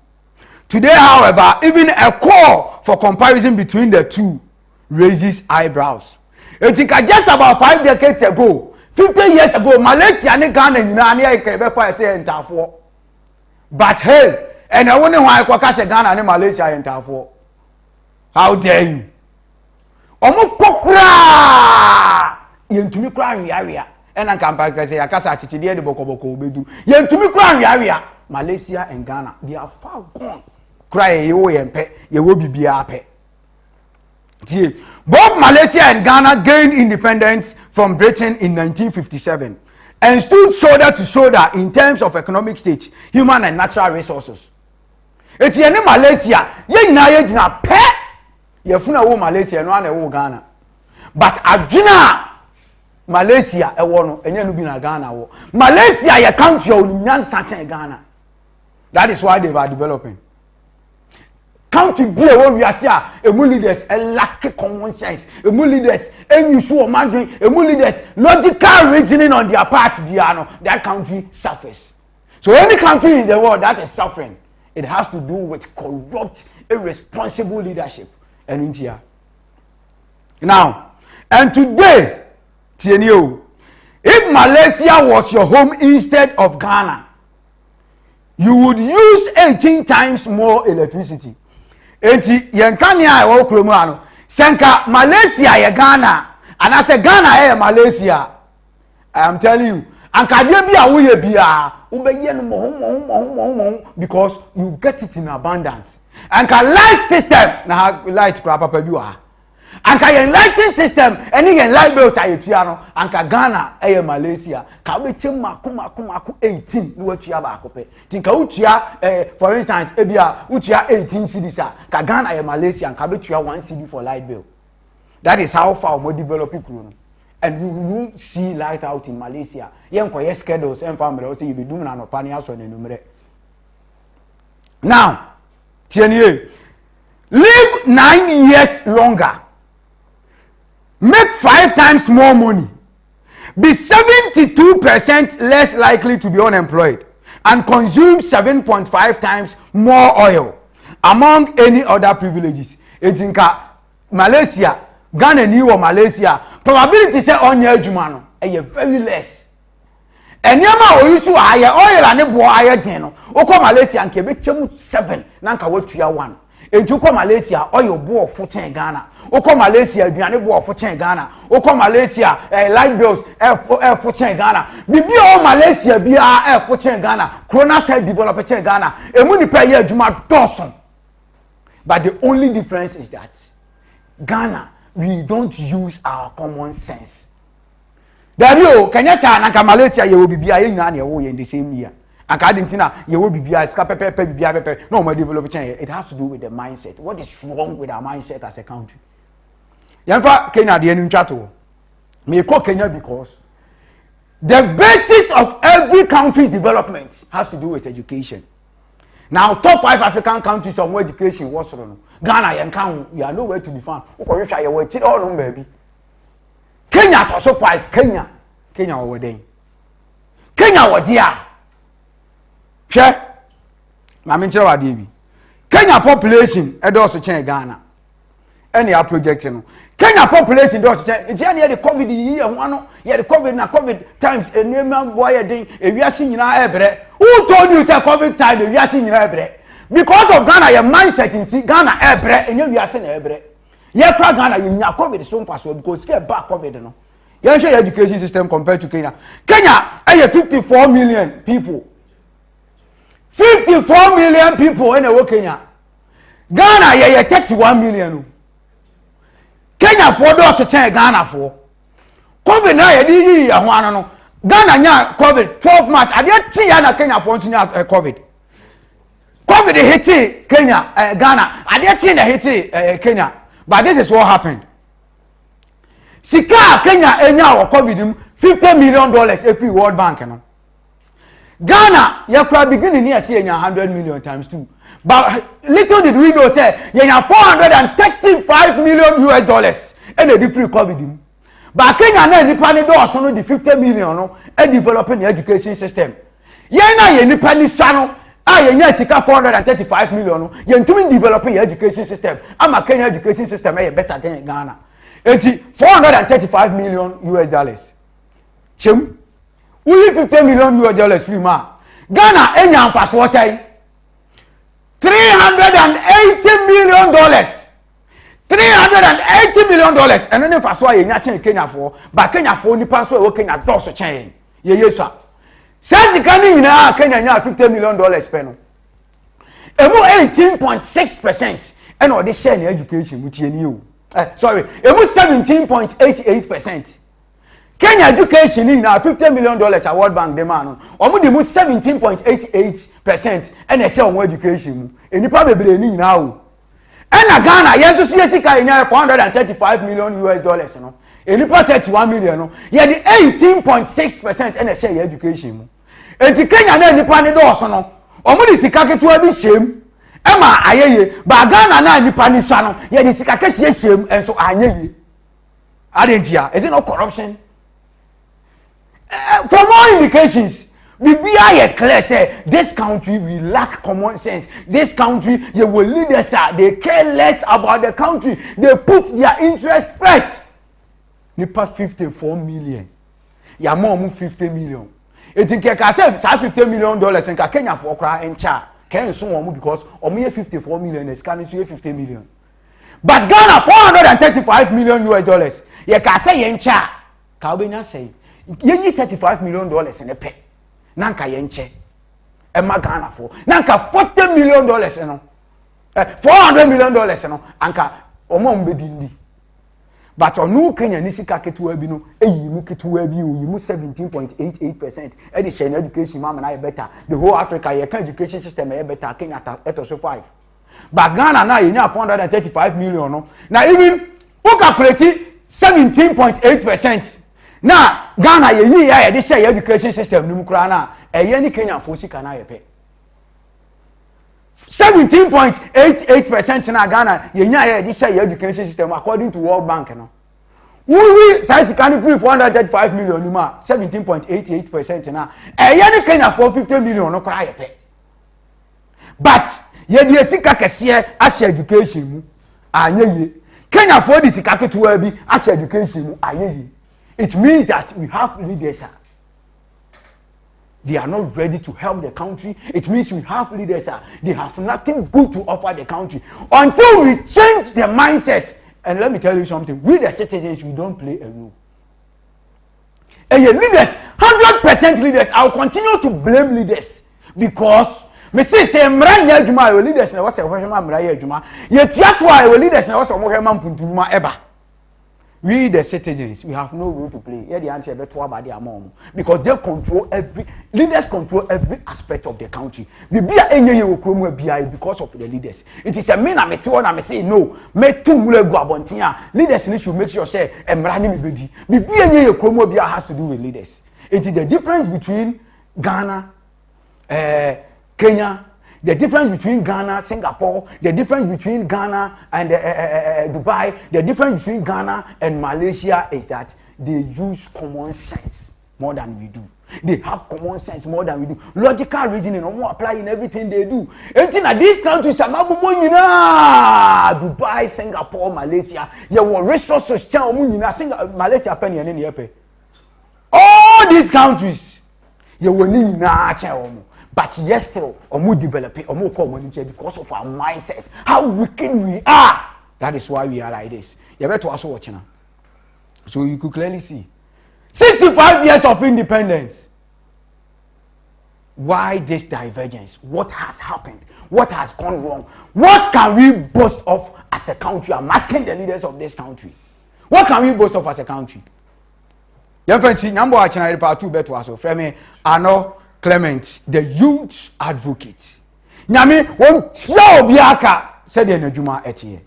Today, however, even a call for comparison between the two raises eyebrows. It's just about 5 decades ago, 50 years ago, Malaysia and Ghana but hey, and I wonder why I say Ghana and Malaysia and how dare you? Omo kokra yentumi kra nwiawia ena kampa kase yakasa atichide de bokoboko obedu yentumi kra nwiawia Malaysia and Ghana they are far gone kra ye wo yempe ye wo bibia pe tie both Malaysia and Ghana gained independence from Britain in 1957 and stood shoulder to shoulder in terms of economic state, human and natural resources. Etienne Malaysia ye nyina ye gina pe ye funa wo Malaysia no ana wo Ghana but adwina Malaysia e wo no enye no bi na Ghana wo Malaysia ye country o nyansa chen Ghana. That is why they are developing country be wo wiase a emu leaders lack common sense, emu leaders enyusu o mandwen, emu leaders logical reasoning on their part no that country suffers. So any country in the world that is suffering, it has to do with corrupt, irresponsible leadership. And India. Now, and today, TNU, if Malaysia was your home instead of Ghana, you would use 18 times more electricity. Enti yenkania e wo kromu ano. Senka Malaysia ye Ghana, and I say Ghana e Malaysia. I am telling you, anka de bi a wo ye bia wo be ye no mo because you get it in abundance. Anka light system na light kura papa bi wa anka yen lighting system eni yen light bills ayetua no anka Ghana eye Malaysia ka be chem mako 18 ni watua ba akope tinka utua for instance ebia utua 18 cedis ka Ghana eye Malaysia anka be tua 1 cedi for light bill. That is how far we develop Ikuru. And you will see light out in Malaysia. Yen ko yes schedules and family say you be doing an opania so enumere. Now, live 9 years longer. Make 5 times more money. Be 72% less likely to be unemployed and consume 7.5 times more oil among any other privileges. Etinka Malaysia, Ghana ni or Malaysia, probability say onye adwuma no e very less. Enyama o yisu higher oil and bo higher den no. Oko Malaysia nke be chemu 7 na nka watua 1. Enti oko Malaysia oil bo ofo chen Ghana. Oko Malaysia aduane bo ofo chen Ghana. Oko Malaysia light bills ofo chen Ghana. Bibi o Malaysia bia ofo chen Ghana. Corona side develop chen Ghana. Emu ni pe ye adwuma doson. But the only difference is that Ghana, we don't use our common sense. There you can you say Anka Malaysia you will be in the same year. Anka Argentina you will be no more development. It has to do with the mindset. What is wrong with our mindset as a country? Yampa Kenya the Enuchato. Me call Kenya because the basis of every country's development has to do with education. Now, top 5 African countries on where education was run. Ghana, you are nowhere to be found. Oh, baby. Kenya, also 5. Kenya over there. Kenya over there. Share. Kenya population, also change Ghana. Any project, Kenya population does change. It's near the COVID year, one, yeah, the COVID times, a name boy, we are seeing in our ebre. Who told you it's a COVID time? We are seeing in ebre. Because of Ghana, your mindset in Ghana ebre, and you are seeing ebre. Yeah, Ghana, you are COVID so fast because get back COVID, no. You share education system compared to Kenya. Kenya, I 54 million people. 54 million people in the Kenya. Ghana, yeah, 31 million. Kenya for those to say Ghana for COVID na yedi ya ho no Ghana nya COVID 12 March ade ti ya na Kenya for nya COVID hit Kenya Ghana ade ti na hit Kenya, but this is what happened. Sika Kenya enya wa COVID $50 million every World Bank no. Ghana yakwa beginning here say enya 100 million times 2. But little did we know say you have $435 million and a different COVID. But Kenya na nipa ni do so no the 50 million no e developing the education system. Ye na ye nipa ni sa no ye nya sika 435 million no ye ntumi developing the education system. Ama Kenya education system e better than Ghana. Enti $435 million. Chem we $50 million free ma. Ghana enya amfaso say $380 million. $380 million. And then for so you nya Kenya for, but Kenya for nipa so e Kenya doso chen. Ye yeso. Says the Kenya na Kenya nya $50 million pe no. Emu 18.6% and all this share in education mutie ni o. Sorry, emu 17.88%. Kenya education in $50 million a World Bank demand. Omo dey move 17.88% and a share on education. Any problem be ni now. And Ghana ye to see sika in $435 million no. Any part 31 million no. Ye the 18.6% and a share education. And the Kenya na nipa ni do so no. Omo dey sika ketua bi shem. Ema ayeye, ba Ghana na nipa ni so no. Ye the sika ke shem and so anyeye. Adentia, is it not corruption? From all indications, we be clear say this country we lack common sense. This country, you will leaders they care less about the country. They put their interest first. Nipa 54 million. Ya mom 50 million. It think I say $50 million in Kenya for cry and cha. Can so because omo 54 million is can so 50 million. But Ghana $435 million. You can say yen cha. Ka obenya say Yenyi $35 million in a pay. Nanka yenche. Emma Ghana for. Nanka $40 million no. $400 million no. Anka omom bedindi. But on no Kenya nisika ketuwa bi no eyimu ketuwa bi oyimu 17.88%. Education education mama na better. The whole Africa education system better. Kenya eto so 5. But Ghana now you have 435 million no. Now even who calculate 17.8%. Now Ghana ye this education system ni mukura na ni Kenya for sika na ye pe. 17.88% na Ghana ye this education system according to World Bank no. We size can free 435 million ma 17.88% na ni Kenya for 50 million no kra ye pe. But ye die sika kese as education mu anyeye. Kenya for this sika ketuwa bi as education mu anyeye. It means that we have leaders. They are not ready to help the country. It means we have leaders. They have nothing good to offer the country. Until we change the mindset. And let me tell you something. We the citizens, we don't play a role. And your leaders, 100% leaders, I'll continue to blame leaders. Because me say mranya juma your leaders na wase hwehema mranya juma. Ye tiatwa your leaders na wase hwehema mpuntunuma eba. We the citizens, we have no role to play. Here the answer be to about their mom because they control leaders control every aspect of the country. The bia enye ye okromu bia because of the leaders. It is a me na me te na me say no, me tu mule gu abontin a leaders need should make sure say emra ni me bedi. The bia enye ye okromu bia has to do with leaders. It is the difference between Ghana, Kenya, the difference between Ghana, Singapore, the difference between Ghana and Dubai, the difference between Ghana and Malaysia is that they use common sense more than we do. They have common sense more than we do. Logical reasoning, no apply in everything they do. Anything at these countries, Dubai, Singapore, Malaysia, you will resources, Malaysia penny and any all these countries, you will need but yes, still, we develop it, because of our mindsets, how wicked we are. That is why we are like this. You better also watch now. So you could clearly see 65 years of independence. Why this divergence? What has happened? What has gone wrong? What can we boast of as a country? I'm asking the leaders of this country. What can we boast of as a country? You can see number one channel part 2 better also. Frame Arno Clement, the youth advocate. Nyame won twa obiaka said the Najuma etie.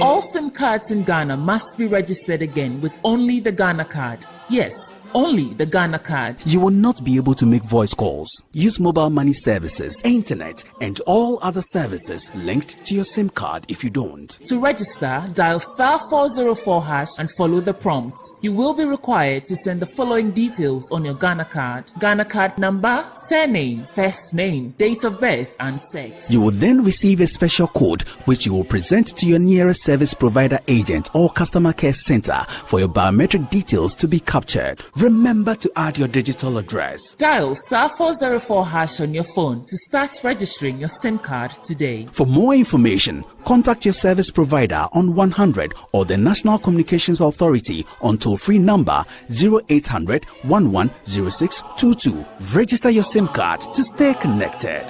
All SIM cards in Ghana must be registered again with only the Ghana card. Yes, only the Ghana card. You will not be able to make voice calls, use mobile money services, internet, and all other services linked to your SIM card if you don't. To register, dial *404# and follow the prompts. You will be required to send the following details on your Ghana card. Ghana card number, surname, first name, date of birth, and sex. You will then receive a special code which you will present to your nearest service provider agent or customer care center for your biometric details to be captured. Remember to add your digital address. Dial *404# on your phone to start registering your SIM card today. For more information, contact your service provider on 100 or the National Communications Authority on toll-free number 0800 110622. Register your SIM card to stay connected.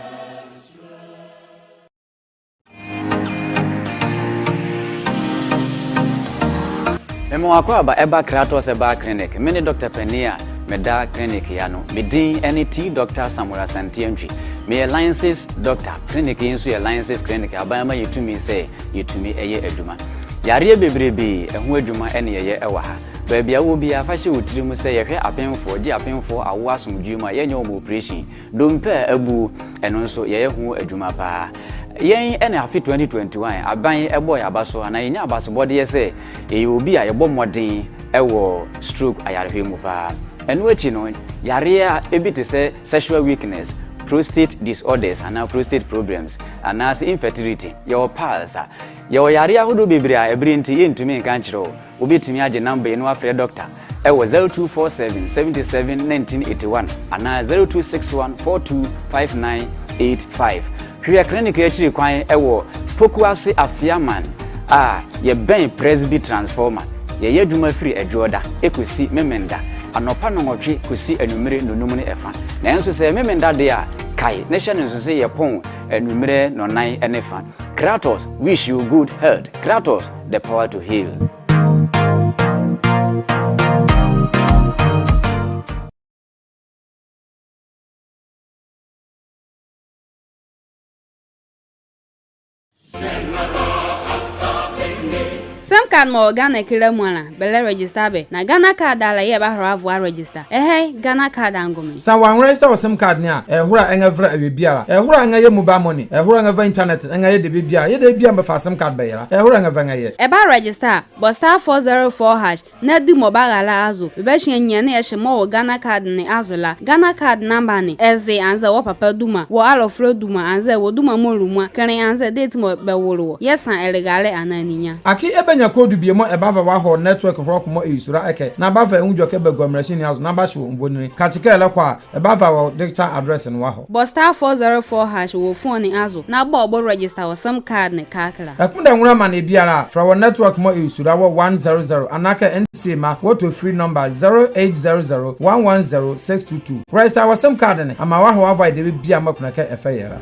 Memoakwa eba Kratos eba clinic. Mini Dr. Penia meda clinic yano. Midin NET Dr. Samuel Santientry. Me alliances doctor clinic insu alliances clinic abayama yitumi say yitumi eye eduma. Yare bebrebe ehu eduma ene ye ewa ha. Baby awo bi afahye wotiri mu say yehwe apenfo di apenfo awo asomdwuma yenye omo operation. Dompe abu eno nso ye hu eduma pa. Yen ene afi 2021 aban ebo ya baso na yenya abaso bode ye say ye obi a ye bɔ modern ewo stroke ayarehwe mu pa eno achi no yare a ebite say sexual weakness prostate disorders and prostate problems and as infertility your pulse your yare ahodo bebre a ebrinti yentumi nka nchiro obetumi age number eno afre doctor ewo 0247 77 1981 and 0261 425985 hwe clinic achiri kwan ewo Pokuase Afiaman ye ben Presby transformer ye yeduma free ejoda ekosi memenda anopa no nwotwe kosi anumere nonum ne efa na enso se memenda de a kai nation nso se ye pon anumere nonan enefa. Kratos wish you good health. Kratos the power to heal. Some card mo Ghana kila mwana bele register be na Ghana card ala ye ba horo avo register Ghana card angome sa wan register o sim card nia hura enga vra abiara hura enga ye mobile money hura enga va internet enga ye de biara ye de bia me fa sim card be yara hura enga va enga ye ba register but star 404 hash na di mobile ala azo be hye nya na ye hye mo Ghana card ni azola Ghana card number ni eze anza wo papa duma wo alofro duma anza wo duma molumwa kene anza date mo be woro yesan elegale ananinya aki ebenya code bi mo ebava wa ho network rock mo isura eke na bava enwujo ke begomrachine house na ba show mbonire kachika ele kwa ebava wa digital address no wa ho but star 404 hash wo phone ni azo na ba obo register wo some card ne kakra ekunda nwura ma na biara fra wo network mo isura wo 100 anaka NC ma wo to free number 0800110622 register wo some card ne ama wa ho avoid de bia makuna ke efe yera.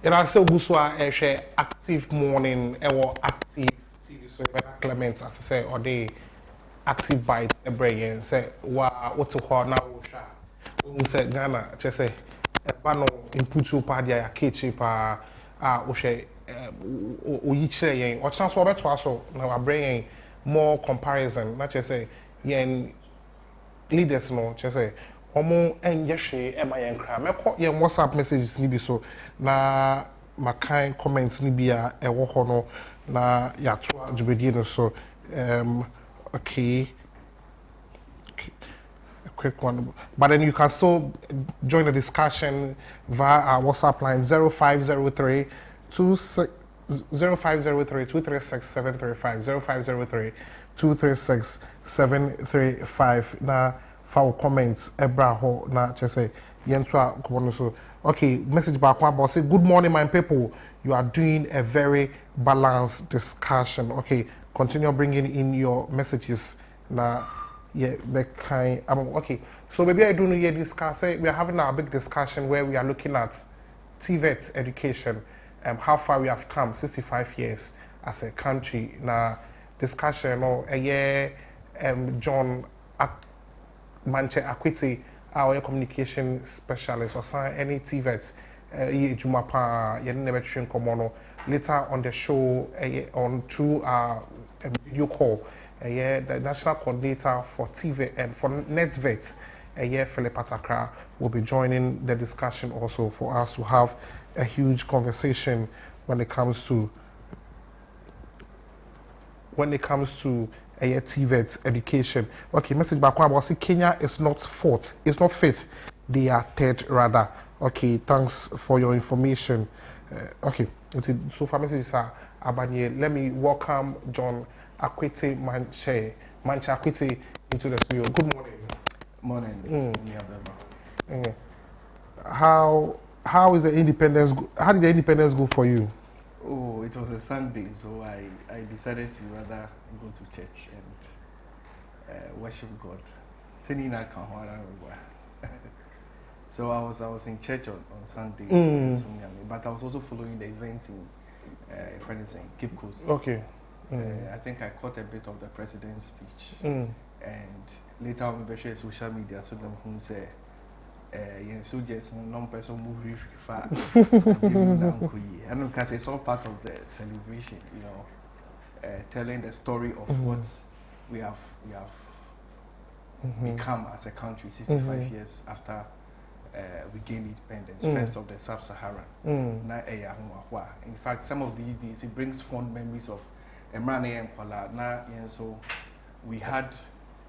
I say Guswa active morning or active TV so Clement as I say or the active bite a brain say what to call now we say Ghana just say a panel input to party a kitchen pa oyiche yen or chance for better so now I bring more comparison not just say yen leaders no just say Omo en yeshe ema yen kra me ko yen WhatsApp messages ni bi so na makai comments ni bia ewo ho no na ya to adwedi no so okay, a quick one, but then you can still join the discussion via our WhatsApp line 0503 236 735 0503 236 735 na for comments ebra ho na chese yentu a kono so. Okay, message back one about say good morning my people, you are doing a very balanced discussion. Okay, continue bringing in your messages na yeah the kind okay, so maybe I don't know yet discuss we are having a big discussion where we are looking at TVET education, how far we have come 65 years as a country. Na discussion or a year John Manche Akwiti, our communication specialist, or sign any TVET Jumapa Yen Komono later on the show on through our video call. The national coordinator for TV and for NetVet, Philip Atakra, will be joining the discussion also for us to have a huge conversation when it comes to TVET education. Okay, message back one about say Kenya is not fourth, it's not fifth, they are third rather. Okay, thanks for your information. Okay, so for messages are Abanye. Let me welcome John Akwiti Manche Akwiti into the studio. Good morning. How is the independence? How did the independence go for you? Oh, it was a Sunday, so I decided to rather go to church and worship God. So I was in church on Sunday, but I was also following the events in Cape Coast. Okay. I think I caught a bit of the president's speech, and later on we shared social media, so them who say, so just non-person movie far. I know because it's all part of the celebration, you know, telling the story of what we have become as a country 65 years after we gained independence, first of the Sub-Saharan. In fact, some of these days it brings fond memories of Emrane and Kwala. So we had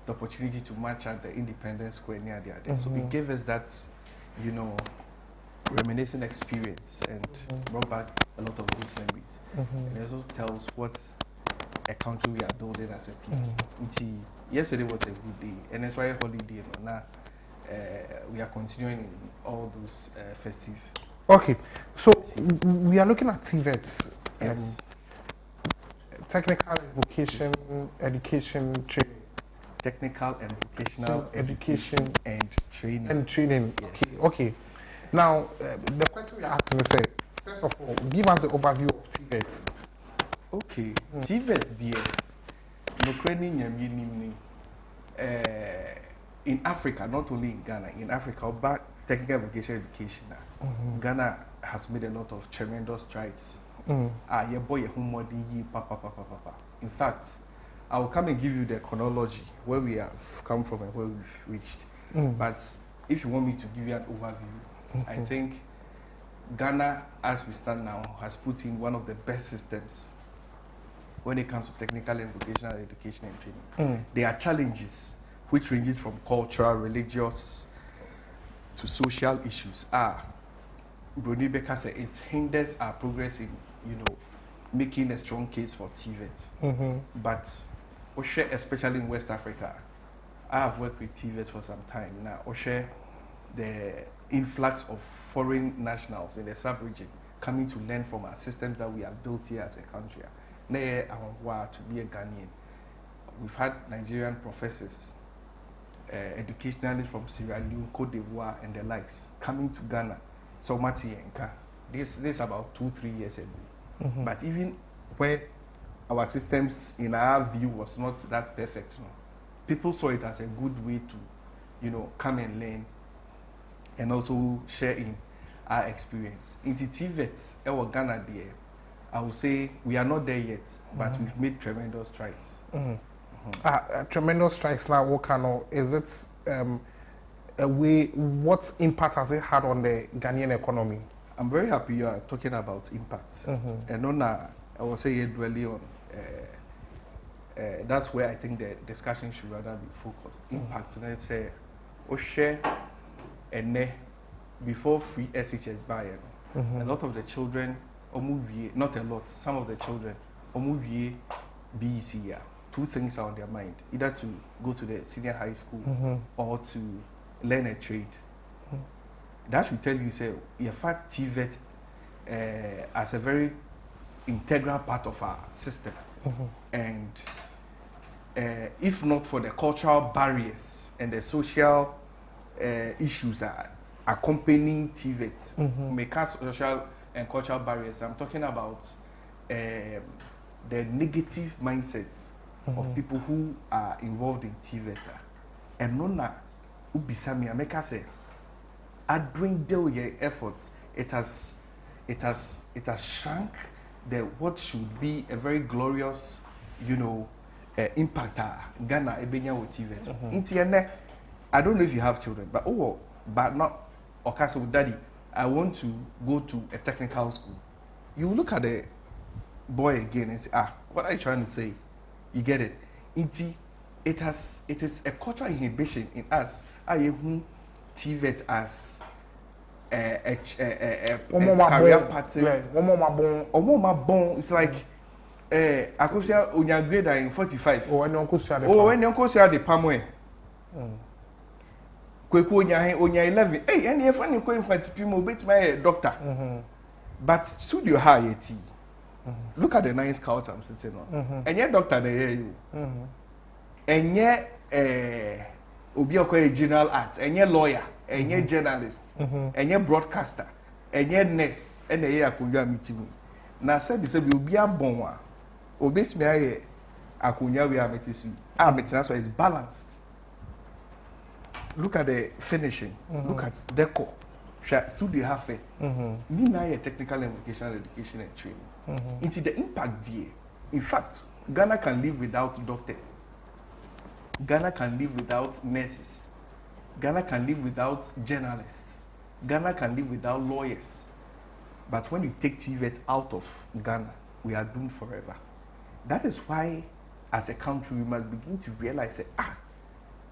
the opportunity to march at the Independence Square near there. So it gave us that, you know, reminiscent experience and brought back a lot of good memories. And it also tells what a country we are building as a people. Yesterday was a good day, and it's why a holiday. Now we are continuing in all those festive. Okay, so we are looking at TVET, technical and vocation education training. Technical and vocational education and training. Yes. Okay. Now, the question we are asking is, first of all, give us the overview of TVET. Okay. TVET, dear. In Africa, not only in Ghana, in Africa, about technical vocational education, Ghana has made a lot of tremendous strides. In fact, I will come and give you the chronology where we have come from and where we've reached. But if you want me to give you an overview, I think Ghana, as we stand now, has put in one of the best systems when it comes to technical and vocational education and training. There are challenges which ranges from cultural, religious to social issues. Bruni Becker said it hinders our progress in, you know, making a strong case for TVET. But Oshe, especially in West Africa, I have worked with TVET for some time now. Oshe, the influx of foreign nationals in the sub-region coming to learn from our systems that we have built here as a country. To be a Ghanaian. We've had Nigerian professors, educationalists from Sierra Leone, Cote d'Ivoire, and the likes coming to Ghana. So this is about 2-3 years ago. But even when our systems, in our view, was not that perfect, people saw it as a good way to, you know, come and learn and also share in our experience. In the TVET, our Ghana there, I would say we are not there yet, but we've made tremendous strides. Tremendous strides now. What kind of, is it a way? What impact has it had on the Ghanaian economy? I'm very happy you are talking about impact. And on I will say dwelling on that's where I think the discussion should rather be focused. Impact. And let's say share and before free SHS buy a lot of the children not a lot, some of the children BEC. Two things are on their mind, either to go to the senior high school or to learn a trade. That should tell you, say, you fact TVET as a very integral part of our system. And if not for the cultural barriers and the social issues accompanying TVET, make us social and cultural barriers. I'm talking about the negative mindsets of people who are involved in TVET. And nona ubisami ameka say dwindle your efforts. It has shrunk the what should be a very glorious, impact Ghana ebenya with TVET. I don't know if you have children, but not okay. So daddy, I want to go to a technical school. You look at the boy again and say, what are you trying to say? You get it? It is a cultural inhibition in us. I TVET as a career pattern. It's like Akosia Unya grade in 45. When Uncle said the Pamwe. Onya 11. Hey, and if I'm going for people, bet my doctor. But studio high tea. Look at the nice couch I'm sitting on. And yet, doctor, they hear you. And yet, Obioko general arts, and yet lawyer, and yet journalist, and yet broadcaster, and yet nurse, and the year Akunya meeting me. Now, said this will be a bonwa. Obey me, Akunya, we are meeting. That's why it's balanced. Look at the finishing. Look at decor. So do you have it? Me now technical and vocational education and training. Into the impact there. In fact, Ghana can live without doctors. Ghana can live without nurses. Ghana can live without journalists. Ghana can live without lawyers. But when you take TVET out of Ghana, we are doomed forever. That is why, as a country, we must begin to realize that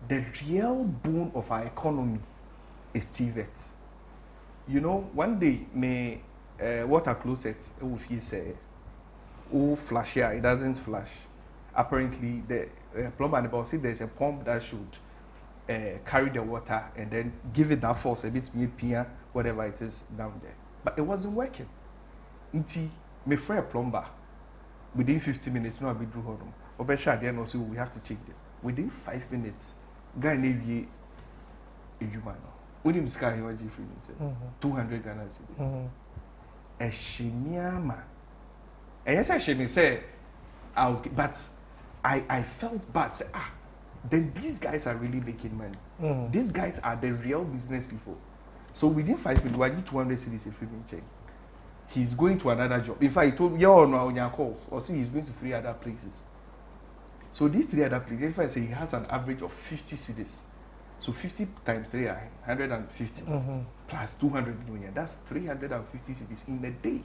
the real bone of our economy is TVET. One day, may water closet will flash here. It doesn't flash. Apparently, the plumber and about say there's a pump that should carry the water and then give it that force a bit me whatever it is down there. But it wasn't working. Until me for a plumber, within 50 minutes, no, I be drew home. Obesha then also we have to check this. Within 5 minutes, guy navy a human. When you sky you 200 Ghana cedis. A shimiama. And yes, I should say I was, but I felt bad. Say, then these guys are really making money. These guys are the real business people. So within 5 minutes, I did 200 cedis if you check. He's going to another job. In fact, he told me, on your calls, or see, he's going to 3 other places. So these 3 other places, if I say he has an average of 50 cedis. So 50 times 3 are 150 plus 200 million. That's 350 cedis in a day.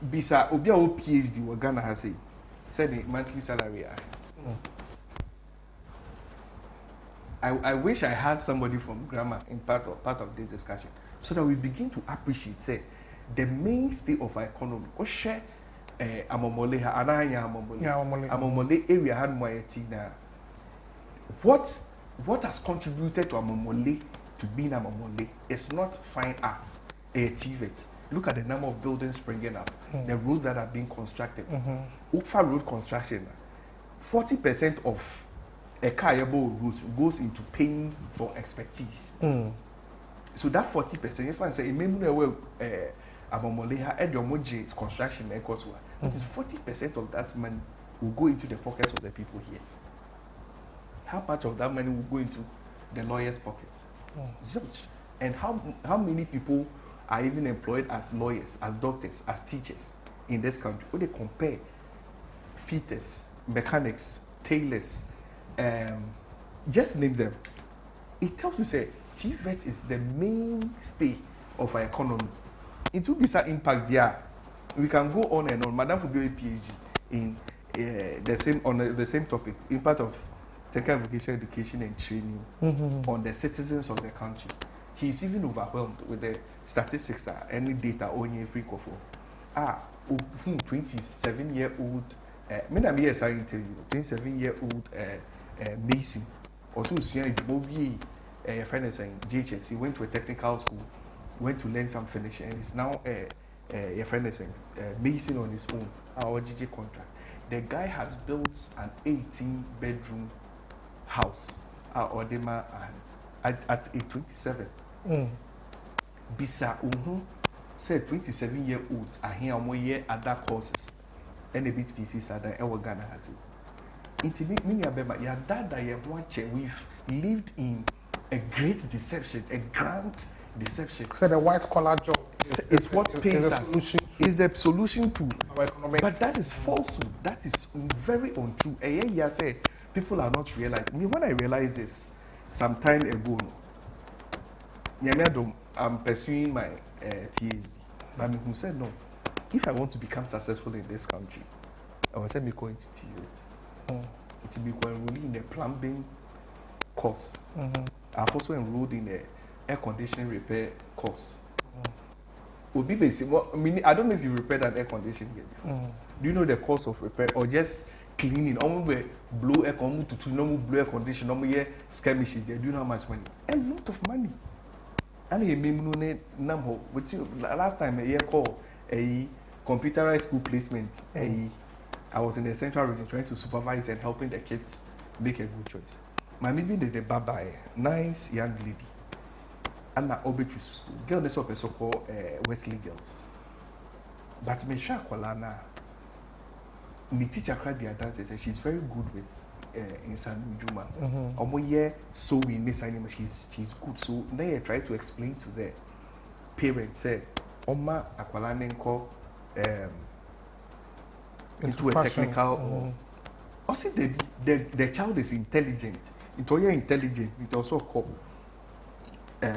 Bisa Obia PhD what Ghana has said the monthly salary. I wish I had somebody from grammar in part of this discussion so that we begin to appreciate the mainstay of our economy. What share Amomole area had more now. What has contributed to Amomole to being Amomole is not fine art, TVET. Look at the number of buildings springing up, the roads that are being constructed. Ukfa road construction, 40% of a carable roads goes into paying for expertise. So that 40%, if I say, Amomole Ediomoji construction, that is 40% of that money will go into the pockets of the people here. How much of that money will go into the lawyer's pocket? Zilch. And how many people are even employed as lawyers, as doctors, as teachers in this country? When they compare fitters, mechanics, tailors, just name them, it tells you say TVET is the mainstay of our economy. It will be some impact there. We can go on and on. Madam will be a PhD in the same topic, impact of technical vocational education and training on the citizens of the country. He's even overwhelmed with the statistics, any data on your free for 27-year-old. Many years I tell you, 27-year-old Mason, also JHS. He went to a technical school, went to learn some finish, and is now a friend is Mason on his own. Our GG contract. The guy has built an 18-bedroom house Odema at age 27. Bisa said 27-year-olds are here more year other courses. And a bit pieces are there our Ghana has it. Intimate many abema ya dada ya watch we've lived in a great deception, a grand deception. So the white collar job is what pays us. Is the solution to our economic. But that is falsehood. That is very untrue. And yeah, say people are not realizing. Me when I realized this some time ago, I'm pursuing my PhD. But who said no? If I want to become successful in this country, I will me going to TVET. It will be enrolled in a plumbing course. I've also enrolled in a air conditioning repair course. Would be basic. I don't know if you repaired an air conditioner yet. Do you know the cost of repair or just cleaning? Blow air blow air conditioner, normal skirmishes. Do you know how much money? A lot of money. And with you last time a year call a computerized school placement. I was in the central region trying to supervise and helping the kids make a good choice. My maybe the baba nice young lady. And na obetry school. Girl this up so called Wesley girls. But me sha kwalana me teacher cried their dances and she's very good with in San Juma. Omo ye so we miss anime she's good. So they try to explain to the parents say Oma akwalana nko into a technical also the child is intelligent. It's all intelligent, it also called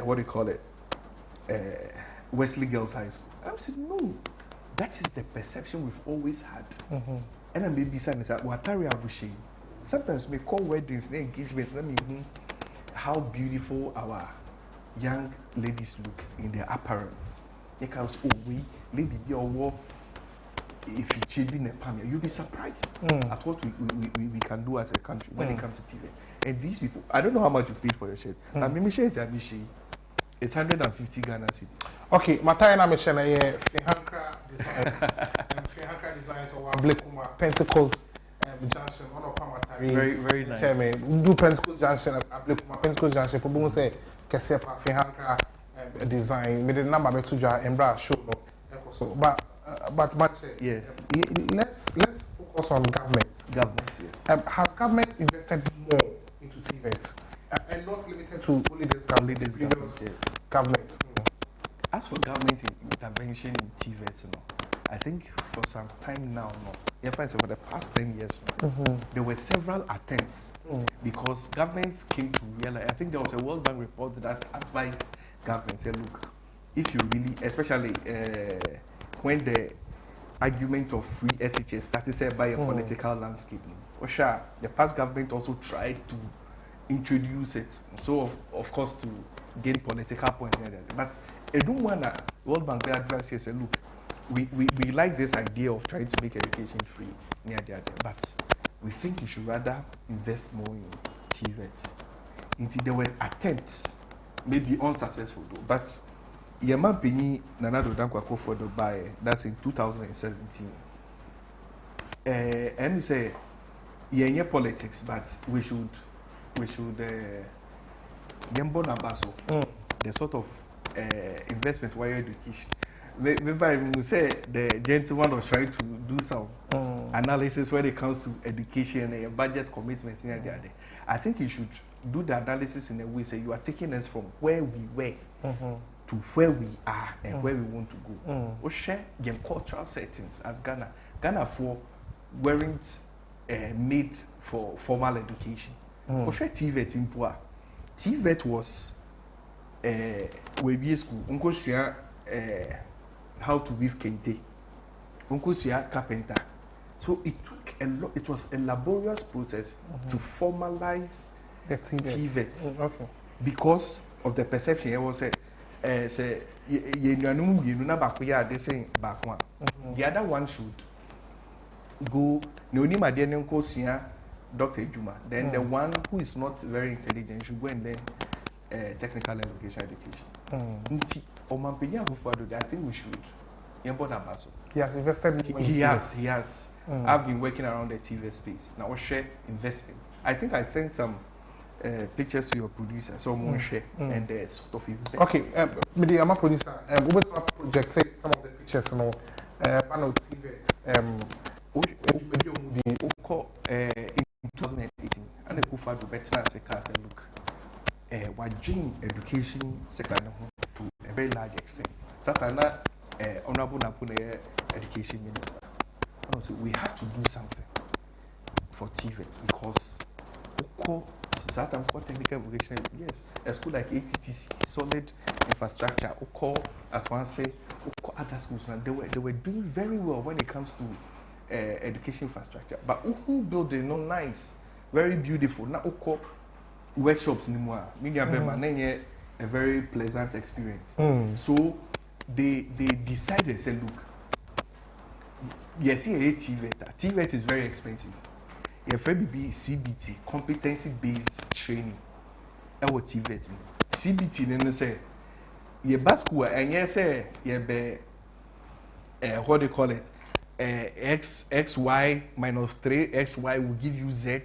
what do you call it? Wesley Girls High School. I said, no, that is the perception we've always had. And then maybe saying that Watari Abushi. Sometimes we call weddings, the engagements, how beautiful our young ladies look in their appearance. Because we lady be war if you chill in a palm, you'll be surprised at what we can do as a country when it comes to TV. And these people, I don't know how much you pay for your shirt. And it's 150 Ghana cedis. Okay, Mataya mentioned Fihankra Designs. Fihankra Designs or Blekuma Pentacles Junction. One of Pamatari. Very nice. Chairman, do Pentacles Junction at Blekuma Pentacles Junction. People say Kesepa Fihankra Design. Made the number me tuja Embra show no. But yes. Let's focus on government. Government, yes. Has government invested more into TVET? And not limited to only this government, government. As for government intervention in TVET, I think for some time now, for the past 10 years, there were several attempts because governments came to realize. I think there was a World Bank report that advised governments, say, look, if you really, especially when the argument of free SHS started by a political landscape, the past government also tried to introduce it, so of course to gain political points. But I don't want to World Bank advise here say, look, we like this idea of trying to make education free near the other, but we think you should rather invest more in TVET. Indeed, there were attempts, maybe unsuccessful though, but Yema Pini Nanado Dankwako for the buy, that's in 2017. And we say, yeah, politics, but we should Gembo Nabaso, the sort of investment wire education. Maybe I will say the gentleman was trying to do some analysis when it comes to education and budget commitments near the other. I think you should do the analysis in a way, say you are taking us from where we were to where we are and where we want to go. We share the cultural settings as Ghana. Ghana for weren't made for formal education. We share TVET in Pua. TVET was we be school unko sua how to weave kente unko sua carpenter. So it took a lot. It was a laborious process to formalize the TVET. Okay. Because of the perception, it was say you know back we are they saying back one. The other one should go. No ni ma dey nko sua Dr. Juma. Then the one who is not very intelligent should go and learn technical and vocational education. I think we should. He has invested. He has. I've been working around the TV space. Now, share investment. I think I sent some pictures to your producer, so we'll share and sort of investment. Okay, I'm a producer. We will project some of the pictures, you know, panel TVET. In 2018, and the Kufa do better as a class and look. We're doing education sector to a very large extent. Satana, Honorable Napune Education Minister. So we have to do something for TVET because certain technical vocation, yes, a school like ATTC, solid infrastructure, as one say, other schools, they were doing very well when it comes to education infrastructure. But building no nice, very beautiful. Now workshops anymore. A very pleasant experience. So they decided, say, look. Yes, TVET is very expensive. Your friend be CBT, competency-based training. That what TVET mean. CBT, then say, your school, and yes, you be, what they call it, XY minus 3XY will give you Z,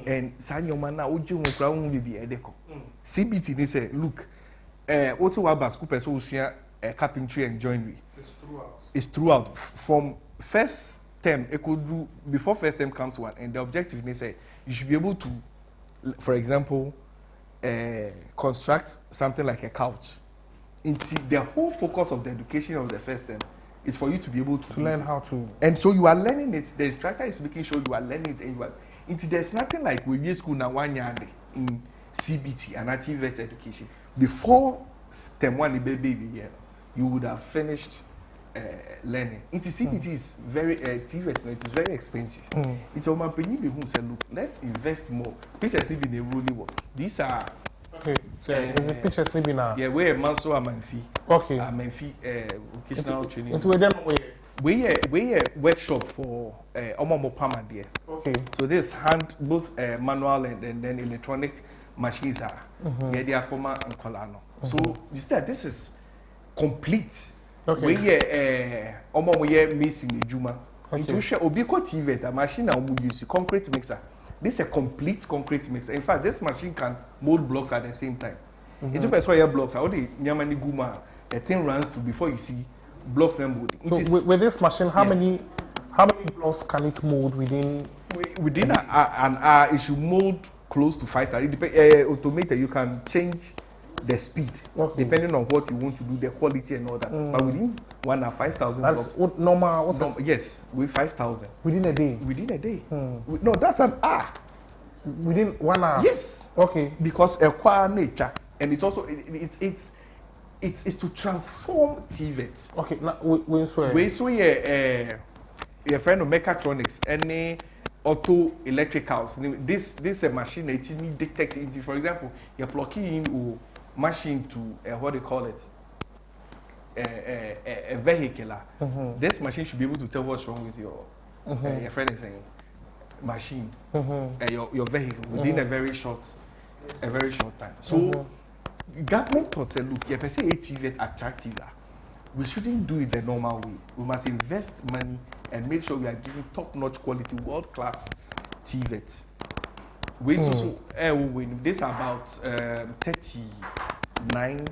and Sanyo Mana, Uju Mukra will be a deco. CBT, they say, look, also our school person carpentry and joinery. It's throughout. From first term, it could do before first term comes one, and the objective they say you should be able to, for example, construct something like a couch. The whole focus of the education of the first term is for you to be able to learn how to. And so you are learning it. The instructor is making sure you are learning it, and you are. There's nothing like we be school now 1 year in CBT and TVET education before term 1 baby year. You would have finished learning. CBT is very TVET, it is very expensive. It's a man who said, look, let's invest more. Pictures even a really work. These are the pictures maybe now. Yeah, we're a manso a man fee. Okay. A man fee vocational training. Into them we a workshop for Omomo Pama there. Okay. So this both manual and then electronic machines are they are Koma and Colano. So you see this is complete. Okay. We missing the Juma. Into share Obiko TVET, a machine that we use concrete mixer. This is a complete concrete mixer. In fact, this machine can mold blocks at the same time. It depends where your blocks are. The Nyamani Guma, the thing runs to before you see blocks then molding. So with this machine, how many blocks can it mold within? Within an hour, it should mold close to 5,000. It depends. Automated, you can change the speed depending on what you want to do, the quality and all that. But within 1 hour, 5,000 blocks. Normal. Yes, with 5,000 within a day. Within a day. No, that's an hour. Within 1 hour. Yes. Okay. Because acquire nature, and it's also it's to transform TVET. Okay. Now we so your friend of mechatronics, any auto electricals. This a machine it need detect into. For example, you're plugging in machine to what they call it, a vehicle. This machine should be able to tell what's wrong with your friend is saying machine, your vehicle within a very short time. So government thought say, look, if I say TVET attractive, we shouldn't do it the normal way. We must invest money and make sure we are giving top-notch quality, world-class TVET. We also this about 39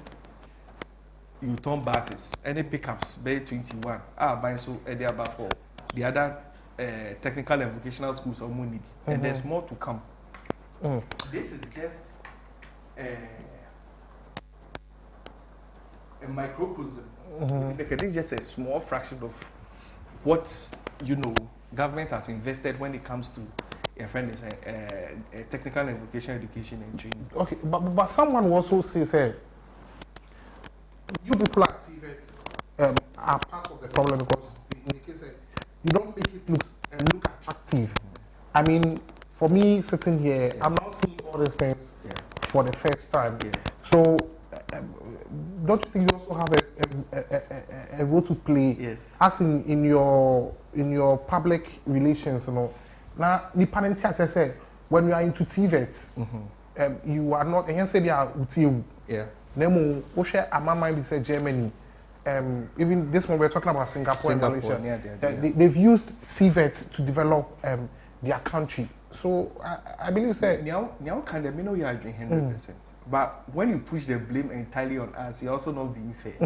U-turn buses, any pickups, bay 21. Buying so they about for the other technical and vocational schools or money, and there's more to come. This is just a microcosm. This is just a small fraction of what government has invested when it comes to your friend is a technical and vocational education and training. Okay, but someone also says you people at TVET are part of the problem because in the case you don't make it look attractive. I mean, for me sitting here, I'm now seeing all these things for the first time. So don't you think you also have a role to play? Yes. As in your public relations, you know. Now, the parent I say when you are into TVET, you are not. And you say they are with you. Yeah. Nemo, Osha, Amama, say Germany. Even this one we're talking about Singapore and Malaysia. They've used TVET to develop their country. So I believe say now kind of know you are doing 100%. But when you push the blame entirely on us, you're also not being fair.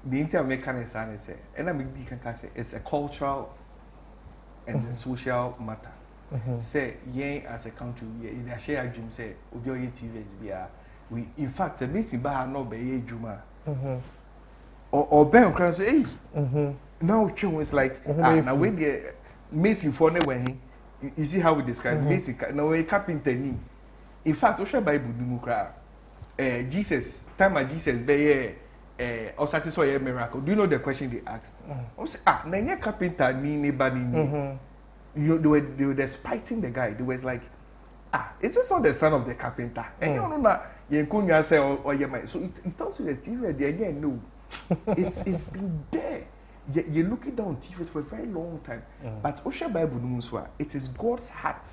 The inter-American is say, and I mean can say it's a cultural and a social matter. Say as a country, in a share dream say we in fact the missing bar no be Juma. Or Ben can say, hey, now Chum is like now when the Mason for when you see how we describe Mason now a carpenter. In fact, Osha Bible do Jesus, time of Jesus be or satisfy a miracle. Do you know the question they asked? I say, na carpenter ni nobody ni. They were spiting the guy. They were like, it's just not the son of the carpenter. And you know that you couldn't say or your mind. So it tells you that TV they again no. It's been there. You're looking down TV for a very long time. But Osha Bible knows what it is God's heart.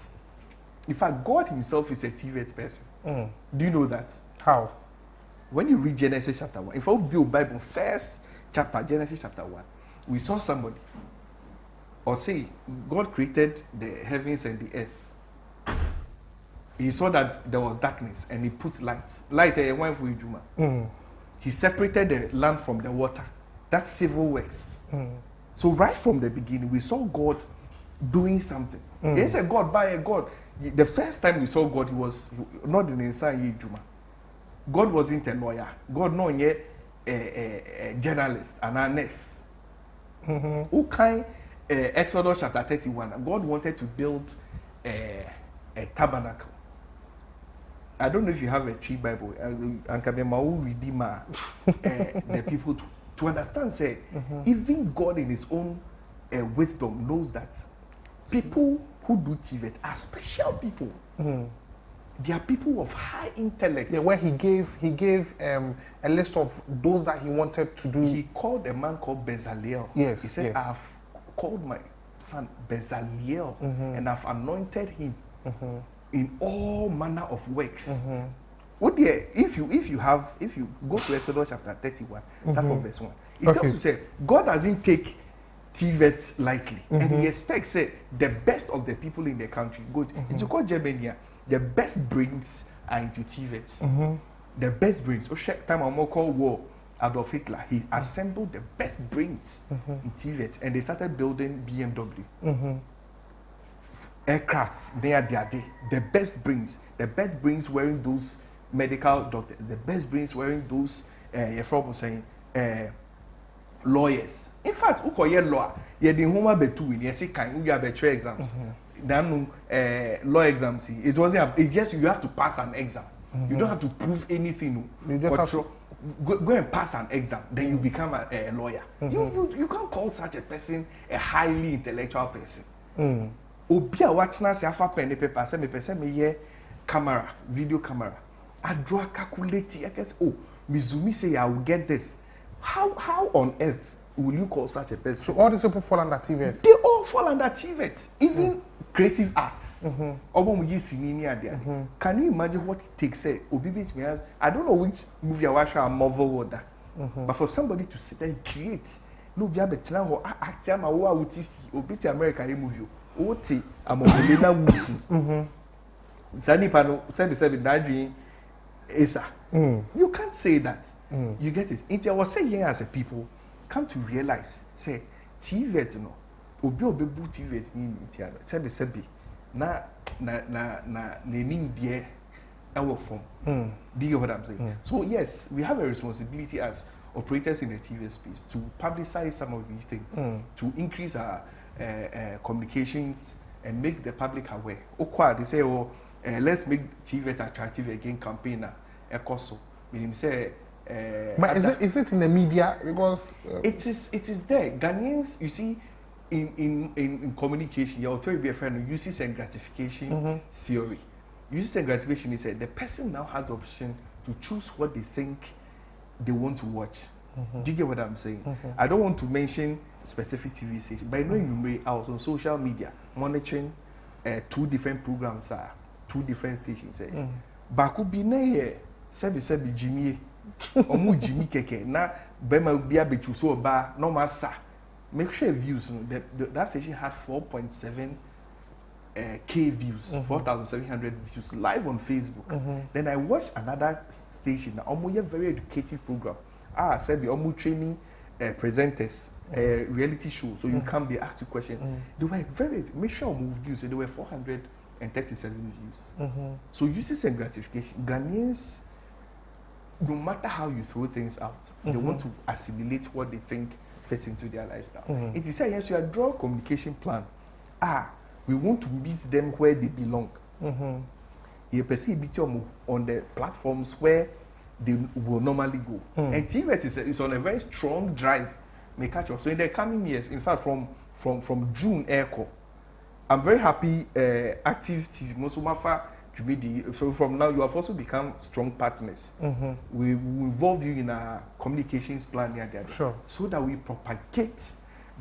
In fact, God Himself is a TV person. Do you know that? How? When you read Genesis chapter 1, if I view Bible first chapter, Genesis chapter 1, we saw somebody or say God created the heavens and the earth. He saw that there was darkness and He put light. Light went for Juma. He separated the land from the water. That's civil works. So right from the beginning, we saw God doing something. He said God by a God. The first time we saw God, He was not in inside Juma. God wasn't a lawyer. God not yet a journalist, an nurse. Who kind Exodus chapter 31, God wanted to build a tabernacle. I don't know if you have a tree Bible. And can be my own redeemer. The people to understand. Say, even God in His own wisdom knows that people who do TVET are special people. They are people of high intellect. Yeah, where he gave a list of those that he wanted to do. He called a man called Bezalel. Yes. He said, I've called my son Bezalel and I've anointed him in all manner of works. If you go to Exodus chapter 31, start from verse 1, it tells you say God doesn't take TVET lightly, and He expects the best of the people in the country. Good. It's called Germany. The best brains are into TVET. The best brains. Time I'm called war. Adolf Hitler. He assembled the best brains in TVET, and they started building BMW. Aircrafts. They are their day. The best brains wearing those medical doctors. The best brains wearing those. Lawyers. In fact, who call law? You didn't home be two. You say can you have better exams? Then law exams. It wasn't. It just you have to pass an exam. You don't have to prove anything. You just have to go and pass an exam. Then you become a lawyer. You can't call such a person a highly intellectual person. Obia watching us afa pen the paper. Say me person me here camera, video camera. I draw calculate. I guess Mizumi say I will get this. How on earth will you call such a person? So all these people fall under TVET? They all fall under TVET. Even creative arts. Can you imagine what it takes? I don't know which movie I watch or Marvel order. But for somebody to sit there and create, no be able to act American movie. Oti amolena wusu. Sani pano send Esa. You can't say that. You get it. Inti I was saying as a people come to realize say TVET no obi obebu TVET ni ntia no say the sebi na nenim die our form. Do you get what I'm saying? So yes, we have a responsibility as operators in the TV space to publicize some of these things, to increase our communications and make the public aware. They say, let's make TVET attractive again campaigner. Ekoso. Meaning say But is it in the media? Because it is there. Ghanaians, you see, in communication, your authority be a friend uses and gratification theory. Uses and gratification is that the person now has the option to choose what they think they want to watch. Do you get what I'm saying? I don't want to mention specific TV stations, but I know I was on social media monitoring 2 different programs, 2 different stations. Baku bi na ye sebi Jimmy omu Jimmy keke na bema bi abetu so ba no masa make sure views that station had 4.7 K views, 4,700 views live on Facebook. Then I watched another station, a very educative program. Said the Omu training presenters, reality show, so you can be asked a question. They were very, make sure move views, so there were 437 views. So uses and gratification. Ghanaians, no matter how you throw things out, they want to assimilate what they think fits into their lifestyle. It is yes, you draw a communication plan. We want to meet them where they belong. You perceive it on the platforms where they will normally go. And TVET is on a very strong drive. May catch up. So in the coming years, in fact, from June, Airco, I'm very happy. Active TV, Mosumafa, so from now you have also become strong partners. We will involve you in our communications plan so that we propagate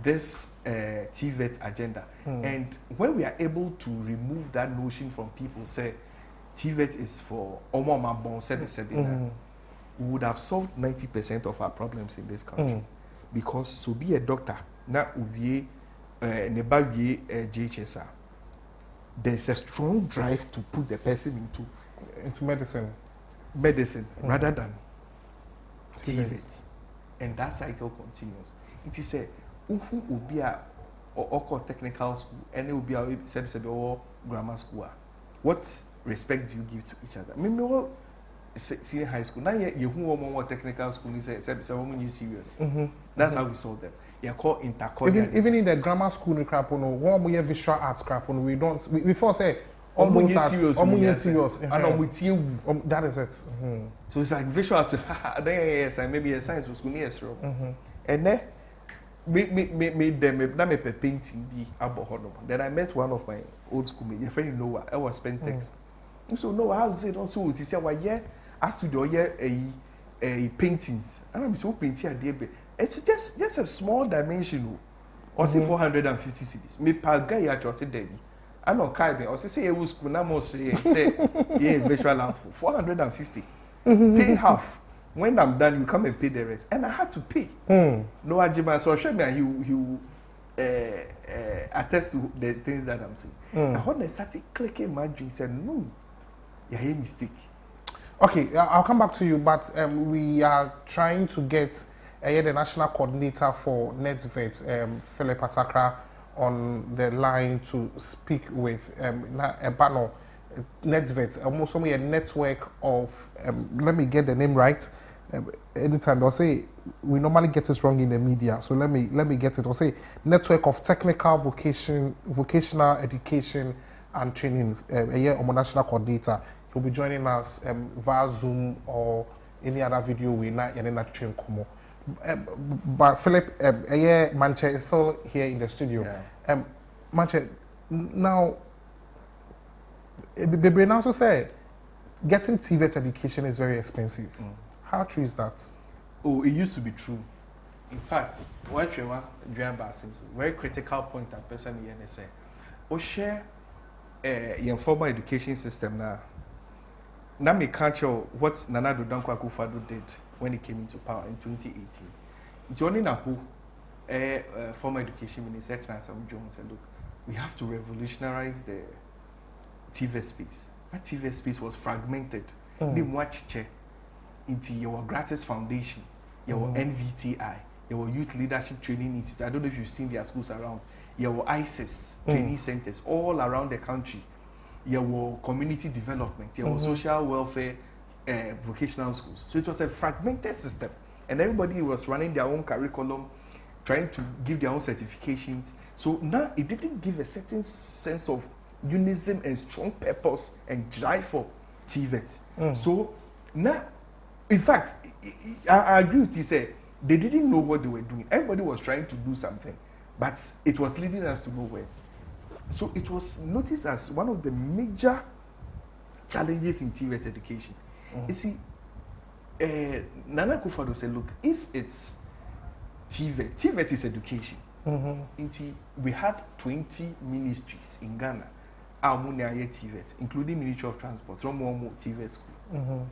this TVET agenda. And when we are able to remove that notion from people, say TVET is for Omoma Bon we would have solved 90% of our problems in this country. Because to be a doctor, na ubiye nebaye JHSR, there's a strong drive to put the person into medicine rather than TVET. And that cycle continues. It is a ufu ubia or technical school and ubia or grammar school. What respect do you give to each other? Maybe senior high school. Now you more technical school is serious. That's how we solve them. They are called intercollegiate. Even in the grammar school, we have visual arts crap. We don't. We first say serious. That is it. So it's like visual arts. Yes, and maybe a science school yes, and then made them painting be about. Then I met one of my old schoolmates, your friend Noah. I was Pentex. So Noah, how is it also? He said, "Well, yeah, as to do a paintings, and I'm so painting a day. It's just a small dimension. Or say 450 cities. Me pagay actually say Debbie. I know Kai. Or say it was school now mostly say visual arts for 450. Pay half. When I'm done, you come and pay the rest. And I had to pay. No Ajima, so show me and you attest to the things that I'm saying. And when they started clicking my dream, said no, you hear mistake. Okay, I'll come back to you, but we are trying to get the national coordinator for NetVet, Philip Atakra, on the line to speak with Ebano. NetVet, almost only a network of, let me get the name right. Anytime they'll say we normally get it wrong in the media, so let me get it. I'll say network of technical vocational education and training. National coordinator. He'll be joining us via Zoom or any other video we not train Kumo. But Philip, Manche is still here in the studio. Manche, now, Baby also say getting TVET education is very expensive. How true is that? Oh, it used to be true. In fact, what you was Adrian Bassins, very critical point that person in NSA. We share the informal education system now. Now me catch what Nana Addo Dankwa Akufo-Addo did when he came into power in 2018. Johnny Napo, former education minister, Transam Jones, said, look, we have to revolutionize the TVET space. That TVET space was fragmented. They watch into your gratis foundation, your NVTI, your youth leadership training institute. I don't know if you've seen their schools around. Your ISIS training centers all around the country. Your community development, your social welfare, vocational schools. So it was a fragmented system, and everybody was running their own curriculum, trying to give their own certifications. So now it didn't give a certain sense of unison and strong purpose and drive for TVET. So now In fact, I agree with you. Say they didn't know what they were doing. Everybody was trying to do something, but it was leading us to nowhere. So it was noticed as one of the major challenges in TVET education. You see, Nana Akufo-Addo said, look, if it's TVET is education. We had 20 ministries in Ghana, TVET, including Ministry of Transport, no more TVET school.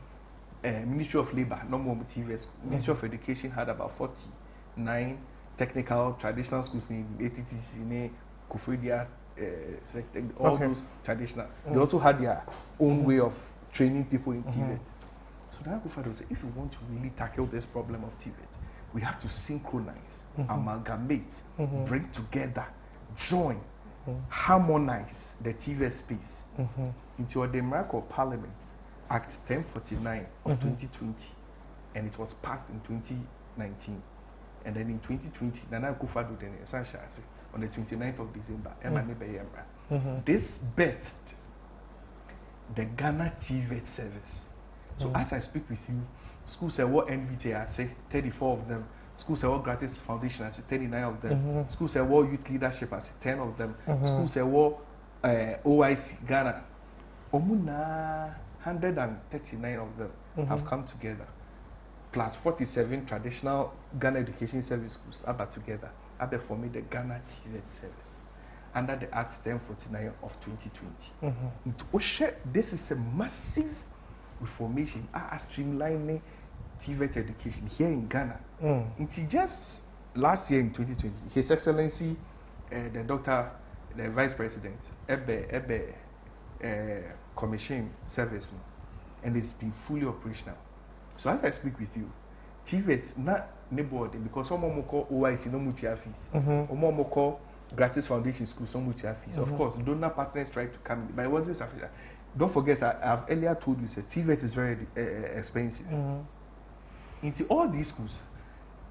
Ministry of Labour, no more TVET school. Ministry of Education had about 49 technical traditional schools, ATTC, Kufredia, all those traditional. They also had their own way of training people in TVET. So Nana Akufo-Addo said, if you want to really tackle this problem of TVET, we have to synchronize, amalgamate, bring together, join, harmonize the TVET space into the Miracle of Parliament, Act 1049 of 2020, and it was passed in 2019. And then in 2020, Nana Akufo-Addo then essentially on the 29th of December, this birthed the Ghana TVET service. So as I speak with you, schools say what NBT I say 34 of them. Schools say what Gratis Foundation I say 39 of them. Schools say what Youth Leadership I say 10 of them. Schools say what OIC Ghana. Omuna 139 of them have come together. Plus 47 traditional Ghana Education Service schools are together. Are forming the Ghana TVET service under the Act 1049 of 2020. This is a massive reformation, streamlining TVET education here in Ghana. It's just last year in 2020, His Excellency, the Vice President, commissioned service, and it's been fully operational. So as I speak with you, TVET not neighborhood because some more call OIC no mutia fees, or more call Gratis Foundation schools no mutia fees. Of course, donor partners try to come in, but it wasn't sufficient. Don't forget, I've earlier told you that TVET is very expensive. Into all these schools,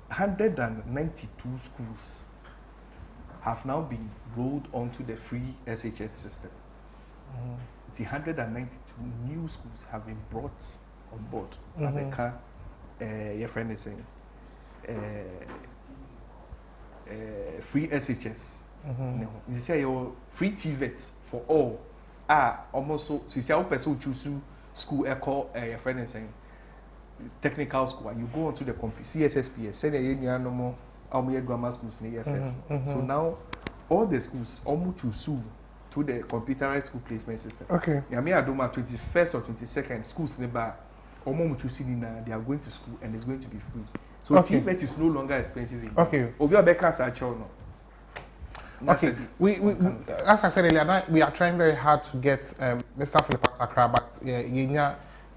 192 schools have now been rolled onto the free SHS system. The 192 new schools have been brought on board. Your friend is saying free SHS. You say your free TVET for all. Almost so you see how person choose school echo your friend is saying technical school and you go on to the CSSPS, send a no more grammar schools in the first. So now all the schools almost choose to the computerized school placement system. Okay. I do my 21st or 22nd schools nearby. They are going to school and it's going to be free. So TVET is no longer expensive. Okay. Okay, we as I said earlier, we are trying very hard to get Mr. Philip Atakra, but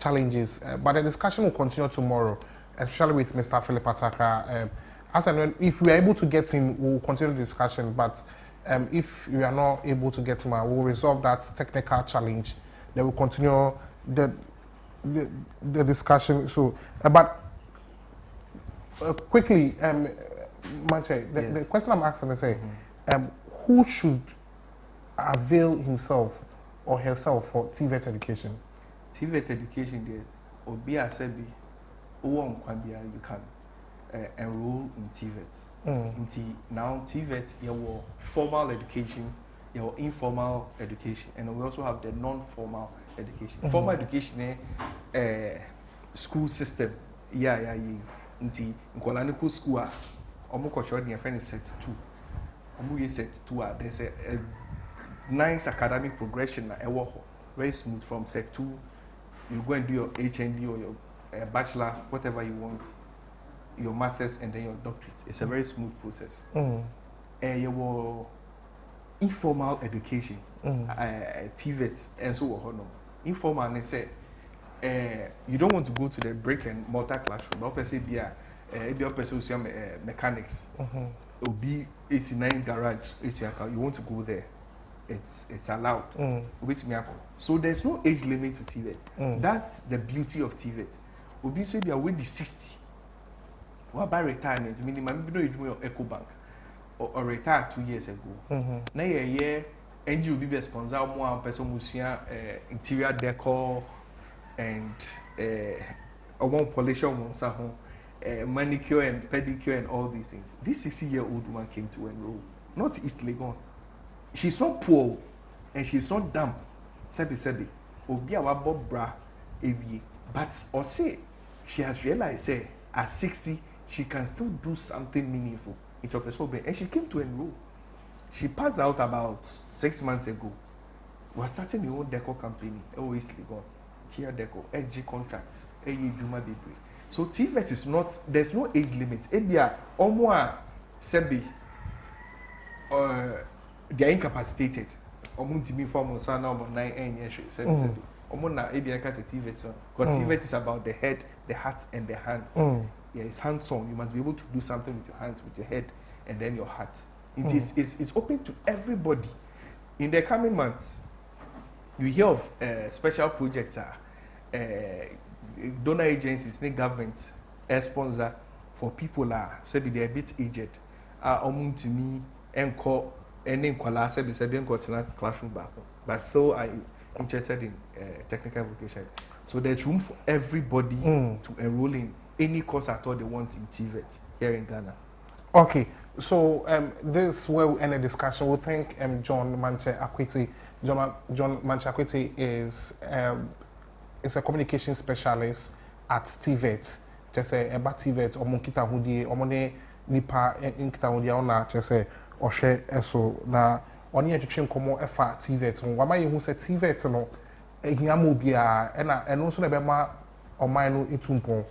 challenges. But the discussion will continue tomorrow, especially with Mr. Philip Atakra. As and when, if we are able to get him, we'll continue the discussion. But if we are not able to get him, we'll resolve that technical challenge. Then we'll continue the discussion. So, but quickly, Manche, the question I'm asking is who should avail himself or herself for TVET education? TVET education, there, Obia Sebi, you can enroll in TVET. Now, TVET, your formal education, your informal education, and we also have the non-formal education. Formal education, school system, in Kuala school, your friend is set 2. There's a nice academic progression, very smooth from set 2. You go and do your HND or your bachelor, whatever you want, your master's, and then your doctorate. It's a very smooth process. Your informal education, TVET, and so on. Informal, they say you don't want to go to the brick and mortar classroom. But person be a person mechanics. It'll be 89 garage. You want to go there? It's allowed. So there's no age limit to TVET. That's the beauty of TVET. Obi say they are with the 60. What about retirement? Minimum, you know, Eco Bank or retired 2 years ago. Now a year, NGO will be sponsor more person who interior decor and or one polish on one manicure and pedicure and all these things. This 60-year-old woman came to enroll, not East Legon. She's not poor and she's not dumb. Said Obi awa bra evi, but or say she has realized say at 60 she can still do something meaningful. It's a person, and she came to enroll. She passed out about 6 months ago. We're starting the own deco company. East Legon, Chia Deco, EG contracts, Juma Debris. So TVET is not, there's no age limit. Ebia, Omwa Sebi, they're incapacitated. Omuntimi form sana about 9 years. Omona Ebia has a TVET. Because TVET is about the head, the heart, and the hands. Yeah, it's hands-on. You must be able to do something with your hands, with your head, and then your heart. It's open to everybody. In the coming months, you hear of special projects, donor agencies, government, sponsor for people say they're a bit aged. To me, encore, and then classroom back. But so I'm interested in technical education. So there's room for everybody to enroll in any course at all they want in TVET here in Ghana. Okay, so this is where we end the discussion. We thank John Manche Akwete. John Manche Akwete is a communication specialist at TVET. Just say about TVET, Omonkita Hudi, Omone Nipa Inkita Hudi, Ona, just say Oshe Eso. Na oni education komo efa TVET. Wama you who say TVET no ehiamu bia and also na bema omainu itumpo.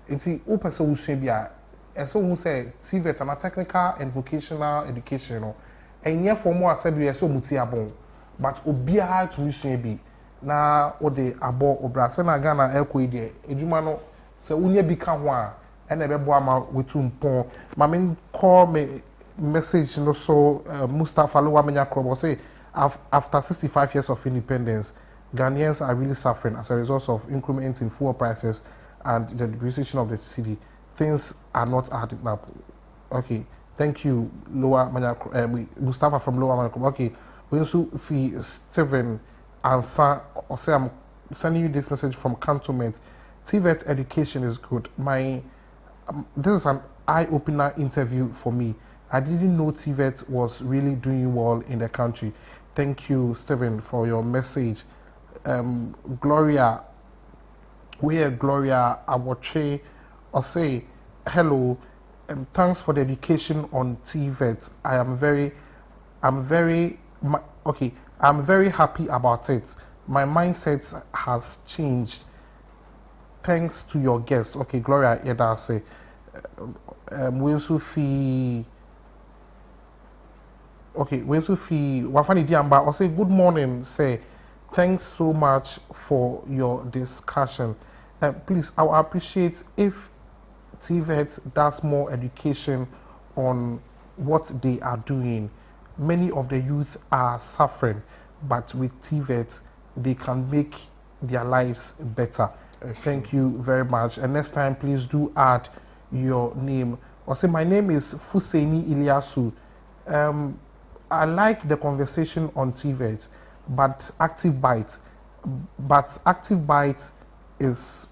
Nti o pese wo sua bia eso who say TVET na technical and vocational education no enye form wa sabi eso muti abon but obia to sua bi na ode abo obrase na Ghana ekoi de edwuma no se unya bi ka ho a ena bebo ama wetumpo mame call me message no so Mustafa Luwamenya Krobo say after 65 years of independence Ghanaians are really suffering as a result of increments in fuel prices and the depreciation of the city. Things are not adding up. Okay, thank you, Mustafa from Lower Manakro. Okay, we also fee Stephen Ansa, or say I'm sending you this message from Cantonment. TVET education is good. This is an eye-opener interview for me. I didn't know TVET was really doing well in the country. Thank you, Stephen, for your message. Gloria Awoche or say hello and thanks for the education on TVET. I'm very happy about it. My mindset has changed thanks to your guest. Okay, Gloria Edase. Wafani Diamba or say good morning, say thanks so much for your discussion. Please, I would appreciate if TVET does more education on what they are doing. Many of the youth are suffering, but with TVET, they can make their lives better. Thank you very much. And next time, please do add your name. Or say, my name is Fuseni Iliasu. I like the conversation on TVET, but Active Byte is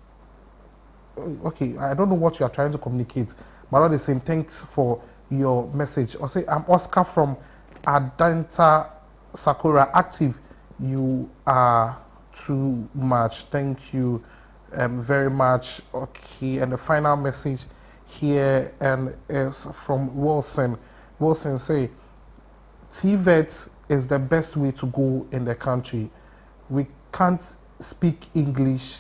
okay. I don't know what you are trying to communicate, but all the same, thanks for your message. Or say, I'm Oscar from Adanta Sakura. Active, you are too much. Thank you very much. Okay, and the final message here is from Wilson. Wilson say, TVET is the best way to go in the country. We can't speak English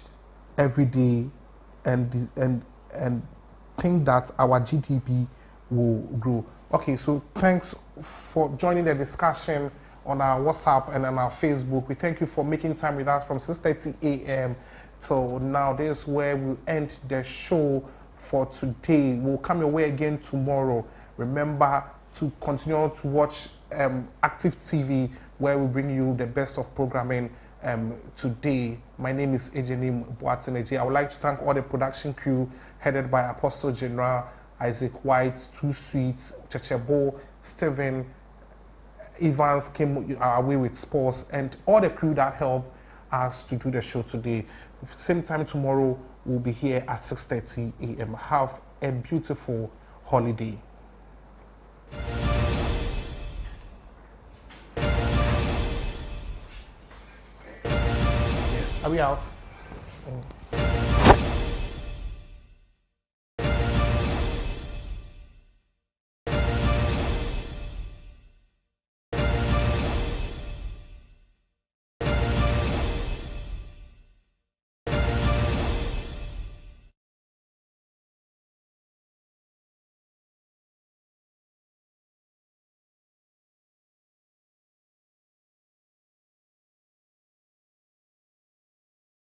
every day and think that our GDP will grow. Okay, so thanks for joining the discussion on our WhatsApp and on our Facebook. We thank you for making time with us from 6:30 a.m. till now. This is where we'll end the show for today. We'll come your way again tomorrow. Remember to continue to watch Active TV, where we bring you the best of programming today. My name is Ejenim Boateneji. I would like to thank all the production crew headed by Apostle General Isaac White, Two Sweets, Chechebo, Stephen Evans came our way with sports, and all the crew that helped us to do the show today. Same time tomorrow, We'll be here at 6:30 a.m. Have a beautiful holiday. Are we out?